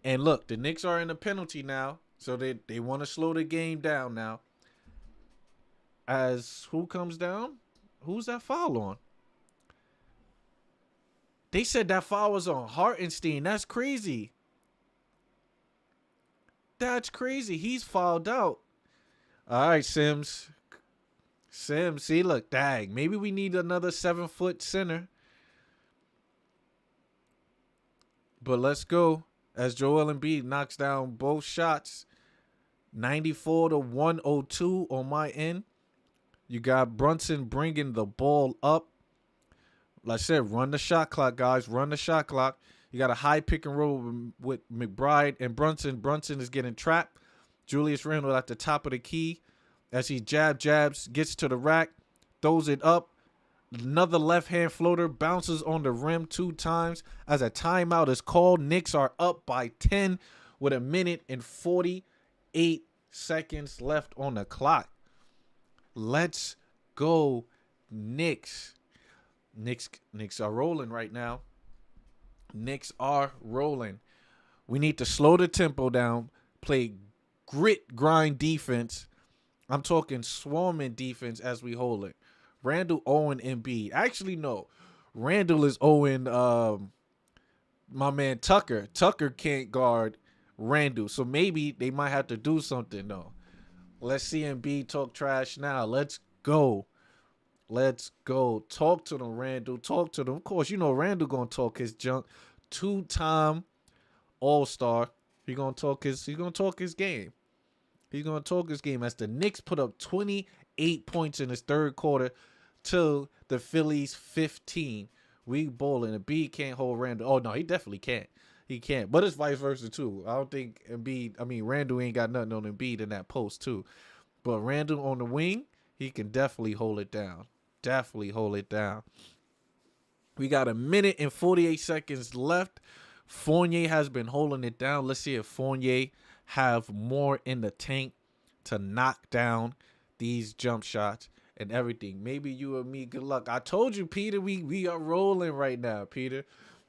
And look, the Knicks are in a penalty now, so they want to slow the game down now. As who comes down? Who's that foul on? They said that foul was on Hartenstein. That's crazy. That's crazy. He's fouled out. All right, Sims. See, look, dang. Maybe we need another 7-foot center. But let's go. As Joel Embiid knocks down both shots. 94 to 102 on my end. You got Brunson bringing the ball up. Like I said, run the shot clock, guys. Run the shot clock. You got a high pick and roll with McBride and Brunson. Brunson is getting trapped. Julius Randle at the top of the key. As he jabs, gets to the rack, throws it up. Another left-hand floater bounces on the rim 2 times. As a timeout is called, Knicks are up by 10 with 1 minute and 48 seconds left on the clock. Let's go, Knicks. Knicks are rolling right now. Knicks are rolling. We need to slow the tempo down, play grit, grind defense. I'm talking swarming defense as we hold it. Randle, Owen, Embiid. Actually, no. Randle is Owen, my man Tucker. Tucker can't guard Randle. So maybe they might have to do something, though. Let's see Embiid talk trash now. Let's go. Let's go. Talk to them, Randle. Talk to them. Of course, you know Randle going to talk his junk. 2-time All-Star. He's going to talk his game. He's going to talk his game as the Knicks put up 28 points in his third quarter to the Phillies 15. We bowling. Embiid can't hold Randle. Oh, no, he definitely can't. He can't. But it's vice versa, too. I don't think Randle ain't got nothing on Embiid in that post, too. But Randle on the wing, he can definitely hold it down. Definitely hold it down. We got 1 minute and 48 seconds left. Fournier has been holding it down. Let's see if Fournier have more in the tank to knock down these jump shots and everything. Maybe you and me, good luck. I told you, Peter, we are rolling right now, Peter.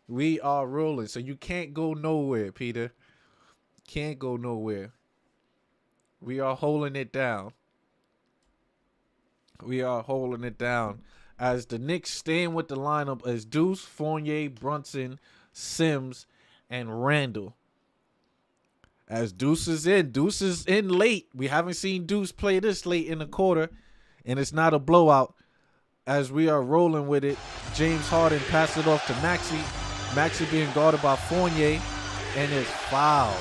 We are rolling. So you can't go nowhere, Peter. Can't go nowhere. We are holding it down. We are holding it down. As the Knicks staying with the lineup as Deuce, Fournier, Brunson, Sims, and Randle. As Deuce is in late. We haven't seen Deuce play this late in the quarter, and it's not a blowout. As we are rolling with it, James Harden passed it off to Maxey. Maxey being guarded by Fournier, and it's fouled.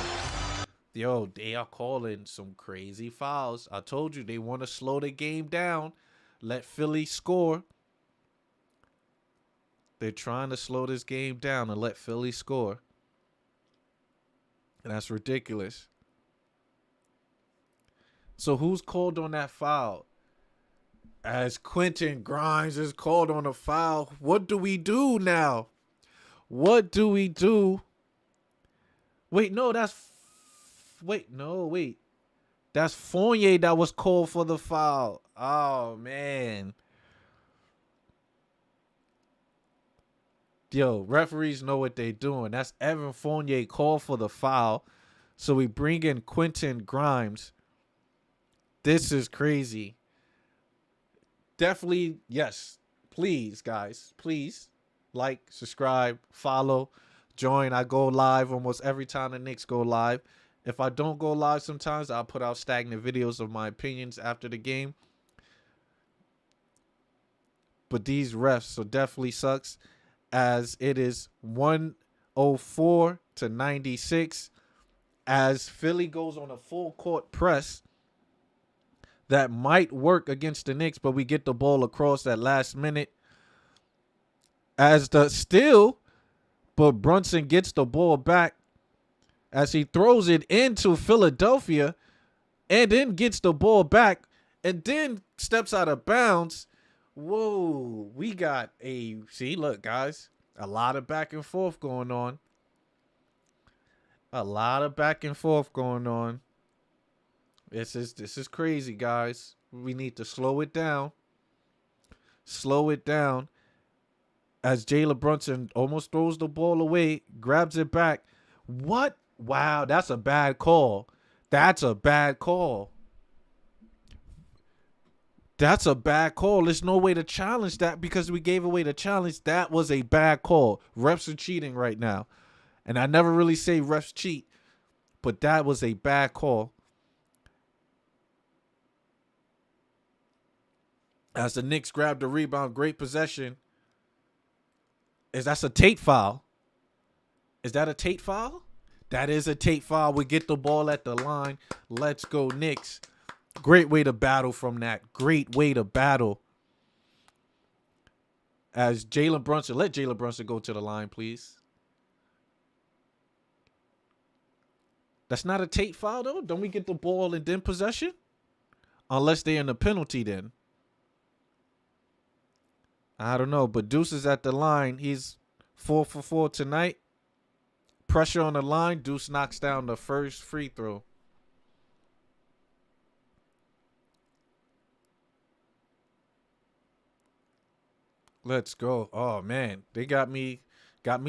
Yo, they are calling some crazy fouls. I told you they want to slow the game down, let Philly score. They're trying to slow this game down and let Philly score. And that's ridiculous. So who's called on that foul? As Quentin Grimes is called on a foul, what do we do now? What do we do? Wait, that's Fournier that was called for the foul. Oh, man. Yo, referees know what they're doing. That's Evan Fournier called for the foul. So we bring in Quentin Grimes. This is crazy. Definitely, yes. Please, guys. Please like, subscribe, follow, join. I go live almost every time the Knicks go live. If I don't go live sometimes, I'll put out stagnant videos of my opinions after the game. But these refs, so definitely sucks. As it is 104 to 96. As Philly goes on a full court press. That might work against the Knicks, but we get the ball across that last minute. As the steal, but Brunson gets the ball back as he throws it into Philadelphia and then gets the ball back and then steps out of bounds. Whoa, we got look, guys, a lot of back and forth going on. This is crazy, guys. We need to slow it down. Slow it down. As Jalen Brunson almost throws the ball away, grabs it back. What? Wow, that's a bad call. That's a bad call. That's a bad call. There's no way to challenge that because we gave away the challenge. That was a bad call. Refs are cheating right now. And I never really say refs cheat, but that was a bad call. As the Knicks grab the rebound, great possession. That's a Tate foul? Is that a Tate foul? That is a Tate foul. We get the ball at the line. Let's go, Knicks. Great way to battle from that. Great way to battle. As Jalen Brunson, let Jalen Brunson go to the line, please. That's not a Tate foul, though? Don't we get the ball and then possession? Unless they're in the penalty then. I don't know, but Deuce is at the line. He's 4 for 4 tonight. Pressure on the line. Deuce knocks down the first free throw. Let's go. Oh, man. They got me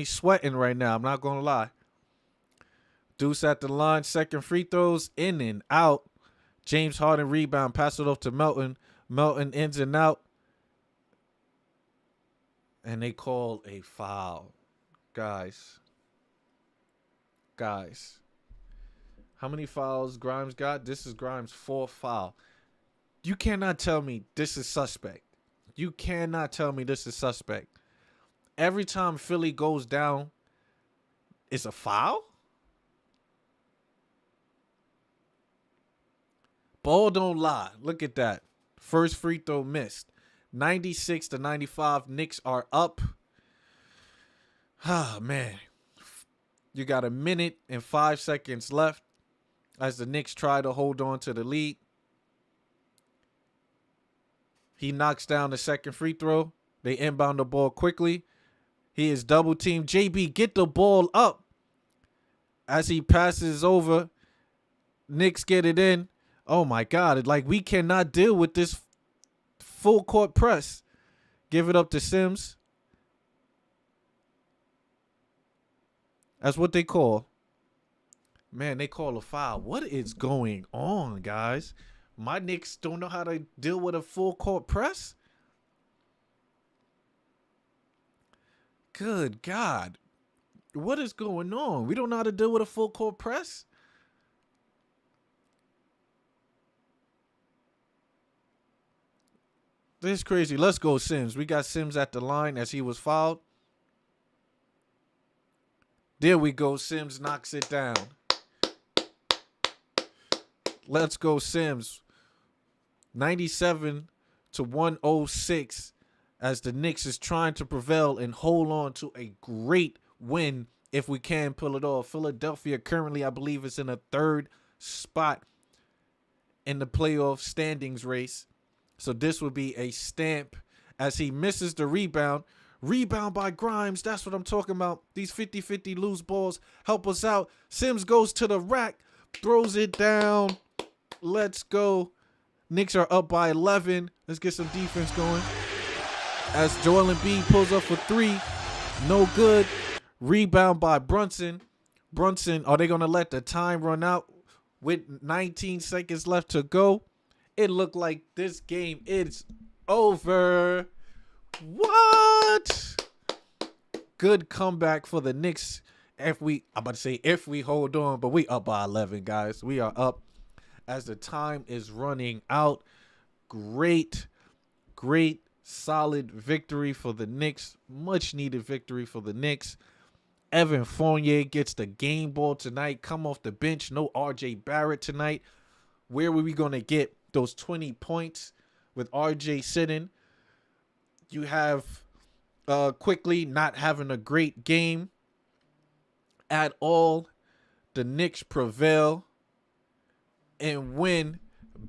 sweating right now. I'm not going to lie. Deuce at the line. Second free throws. In and out. James Harden rebound. Pass it off to Melton. Melton ins and out. And they call a foul. Guys. How many fouls Grimes got? This is Grimes' 4th foul. You cannot tell me this is suspect. You cannot tell me this is suspect. Every time Philly goes down, it's a foul? Ball don't lie. Look at that. First free throw missed. 96-95. Knicks are up. Ah, man. You got a minute and 5 seconds left as the Knicks try to hold on to the lead. He knocks down the second free throw. They inbound the ball quickly. He is double teamed. JB, get the ball up. As he passes over, Knicks get it in. Oh, my God. Like, we cannot deal with this full court press. Give it up to Sims. That's what they call. Man, they call a foul. What is going on, guys? My Knicks don't know how to deal with a full court press? Good God. What is going on? We don't know how to deal with a full court press? This is crazy. Let's go, Sims. We got Sims at the line as he was fouled. There we go. Sims knocks it down. Let's go, Sims. 97-106 as the Knicks is trying to prevail and hold on to a great win if we can pull it off. Philadelphia currently, I believe, is in a 3rd spot in the playoff standings race. So this would be a stamp as he misses the rebound. Rebound by Grimes. That's what I'm talking about. These 50-50 loose balls help us out. Sims goes to the rack. Throws it down. Let's go. Knicks are up by 11. Let's get some defense going. As Joel Embiid pulls up for 3. No good. Rebound by Brunson. Brunson, are they going to let the time run out with 19 seconds left to go? It looked like this game is over. What? Good comeback for the Knicks. If we hold on, but we up by 11, guys. We are up as the time is running out. Great, solid victory for the Knicks. Much needed victory for the Knicks. Evan Fournier gets the game ball tonight. Come off the bench. No RJ Barrett tonight. Where were we going to get those 20 points with RJ sitting? You have quickly not having a great game at all. The Knicks prevail and win.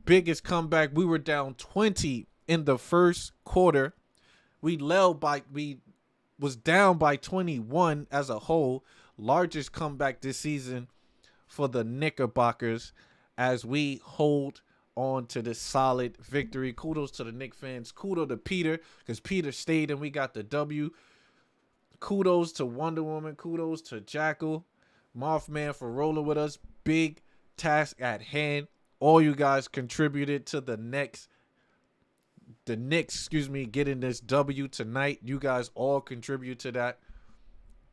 Biggest comeback. We were down 20 in the first quarter. We was down by 21 as a whole. Largest comeback this season for the Knickerbockers as we hold on to this solid victory. Kudos to the Knicks fans. Kudos to Peter, because Peter stayed and we got the W. Kudos to Wonder Woman. Kudos to Jackal, Mothman for rolling with us. Big task at hand. All you guys contributed to the Knicks, getting this W tonight. You guys all contribute to that.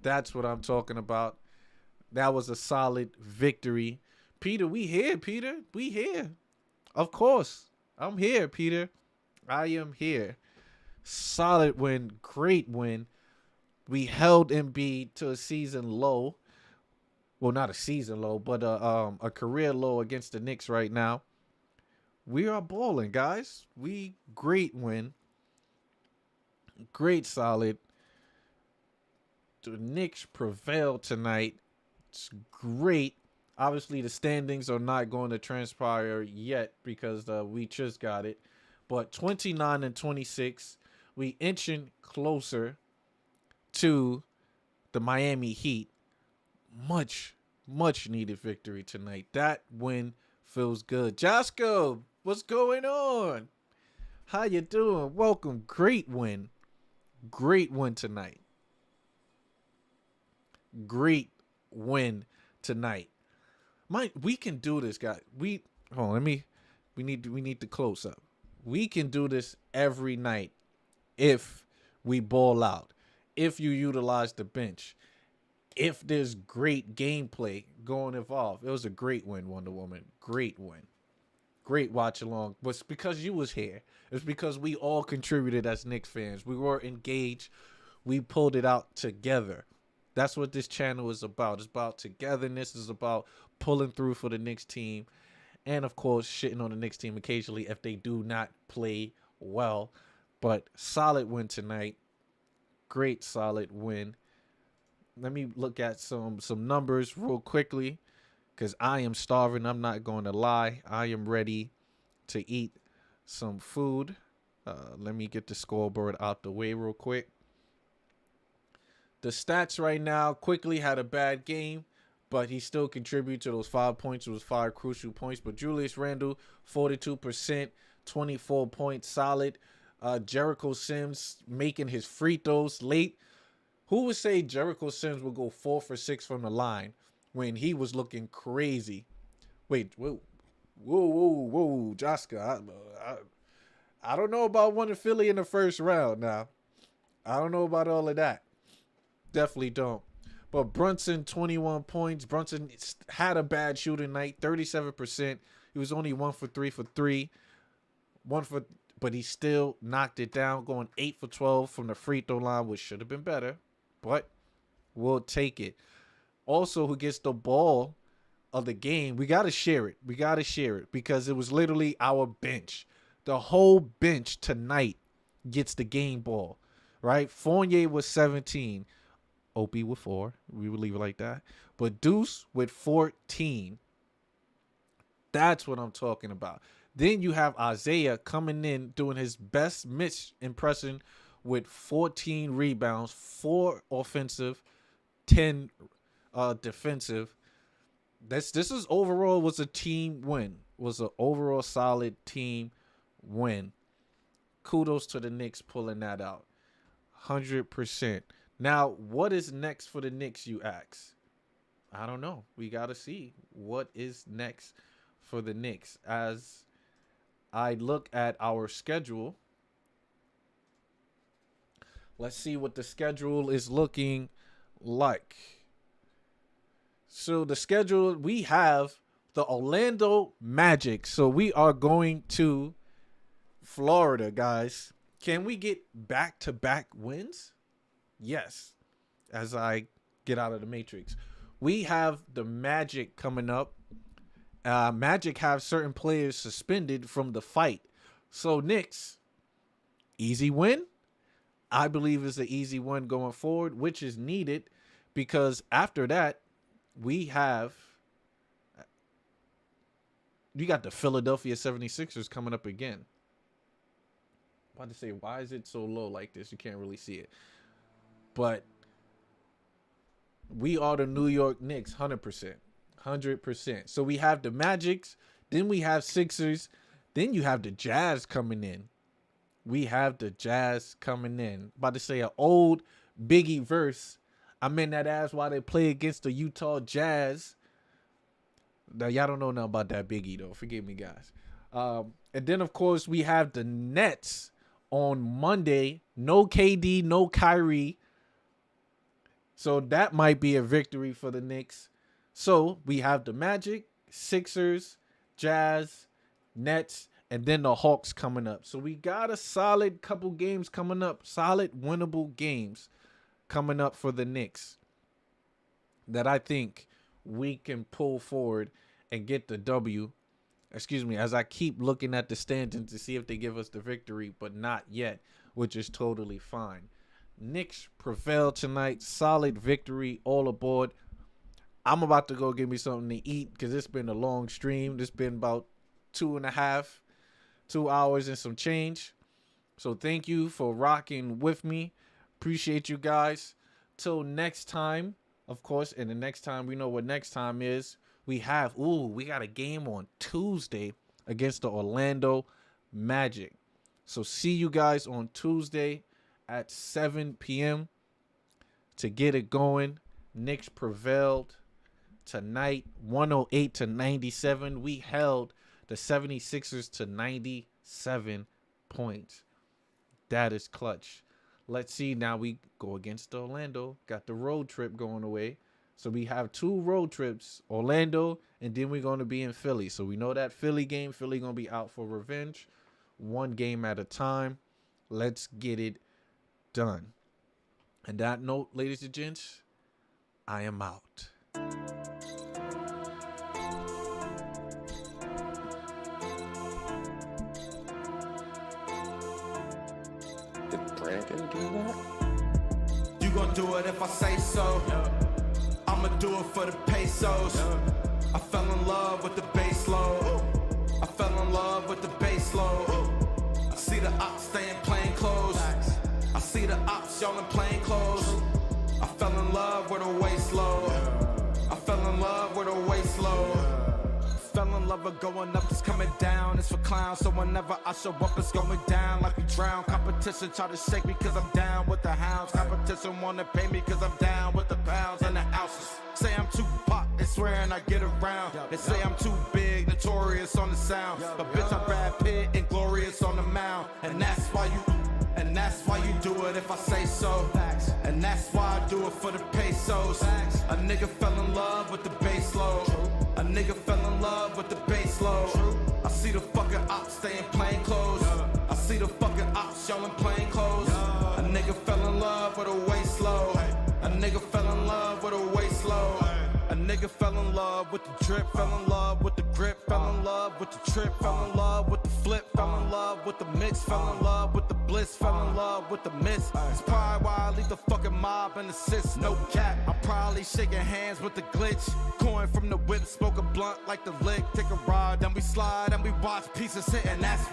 That's what I'm talking about. That was a solid victory. Peter, we here, Peter. We here. Of course. I'm here, Peter. I am here. Solid win. Great win. We held Embiid to a season low. Well, not a season low, but a career low against the Knicks right now. We are balling, guys. Great win. Great solid. The Knicks prevailed tonight. It's great. Obviously, the standings are not going to transpire yet because we just got it. But 29-26, we inching closer to the Miami Heat. Much needed victory tonight. That win feels good. Josco, what's going on? How you doing? Welcome. Great win. Great win tonight. Great win tonight. We can do this, guys. We need to close up. We can do this every night if we ball out. If you utilize the bench. If there's great gameplay going involved. It was a great win, Wonder Woman. Great win. Great watch along. But it's because you was here. It's because we all contributed as Knicks fans. We were engaged. We pulled it out together. That's what this channel is about. It's about togetherness. It's about pulling through for the Knicks team. And, of course, shitting on the Knicks team occasionally if they do not play well. But solid win tonight. Great solid win. Let me look at some numbers real quickly because I am starving. I'm not going to lie. I am ready to eat some food. Let me get the scoreboard out the way real quick. The stats right now, quickly had a bad game, but he still contributed to those 5 points. It was 5 crucial points. But Julius Randle, 42%, 24 points, solid. Jericho Sims making his free throws late. Who would say Jericho Sims would go 4 for 6 from the line when he was looking crazy? Wait, whoa, Joska. I don't know about one in Philly in the first round now. I don't know about all of that. Definitely don't. But Brunson, 21 points. Brunson had a bad shooting night, 37%. He was only 1 for 3. But he still knocked it down, going 8 for 12 from the free throw line, which should have been better. But we'll take it. Also, who gets the ball of the game, we got to share it. We got to share it because it was literally our bench. The whole bench tonight gets the game ball, right? Fournier was 17. Opie with 4. We would leave it like that. But Deuce with 14. That's what I'm talking about. Then you have Isaiah coming in doing his best Mitch impression with 14 rebounds, 4 offensive, 10 defensive. This is overall was a team win. Was an overall solid team win. Kudos to the Knicks pulling that out. 100%. Now, what is next for the Knicks, you ask? I don't know. We got to see what is next for the Knicks. As I look at our schedule, let's see what the schedule is looking like. So the schedule, we have the Orlando Magic. So we are going to Florida, guys. Can we get back-to-back wins? Yes, as I get out of the Matrix. We have the Magic coming up. Magic have certain players suspended from the fight. So Knicks, easy win. I believe is an easy win going forward, which is needed because after that, we got the Philadelphia 76ers coming up again. I'm about to say, why is it so low like this? You can't really see it. But we are the New York Knicks, 100%. 100%. So we have the Magics, then we have Sixers, then you have the Jazz coming in. We have the Jazz coming in. About to say an old Biggie verse. I mean that ass while they play against the Utah Jazz. Now y'all don't know nothing about that Biggie though. Forgive me, guys. And then of course we have the Nets on Monday. No KD, no Kyrie. So that might be a victory for the Knicks. So we have the Magic, Sixers, Jazz, Nets, and then the Hawks coming up. So we got a solid couple games coming up. Solid winnable games coming up for the Knicks that I think we can pull forward and get the W. Excuse me, as I keep looking at the standings to see if they give us the victory, but not yet, which is totally fine. Knicks prevailed tonight. Solid victory all aboard. I'm about to go get me something to eat because it's been a long stream. It's been about 2 hours and some change. So thank you for rocking with me. Appreciate you guys. Till next time, of course, and the next time, we know what next time is. We got a game on Tuesday against the Orlando Magic. So see you guys on Tuesday at 7 p.m. to get it going. Knicks prevailed tonight, 108-97. We held the 76ers to 97 points. That is clutch. Let's see, now we go against Orlando. Got the road trip going away. So we have 2 road trips, Orlando, and then we're going to be in Philly. So we know that Philly game, Philly going to be out for revenge. 1 game at a time. Let's get it done. And that note, ladies and gents, I am out. Did Brandon do that? You gon' do it if I say so. I'ma do it for the pesos. I fell in love with the bass load. I fell in love with the bass load. I see the ops staying plain clothes. I see the ops y'all in plain clothes. I fell in love with a waist load. I fell in love with a waist load. Fell in love with going up, it's coming down. It's for clowns, so whenever I show up, it's going down like we drown. Competition try to shake me cause I'm down with the hounds. Competition wanna pay me cause I'm down with the pounds and the ounces. Say I'm too pop, they swearing I get around. They say I'm too big, notorious on the sound. But bitch, I'm Brad Pitt and glorious on the mound. And that's why you do it if I say so. And that's why I do it for the pesos. A nigga fell in love with the bass load. A nigga fell in love with the bass load. I see the fucking ops stay in plain clothes. I see the fucking ops y'all in plain clothes. A nigga fell in love with a waist load. A nigga fell in love with a waist load. A nigga fell in love with the drip, fell in love with the grip, fell in love with the trip, fell in love with the flip, fell in love with the mix, fell in love with the bliss, fell in love with the miss. It's probably why I leave the fucking mob and assist, no cap. I'm probably shaking hands with the glitch. Coin from the whip, smoke a blunt like the lick. Take a ride, then we slide, and we watch pieces hit, and that's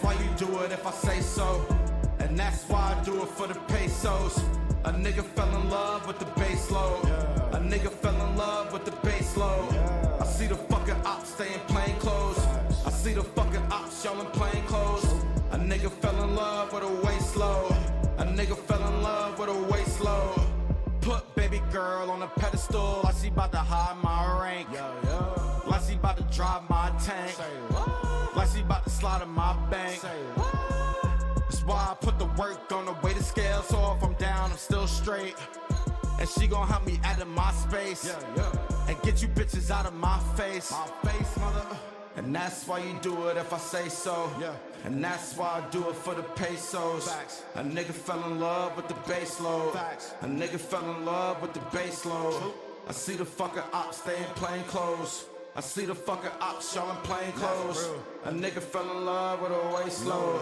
why you do it if I say so. And that's why I do it for the pesos. A nigga fell in love with the bass load. A nigga fell in love with the bass load. I see the fucking ops stay in plain clothes. I see the fucking ops y'all in plain clothes. A nigga fell in love with a waist load. A nigga fell in love with a waist load. Put baby girl on a pedestal like she bout to hide my rank. Like she bout to drive my tank. Like she bout to slide in my bank. That's why I put the work on the weighted scale, so if I'm down, I'm still straight. And she gon' help me out of my space. And get you bitches out of my face. Mother. And that's why you do it if I say so. And that's why I do it for the pesos. A nigga fell in love with the bass load. A nigga fell in love with the bass load. I see the fucking ops stay in plain clothes. I see the fucking ops y'all in plain clothes. A nigga fell in love with a waist load.